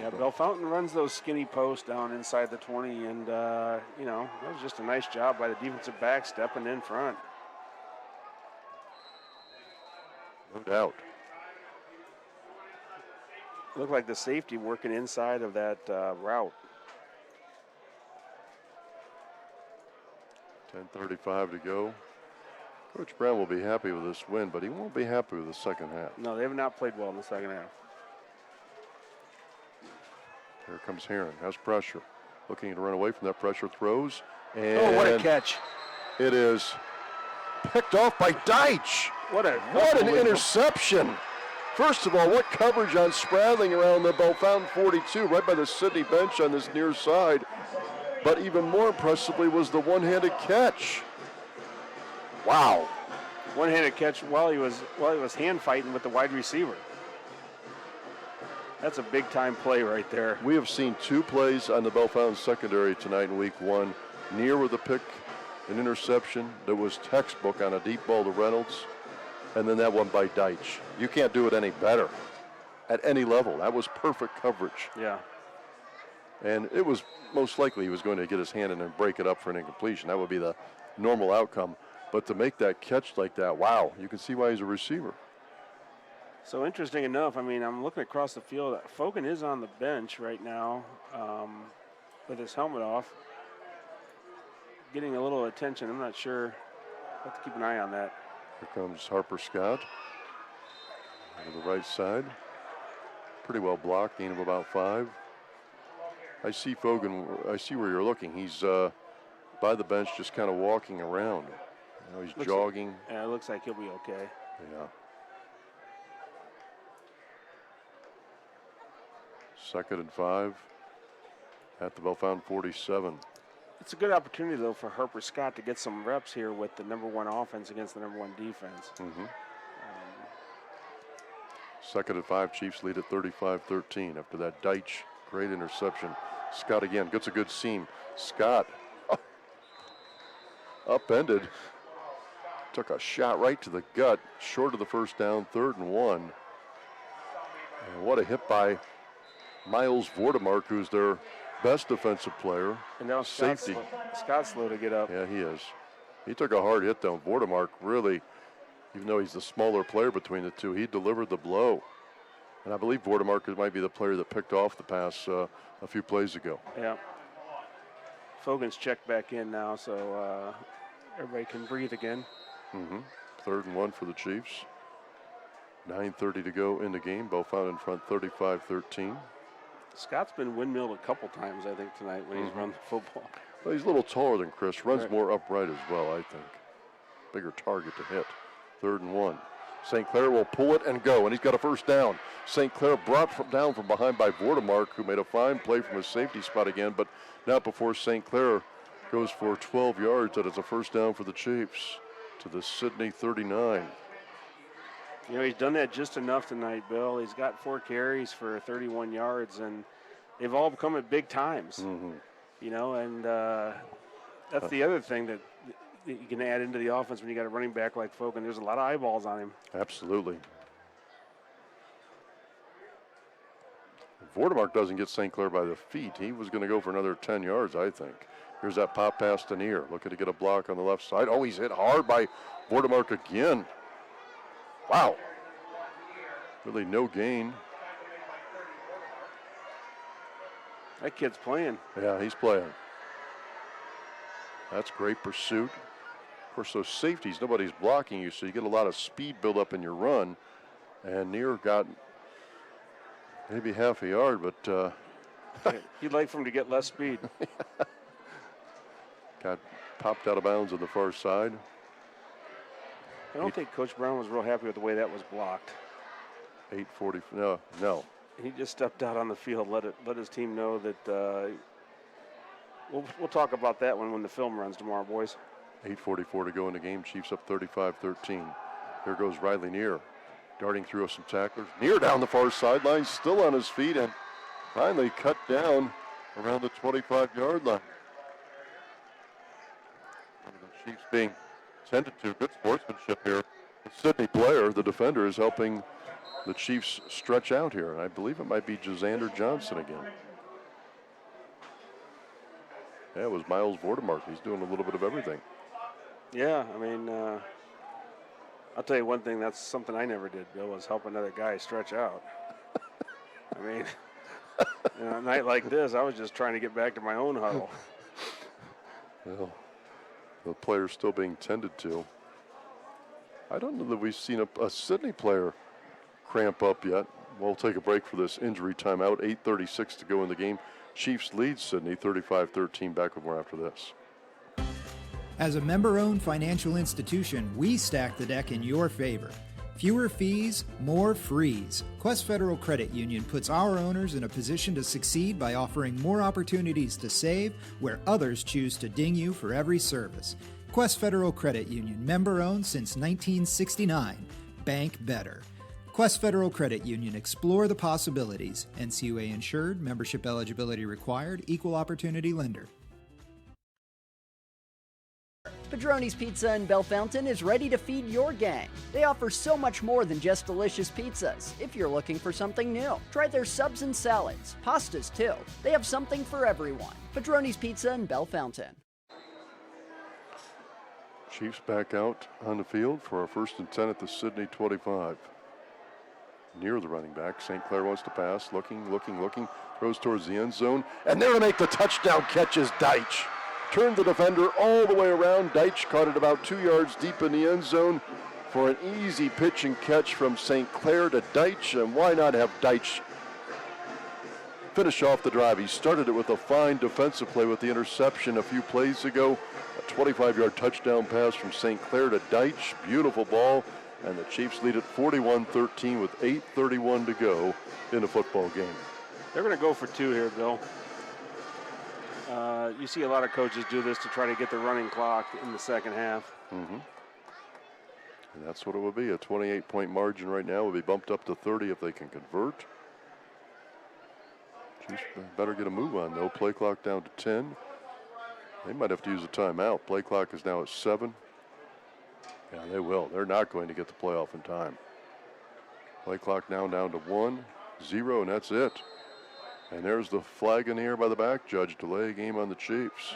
Yeah, Bellefontaine runs those skinny posts down inside the 20, and, that was just a nice job by the defensive back stepping in front. No doubt. Looked like the safety working inside of that route. 10:35 to go. Coach Brown will be happy with this win, but he won't be happy with the second half. No, they have not played well in the second half. Here comes Heron, has pressure. Looking to run away from that pressure, throws. And oh, what a catch. It is picked off by Deitch. What an interception. First of all, what coverage on Spradling around the Bellefontaine 42, right by the Sidney bench on this near side. But even more impressively was the one-handed catch. Wow. One-handed catch while he was hand fighting with the wide receiver. That's a big-time play right there. We have seen 2 plays on the Bellefontaine secondary tonight in week 1. Near with a pick, an interception that was textbook on a deep ball to Reynolds. And then that one by Deitch. You can't do it any better at any level. That was perfect coverage. Yeah. And it was most likely he was going to get his hand in and break it up for an incompletion. That would be the normal outcome. But to make that catch like that, wow, you can see why he's a receiver. So interesting enough, I'm looking across the field. Fogan is on the bench right now with his helmet off. Getting a little attention. I'm not sure. I'll have to keep an eye on that. Here comes Harper Scott on the right side. Pretty well blocked, gain of about 5. I see Fogan. I see where you're looking. He's by the bench, just kind of walking around. You know, he's jogging. Yeah, it looks like he'll be okay. Yeah. Second and 5 at the Bellefontaine 47. It's a good opportunity, though, for Harper Scott to get some reps here with the #1 offense against the #1 defense. Mm-hmm. Second and 5, Chiefs lead at 35-13 after that Deitch great interception. Scott again gets a good seam. Scott upended, took a shot right to the gut, short of the first down, 3rd and 1. And what a hit by Miles Vordemark, who's their best defensive player. And now Scott's slow to get up. Yeah, he is. He took a hard hit down. Vordemark really, even though he's the smaller player between the two, he delivered the blow. And I believe Vordemark might be the player that picked off the pass a few plays ago. Yeah. Fogan's checked back in now, so everybody can breathe again. Mm-hmm. 3rd and 1 for the Chiefs. 9:30 to go in the game. Bellefontaine in front, 35-13. Scott's been windmilled a couple times, I think, tonight when he's run the football. Well, he's a little taller than Chris. Runs Right. more upright as well, I think. Bigger target to hit. 3rd and 1. St. Clair will pull it and go, and he's got a first down. St. Clair brought down from behind by Vordemark, who made a fine play from his safety spot again, but not before St. Clair goes for 12 yards. That is a first down for the Chiefs to the Sidney 39. You know, he's done that just enough tonight, Bill. He's got 4 carries for 31 yards, and they've all come at big times. Mm-hmm. You know, and that's the other thing that you can add into the offense when you got a running back like Fogan. There's a lot of eyeballs on him. Absolutely. If Vordemark doesn't get St. Clair by the feet, he was going to go for another 10 yards, I think. Here's that pop pass to Neer, looking to get a block on the left side. Oh, he's hit hard by Vordemark again. Wow. Really no gain. That kid's playing. Yeah, he's playing. That's great pursuit. Of course, those safeties, nobody's blocking you, so you get a lot of speed build up in your run. And Neer got maybe half a yard, but You'd like for him to get less speed. got popped out of bounds on the far side. I don't think Coach Brown was real happy with the way that was blocked. 8:40. No. He just stepped out on the field, let his team know that. We'll talk about that when the film runs tomorrow, boys. 8:44 to go in the game. Chiefs up 35-13. Here goes Riley Neer, darting through some tacklers. Neer down the far sideline, still on his feet, and finally cut down around the 25-yard line. The Chiefs being tended to. Good sportsmanship here. Sidney Blair, the defender, is helping the Chiefs stretch out here. And I believe it might be Jazander Johnson again. Yeah, it was Miles Vordemark. He's doing a little bit of everything. Yeah, I mean, I'll tell you one thing. That's something I never did, Bill, was help another guy stretch out. I mean, a night like this, I was just trying to get back to my own huddle. Well, the player's still being tended to. I don't know that we've seen a Sidney player cramp up yet. We'll take a break for this injury timeout. 8:36 to go in the game. Chiefs lead Sidney 35-13. Back with more after this. As a member-owned financial institution, we stack the deck in your favor. Fewer fees, more frees. Quest Federal Credit Union puts our owners in a position to succeed by offering more opportunities to save where others choose to ding you for every service. Quest Federal Credit Union, member-owned since 1969. Bank better. Quest Federal Credit Union, explore the possibilities. NCUA insured, membership eligibility required, equal opportunity lender. Padroni's Pizza in Bellefontaine is ready to feed your gang. They offer so much more than just delicious pizzas. If you're looking for something new, try their subs and salads, pastas too. They have something for everyone. Padroni's Pizza in Bellefontaine. Chiefs back out on the field for a 1st and 10 at the Sidney 25. Near the running back, St. Clair wants to pass, looking, throws towards the end zone, and there to make the touchdown catch is Deitch. Turned the defender all the way around. Deitch caught it about 2 yards deep in the end zone for an easy pitch and catch from St. Clair to Deitch, and why not have Deitch finish off the drive. He started it with a fine defensive play with the interception a few plays ago. A 25-yard touchdown pass from St. Clair to Deitch. Beautiful ball. And the Chiefs lead at 41-13 with 8:31 to go in the football game. They're going to go for 2 here, Bill. You see a lot of coaches do this to try to get the running clock in the second half. Mm-hmm. And that's what it would be. A 28-point margin right now will be bumped up to 30 if they can convert. Chiefs better get a move on, though. Play clock down to 10. They might have to use a timeout. Play clock is now at 7. Yeah, they will. They're not going to get the playoff in time. Play clock now down to 1, 0, and that's it. And there's the flag in the air by the back judge. Delay a game on the Chiefs.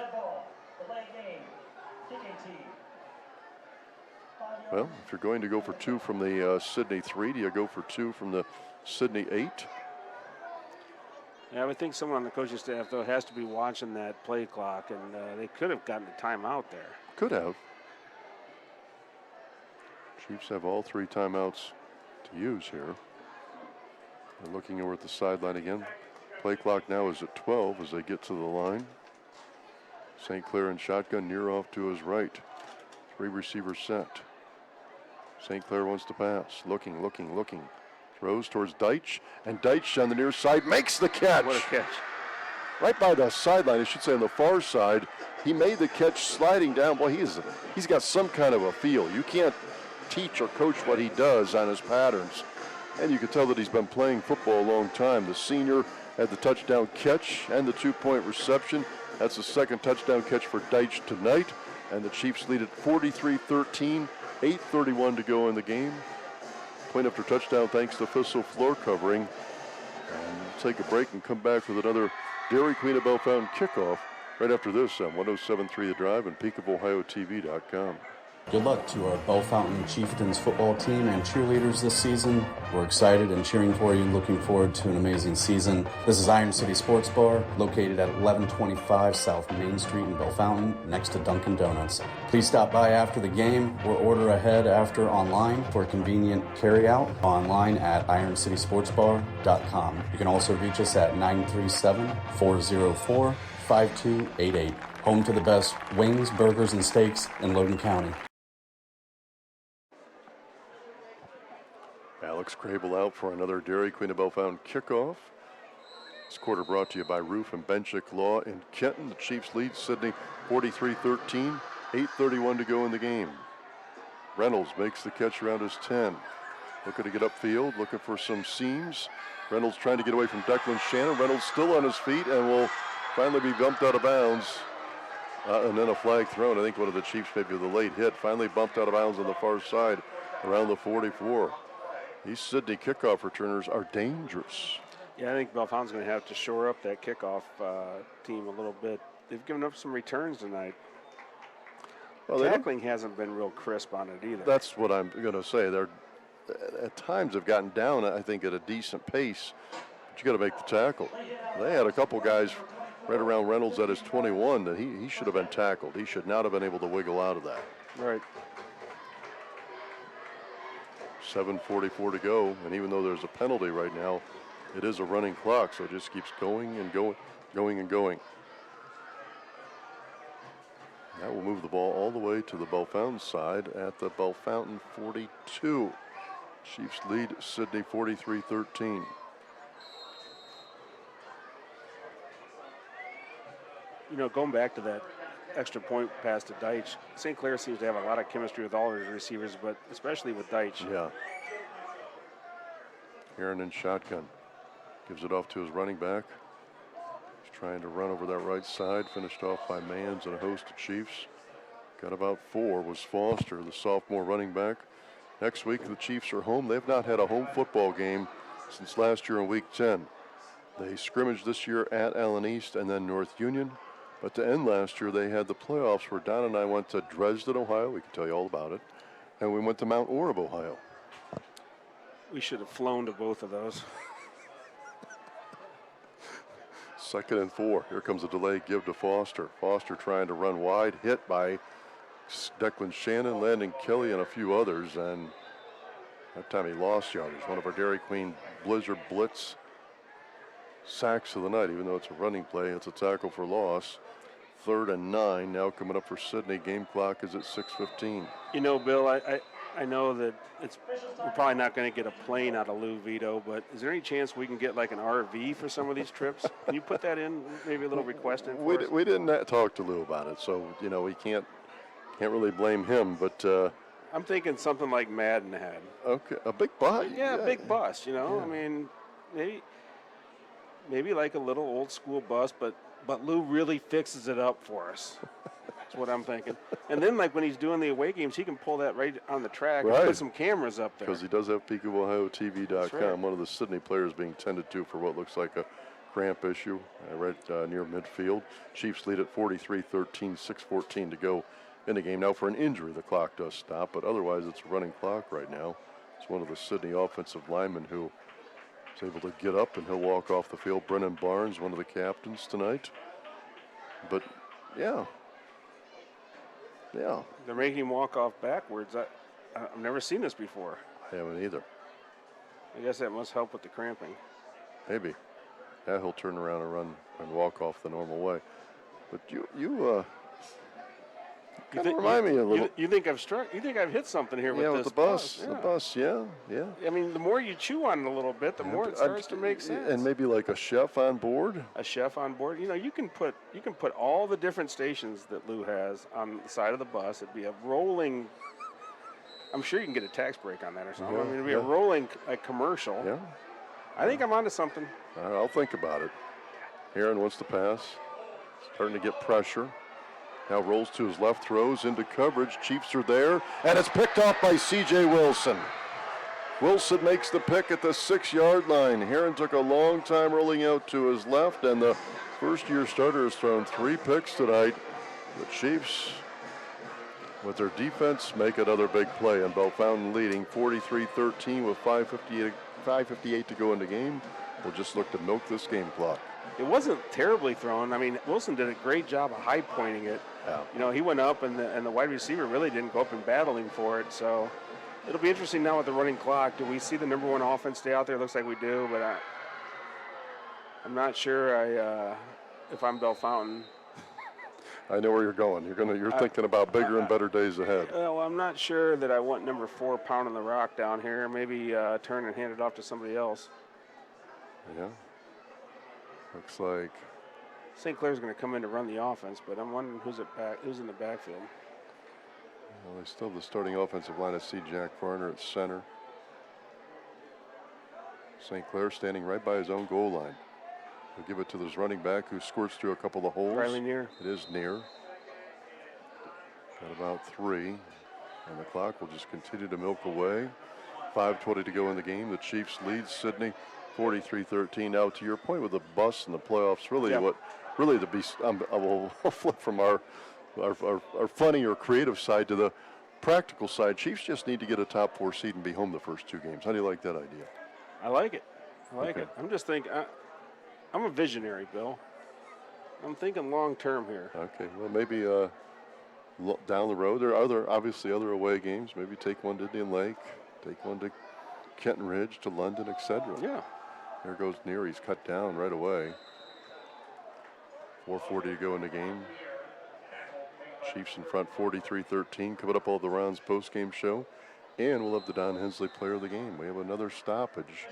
Well, if you're going to go for 2 from the Sidney 3, do you go for 2 from the Sidney 8? Yeah, I would think someone on the coaching staff, though, has to be watching that play clock, and they could have gotten a timeout there. Could have. Chiefs have all 3 timeouts to use here. They're looking over at the sideline again. Play clock now is at 12 as they get to the line. St. Clair in shotgun, near off to his right. 3 receivers set. St. Clair wants to pass. Looking. Throws towards Deitch, and Deitch on the near side makes the catch. What a catch. Right by the sideline, I should say on the far side. He made the catch sliding down. Boy, he's got some kind of a feel. You can't teach or coach what he does on his patterns. And you can tell that he's been playing football a long time. The senior had the touchdown catch and the 2-point reception. That's the second touchdown catch for Deitch tonight. And the Chiefs lead at 43-13, 8:31 to go in the game. Point after touchdown thanks to Thistle floor covering. And we'll take a break and come back with another Dairy Queen of Bell Fountain kickoff right after this on 107.3 The Drive and PeakofOhioTV.com. Good luck to our Bell Fountain Chieftains football team and cheerleaders this season. We're excited and cheering for you and looking forward to an amazing season. This is Iron City Sports Bar, located at 1125 South Main Street in Bell Fountain, next to Dunkin' Donuts. Please stop by after the game or order ahead after online for convenient carryout online at ironcitysportsbar.com. You can also reach us at 937-404-5288. Home to the best wings, burgers, and steaks in Logan County. Alex Crable out for another Dairy Queen of Bell Fountain kickoff. This quarter brought to you by Roof and Benchick Law in Kenton. The Chiefs lead Sidney 43-13, 8:31 to go in the game. Reynolds makes the catch around his 10. Looking to get upfield, looking for some seams. Reynolds trying to get away from Declan Shannon. Reynolds still on his feet and will finally be bumped out of bounds. And then a flag thrown. I think one of the Chiefs, maybe with a late hit, finally bumped out of bounds on the far side around the 44. These Sidney kickoff returners are dangerous. Yeah, I think Bell Fountain's going to have to shore up that kickoff team a little bit. They've given up some returns tonight. Well, tackling hasn't been real crisp on it either. That's what I'm going to say. They're at times have gotten down, I think, at a decent pace. But you got to make the tackle. They had a couple guys right around Reynolds at his 21 that he should have been tackled. He should not have been able to wiggle out of that. Right. 7:44 to go, and even though there's a penalty right now, it is a running clock, so it just keeps going and going and going. That will move the ball all the way to the Bell Fountain side at the Bell Fountain 42. Chiefs lead Sidney 43-13. You know, going back to that extra point pass to Deitch, St. Clair seems to have a lot of chemistry with all of his receivers, but especially with Deitch. Yeah. Aaron in shotgun. Gives it off to his running back. He's trying to run over that right side. Finished off by Mans and a host of Chiefs. Got about 4 was Foster, the sophomore running back. Next week, the Chiefs are home. They've not had a home football game since last year in Week 10. They scrimmaged this year at Allen East and then North Union. But to end last year, they had the playoffs where Don and I went to Dresden, Ohio. We can tell you all about it. And we went to Mount Orab, Ohio. We should have flown to both of those. 2nd and 4. Here comes a delay give to Foster. Foster trying to run wide, hit by Declan Shannon, Landon Kelly, and a few others. And that time he lost yardage. One of our Dairy Queen Blizzard Blitz sacks of the night, even though it's a running play. It's a tackle for loss. 3rd and 9 now coming up for Sidney. Game clock is at 6:15. You know, Bill, I know that we're probably not going to get a plane out of Lou Vito, but is there any chance we can get like an RV for some of these trips? Can you put that in, maybe a little request in for us? We didn't talk to Lou about it, so we can't really blame him. But I'm thinking something like Madden had. Okay, a big bus. Yeah, a big bus. I mean, maybe like a little old school bus, but Lou really fixes it up for us. That's what I'm thinking. And then, like, when he's doing the away games, he can pull that right on the track and put some cameras up there. Because he does have PeakofOhioTV.com. Right. One of the Sidney players being tended to for what looks like a cramp issue right near midfield. Chiefs lead at 43-13, 6:14 to go in the game. Now, for an injury, the clock does stop, but otherwise it's a running clock right now. It's one of the Sidney offensive linemen who is able to get up, and he'll walk off the field. Brennan Barnes, one of the captains tonight. But, yeah. They're making him walk off backwards. I've never seen this before. I haven't either. I guess that must help with the cramping. Maybe. Yeah, he'll turn around and run and walk off the normal way. But you kind of remind me a little. You think I've struck? You think I've hit something here with this the bus? Yeah. The bus, yeah. I mean, the more you chew on it a little bit, the more it starts to make sense. And maybe like a chef on board. A chef on board. You can put all the different stations that Lou has on the side of the bus. It'd be a rolling. I'm sure you can get a tax break on that or something. Yeah, I mean, it'd be a rolling commercial. Yeah. I think I'm onto something. I'll think about it. Heron wants to pass. Starting to get pressure. Now rolls to his left, throws into coverage. Chiefs are there, and it's picked off by C.J. Wilson. Wilson makes the pick at the 6-yard line. Heron took a long time rolling out to his left, and the first-year starter has thrown 3 picks tonight. The Chiefs, with their defense, make another big play, and Bellefontaine leading 43-13 with 5:58 to go in the game. We'll just look to milk this game clock. It wasn't terribly thrown. I mean, Wilson did a great job of high pointing it. Yeah. He went up, and the wide receiver really didn't go up and battle him for it. So it'll be interesting now with the running clock. Do we see the number 1 offense stay out there? Looks like we do, but I'm not sure. If I'm Bellefontaine. I know where you're going. You're thinking about bigger and better days ahead. Well, I'm not sure that I want number 4 pounding the rock down here. Maybe turn and hand it off to somebody else. Yeah. Looks like St. Clair's going to come in to run the offense, but I'm wondering who's in the backfield. Well, they still have the starting offensive line. I see Jack Varner at center. St. Clair standing right by his own goal line. He'll give it to this running back who squirts through a couple of holes. Riley Neer. It is Neer. Got about 3. And the clock will just continue to milk away. 5:20 to go in the game. The Chiefs lead Sidney 43-13. Now, to your point with the bus and the playoffs, we'll flip from our funny or creative side to the practical side. Chiefs just need to get a top 4 seed and be home the first 2 games. How do you like that idea? I like it. I'm just thinking, I'm a visionary, Bill. I'm thinking long term here. Okay, well, maybe down the road, there are obviously other away games. Maybe take one to Indian Lake, take one to Kenton Ridge, to London, etc. Yeah. There goes Neer. He's cut down right away. 4:40 to go in the game. Chiefs in front 43-13. Coming up all the rounds post-game show. And we'll have the Don Hensley player of the game. We have another stoppage.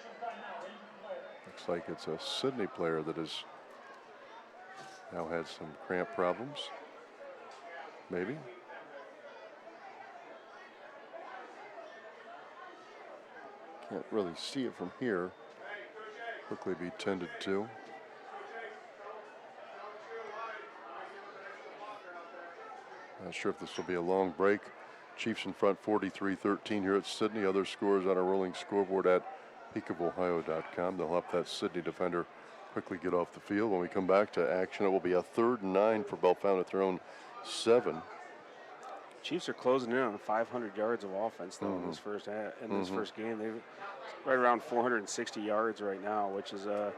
Looks like it's a Sidney player that has now had some cramp problems. Maybe. Can't really see it from here. Quickly be tended to. Not sure if this will be a long break. Chiefs in front 43-13 here at Sidney. Other scores on a rolling scoreboard at PeakofOhio.com. They'll help that Sidney defender quickly get off the field. When we come back to action, it will be a 3rd and 9 for Bellefontaine at their own 7. Chiefs are closing in on 500 yards of offense though in this first game. They're right around 460 yards right now, which is a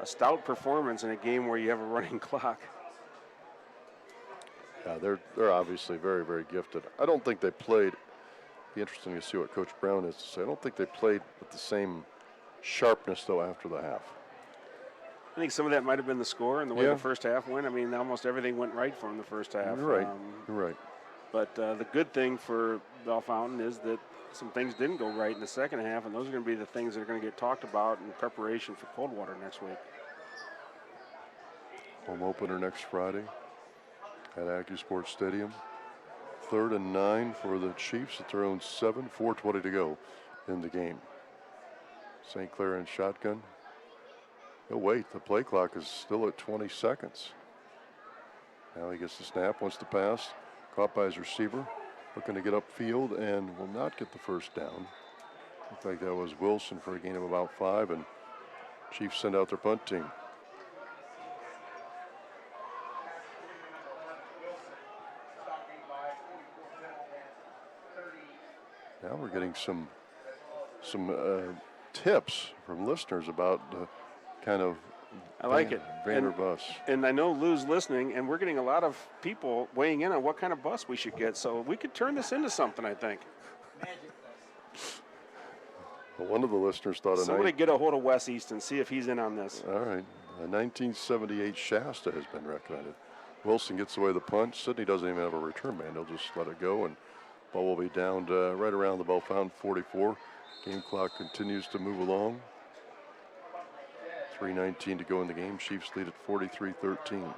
stout performance in a game where you have a running clock. Yeah, they're obviously very, very gifted. I don't think they played. Be interesting to see what Coach Brown has to say. I don't think they played with the same sharpness though after the half. I think some of that might have been the score and the way Yeah. the first half went. I mean, almost everything went right for him the first half. You're right. You're right. But the good thing for Bell Fountain is that some things didn't go right in the second half, and those are going to be the things that are going to get talked about in preparation for Coldwater next week. Home opener next Friday at AccuSports Stadium. 3rd and 9 for the Chiefs at their own 7. 4:20 to go in the game. St. Clair in shotgun. Oh, wait, the play clock is still at 20 seconds. Now he gets the snap, wants to pass. Caught by his receiver. Looking to get upfield and will not get the first down. Looked like that was Wilson for a gain of about 5, and Chiefs send out their punt team. Now we're getting some tips from listeners about kind of I like it. van or bus. And I know Lou's listening, and we're getting a lot of people weighing in on what kind of bus we should get. So we could turn this into something, I think. Well, one of the listeners thought Somebody get a hold of Wes East and see if he's in on this. All right. A 1978 Shasta has been recommended. Wilson gets away the punt. Sidney doesn't even have a return man. They'll just let it go, and ball will be down right around the Bell Fountain 44. Game clock continues to move along. 3:19 to go in the game. Chiefs lead at 43-13.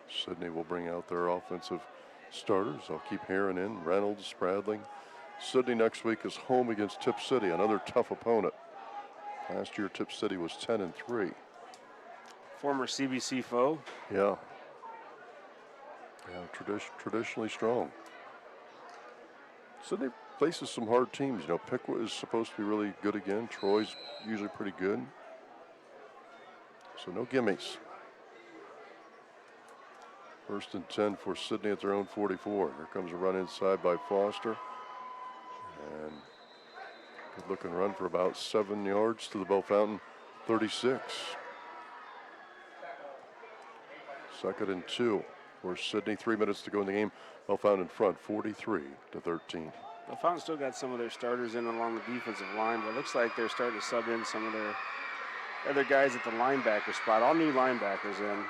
Sidney will bring out their offensive starters. They'll keep Heron in, Reynolds, Spradling. Sidney next week is home against Tip City, another tough opponent. Last year, Tip City was 10-3. Former CBC foe. Yeah. Yeah, traditionally strong. Sidney faces some hard teams. You know, Pickwood is supposed to be really good again. Troy's usually pretty good. So no gimmies. 1st and 10 for Sidney at their own 44. Here comes a run inside by Foster. And good looking run for about 7 yards to the Bell Fountain 36. 2nd and 2 for Sidney. 3 minutes to go in the game. Bell Fountain in front 43-13. Bell Fountain still got some of their starters in along the defensive line, but it looks like they're starting to sub in some of their other guys at the linebacker spot. All new linebackers in.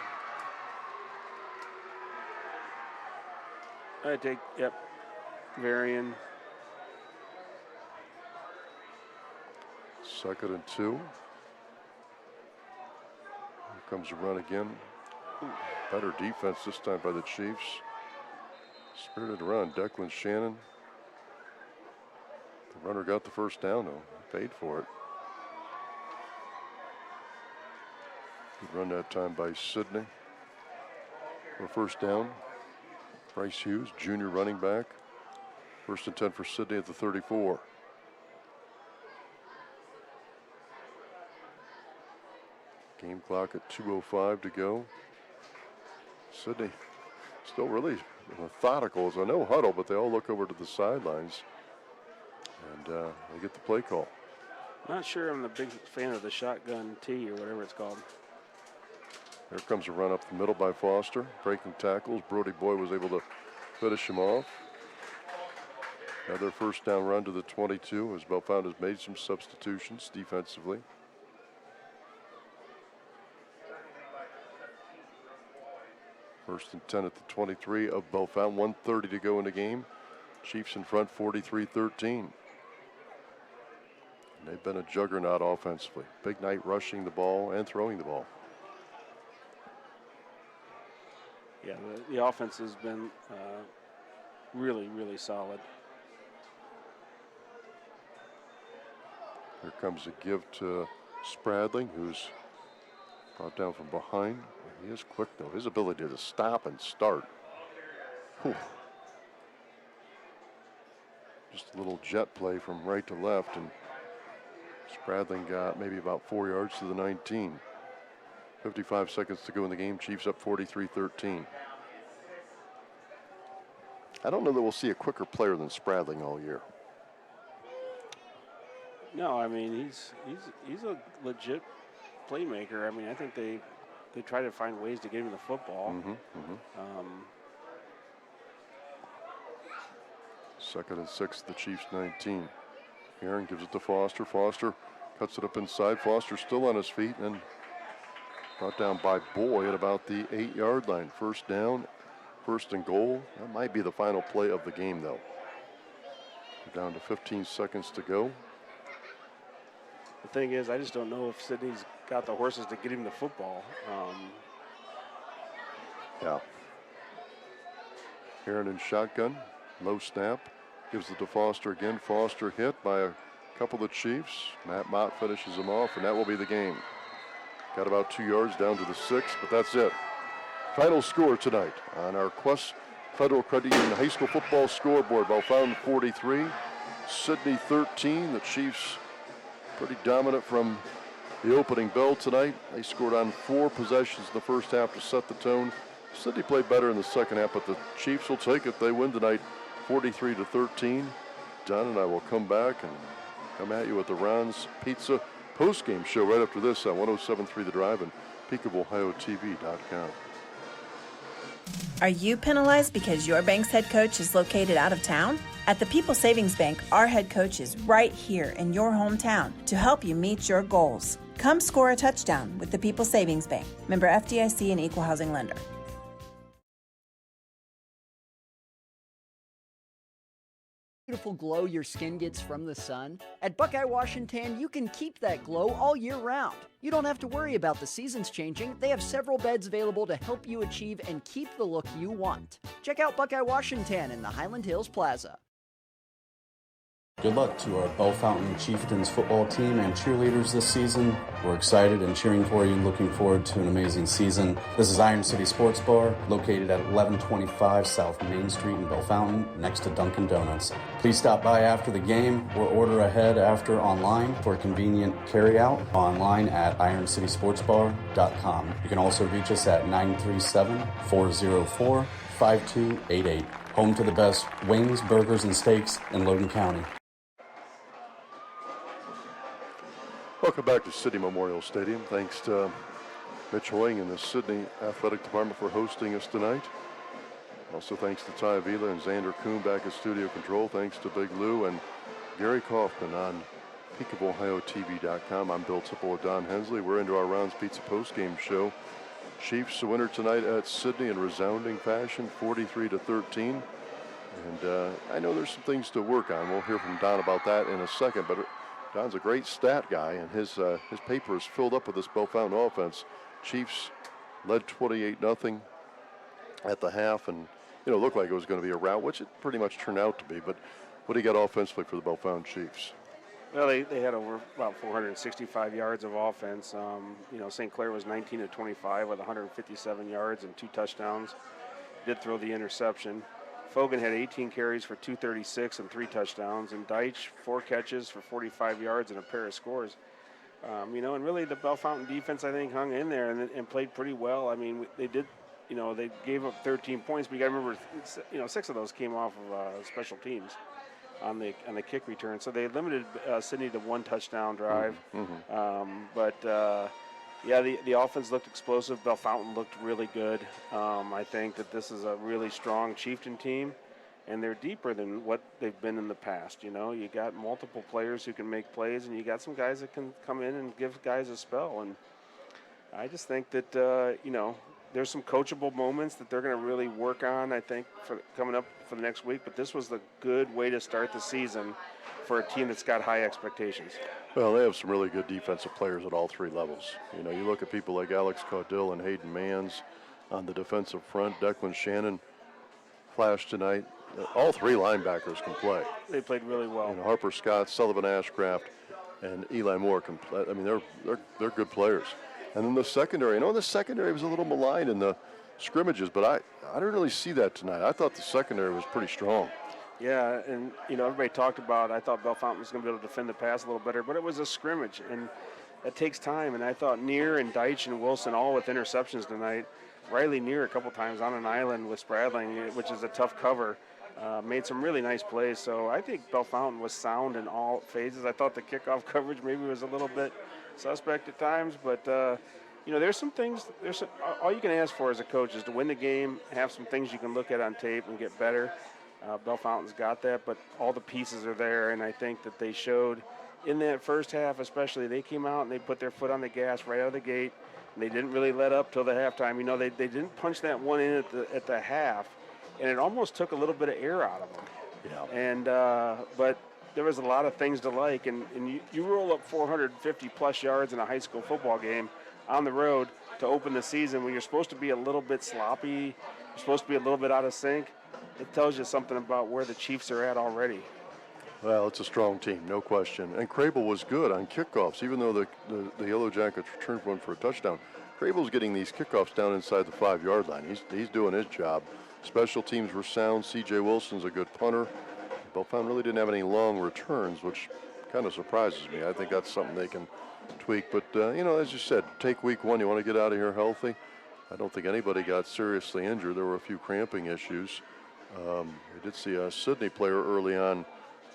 I take, yep, Varian. 2nd and 2. Here comes a run again. Better defense this time by the Chiefs. Spirited run. Declan Shannon. The runner got the first down, though. Paid for it. Good run that time by Sidney. For first down. Bryce Hughes, junior running back. 1st and 10 for Sidney at the 34. Game clock at 2:05 to go. Sidney still really methodical. It's a no huddle, but they all look over to the sidelines, and they get the play call. Not sure I'm the big fan of the shotgun T or whatever it's called. There comes a run up the middle by Foster. Breaking tackles. Brody Boy was able to finish him off. Another first down run to the 22 as Bell Fountain has made some substitutions defensively. First and 10 at the 23 of Bell Fountain. 1:30 to go in the game. Chiefs in front 43-13. And they've been a juggernaut offensively. Big night rushing the ball and throwing the ball. Yeah, the offense has been really, really solid. Here comes a give to Spradling, who's brought down from behind. He is quick, though. His ability to stop and start. Whew. Just a little jet play from right to left, and Spradling got maybe about 4 yards to the 19. 55 seconds to go in the game. Chiefs up 43-13. I don't know that we'll see a quicker player than Spradling all year. No, I mean he's a legit playmaker. I mean I think they try to find ways to get him the football. Second and 6, the Chiefs 19. Aaron gives it to Foster. Foster cuts it up inside. Foster still on his feet and brought down by Boy at about the 8-yard line. First down, first and goal. That might be the final play of the game, though. We're down to 15 seconds to go. The thing is, I just don't know if Sidney's got the horses to get him the football. Yeah. Aaron in shotgun, low snap, gives it to Foster again. Foster hit by a couple of the Chiefs. Matt Mott finishes him off, and that will be the game. Got about 2 yards down to the 6, but that's it. Final score tonight on our Quest Federal Credit Union High School football scoreboard. Bellefontaine 43, Sidney 13. The Chiefs pretty dominant from the opening bell tonight. They scored on 4 possessions in the first half to set the tone. Sidney played better in the second half, but the Chiefs will take it. They win tonight 43-13. Don and I will come back and come at you with the Ron's Pizza post-game show right after this on 107.3 The Drive and PeakofOhioTV.com. Are you penalized because your bank's head coach is located out of town? At the People Savings Bank, our head coach is right here in your hometown to help you meet your goals. Come score a touchdown with the People Savings Bank. Member FDIC and Equal Housing Lender. Beautiful glow your skin gets from the sun? At Buckeye Wash and Tan, you can keep that glow all year round. You don't have to worry about the seasons changing. They have several beds available to help you achieve and keep the look you want. Check out Buckeye Wash and Tan in the Highland Hills Plaza. Good luck to our Bellefontaine Chieftains football team and cheerleaders this season. We're excited and cheering for you and looking forward to an amazing season. This is Iron City Sports Bar, located at 1125 South Main Street in Bellefontaine, next to Dunkin' Donuts. Please stop by after the game or order ahead after online for convenient carryout online at ironcitysportsbar.com. You can also reach us at 937-404-5288. Home to the best wings, burgers, and steaks in Logan County. Welcome back to Sidney Memorial Stadium. Thanks to Mitch Hoying and the Sidney Athletic Department for hosting us tonight. Also thanks to Ty Avila and Xander Kuhn back at Studio Control. Thanks to Big Lou and Gary Kauffman on PeakofOhioTV.com. I'm Bill Tipple with Don Hensley. We're into our Ron's Pizza postgame show. Chiefs the winner tonight at Sidney in resounding fashion, 43-13. And I know there's some things to work on. We'll hear from Don about that in a second, but Don's a great stat guy, and his paper is filled up with this Bellefontaine offense. Chiefs led 28-0 at the half, and it looked like it was going to be a rout, which it pretty much turned out to be. But what do you got offensively for the Bellefontaine Chiefs? Well, they had over about 465 yards of offense. St. Clair was 19 of 25 with 157 yards and 2 touchdowns. Did throw the interception. Fogan had 18 carries for 236 and 3 touchdowns, and Deitch 4 catches for 45 yards and a pair of scores. And really the Bellefontaine defense, I think, hung in there and played pretty well. I mean, they did, they gave up 13 points, but you got to remember, 6 of those came off of special teams on the kick return. So they limited Sidney to 1 touchdown drive. The offense looked explosive. Bellefontaine looked really good. I think that this is a really strong Chieftain team, and they're deeper than what they've been in the past. You got multiple players who can make plays, and you got some guys that can come in and give guys a spell. And I just think that, there's some coachable moments that they're going to really work on, I think, for coming up for the next week. But this was the good way to start the season for a team that's got high expectations. Well, they have some really good defensive players at all 3 levels. You look at people like Alex Caudill and Hayden Manns on the defensive front. Declan Shannon flashed tonight. All 3 linebackers can play. They played really well. Harper Scott, Sullivan Ashcraft, and Eli Moore can play. I mean, they're good players. And then the secondary. The secondary was a little maligned in the scrimmages, but I didn't really see that tonight. I thought the secondary was pretty strong. Yeah, and, everybody talked about, I thought Bellefontaine was going to be able to defend the pass a little better, but it was a scrimmage, and that takes time. And I thought Neer and Deitch and Wilson all with interceptions tonight. Riley Neer a couple times on an island with Spradling, which is a tough cover, made some really nice plays. So I think Bellefontaine was sound in all phases. I thought the kickoff coverage maybe was a little bit suspect at times, but there's some things. All you can ask for as a coach is to win the game, have some things you can look at on tape and get better. Bell Fountain's got that, but all the pieces are there, and I think that they showed in that first half especially, they came out and they put their foot on the gas right out of the gate, and they didn't really let up till the halftime. You know, they didn't punch that one in at the half, and it almost took a little bit of air out of them. Yeah. And but there was a lot of things to like, and you roll up 450-plus yards in a high school football game on the road to open the season when you're supposed to be a little bit sloppy, you're supposed to be a little bit out of sync. It tells you something about where the Chiefs are at already. Well, it's a strong team, no question. And Crable was good on kickoffs, even though the Yellow Jackets returned one for a touchdown. Crable's getting these kickoffs down inside the 5-yard line. He's doing his job. Special teams were sound. C.J. Wilson's a good punter. Bellefonte really didn't have any long returns, which kind of surprises me. I think that's something they can tweak. But, you know, as you said, take week one. You want to get out of here healthy. I don't think anybody got seriously injured. There were a few cramping issues. We did see a Sidney player early on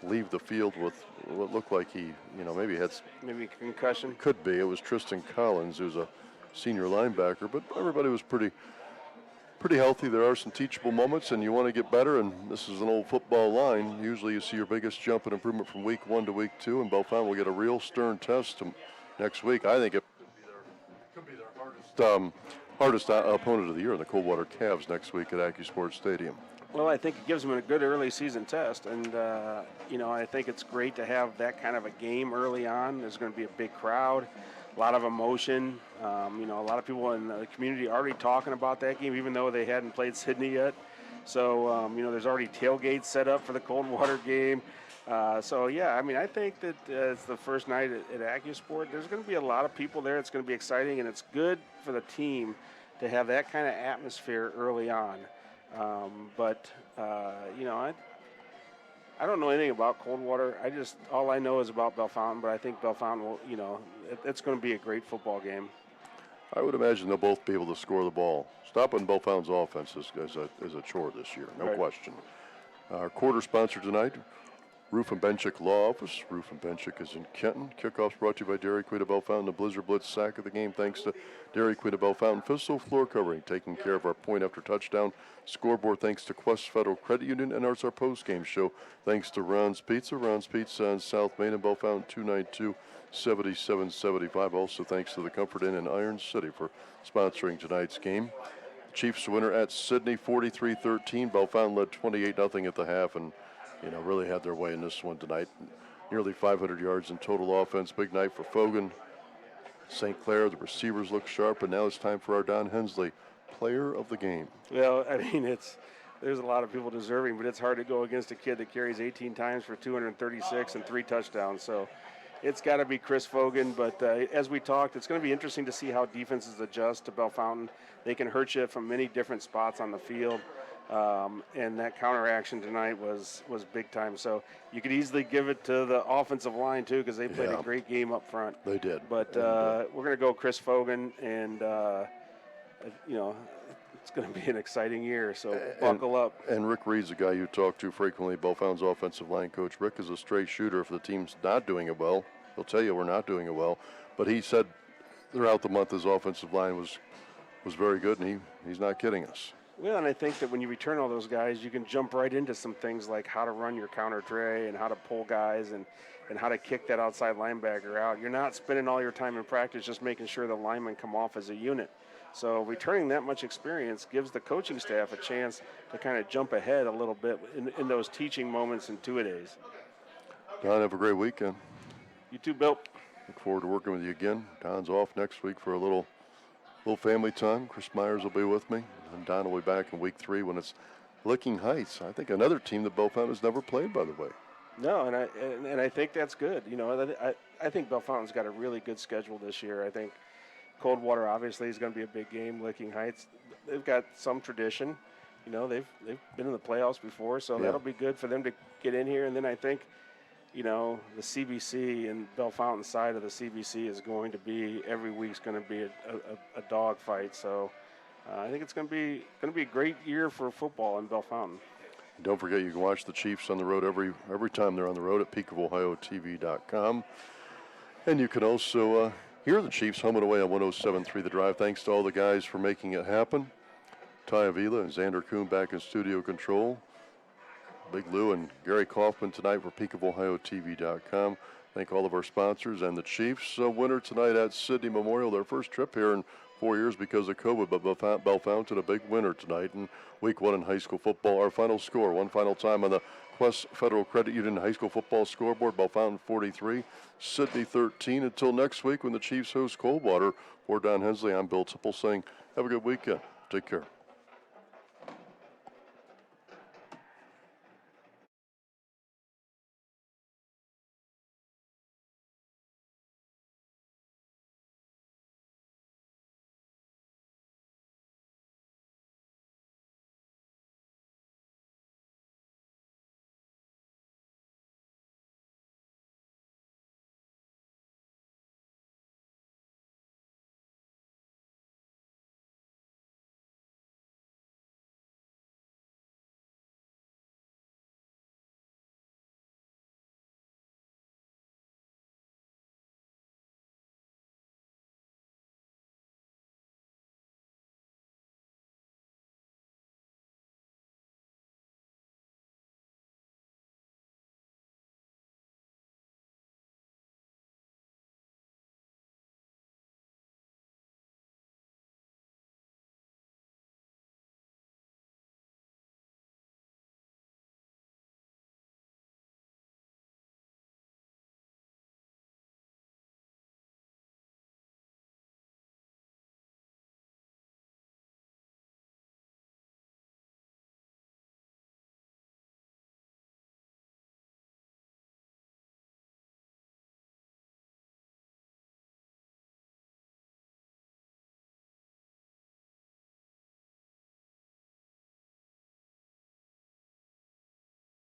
leave the field with what looked like he, you know, maybe had maybe a concussion. Could be. It was Tristan Collins, who's a senior linebacker, but everybody was pretty healthy. There are some teachable moments, and you want to get better, and this is an old football line. Usually you see your biggest jump and improvement from week 1 to week 2, and Bellefonte will get a real stern test next week. I think it could be their hardest opponent of the year in the Coldwater Cavs next week at AccuSports Stadium. Well, I think it gives them a good early season test, and you know, I think it's great to have that kind of a game early on. There's going to be a big crowd, a lot of emotion. You know, a lot of people in the community are already talking about that game, even though they hadn't played Sidney yet. So, you know, there's already tailgates set up for the Coldwater game. So, yeah, I mean, I think that it's the first night at AccuSport. There's going to be a lot of people there. It's going to be exciting, and it's good for the team to have that kind of atmosphere early on. But you know, I don't know anything about Coldwater. All I know is about Bellefonte, but I think Bellefonte will, you know, it's going to be a great football game. I would imagine they'll both be able to score the ball. Stopping Bellefonte's offense is a chore this year, no question. Our quarter sponsor tonight, Roof and Benchik Law Office. Roof and Benchik is in Kenton. Kickoffs brought to you by Dairy Queen of Bellefonte. The Blizzard Blitz sack of the game thanks to Dairy Queen of Bellefonte. Fisto floor covering, taking care of our point after touchdown. Scoreboard thanks to Quest Federal Credit Union. And our post-game show thanks to Ron's Pizza. Ron's Pizza on South Main in Bellefonte, 292-7775. Also thanks to the Comfort Inn in Iron City for sponsoring tonight's game. Chiefs winner at Sidney, 43-13. Bellefonte led 28-0 at the half, and you know, really had their way in this one tonight. Nearly 500 yards in total offense. Big night for Fogan. St. Clair, the receivers look sharp, and now it's time for our Don Hensley, player of the game. Well, I mean, there's a lot of people deserving, but it's hard to go against a kid that carries 18 times for 236 and 3 touchdowns. So it's got to be Chris Fogan. But as we talked, it's going to be interesting to see how defenses adjust to Bellefonte. They can hurt you from many different spots on the field. And that counteraction tonight was big time. So you could easily give it to the offensive line, too, because they played a great game up front. They did. But we're going to go Chris Fogan, and, you know, it's going to be an exciting year, so buckle up. And Rick Reed's a guy you talk to frequently, Bellefonte's offensive line coach. Rick is a straight shooter. If the team's not doing it well, he'll tell you we're not doing it well. But he said throughout the month his offensive line was very good, and he's not kidding us. Well, and I think that when you return all those guys, you can jump right into some things like how to run your counter tray and how to pull guys and how to kick that outside linebacker out. You're not spending all your time in practice just making sure the linemen come off as a unit. So returning that much experience gives the coaching staff a chance to kind of jump ahead a little bit in those teaching moments and two-a-days. Don, have a great weekend. You too, Bill. Look forward to working with you again. Don's off next week for a little family time. Chris Myers will be with me, and Don will be back in week 3 when it's Licking Heights. I think another team that Bellefonte has never played, by the way. No, and I think that's good. You know, I think Bellefonte's got a really good schedule this year. I think Coldwater obviously is going to be a big game. Licking Heights, they've got some tradition. You know, they've been in the playoffs before, so that'll be good for them to get in here. And then I think, you know, the CBC and Bellefonte's side of the CBC is going to be every week's going to be a dog fight. So I think it's going to be a great year for football in Bellefonte. Don't forget, you can watch the Chiefs on the road every time they're on the road at PeakofOhioTV.com. And you can also hear the Chiefs home and away on 107.3 The Drive. Thanks to all the guys for making it happen. Ty Avila and Xander Kuhn back in studio control. Big Lou and Gary Kauffman tonight for PeakofOhioTV.com. Thank all of our sponsors and the Chiefs. Winner tonight at Sidney Memorial, their first trip here in 4 years because of COVID, but Bellefontaine a big winner tonight in week 1 in high school football. Our final score, one final time on the Quest Federal Credit Union high school football scoreboard, Bellefontaine 43, Sidney 13. Until next week when the Chiefs host Coldwater. For Don Hensley, I'm Bill Tipple saying have a good weekend. Take care.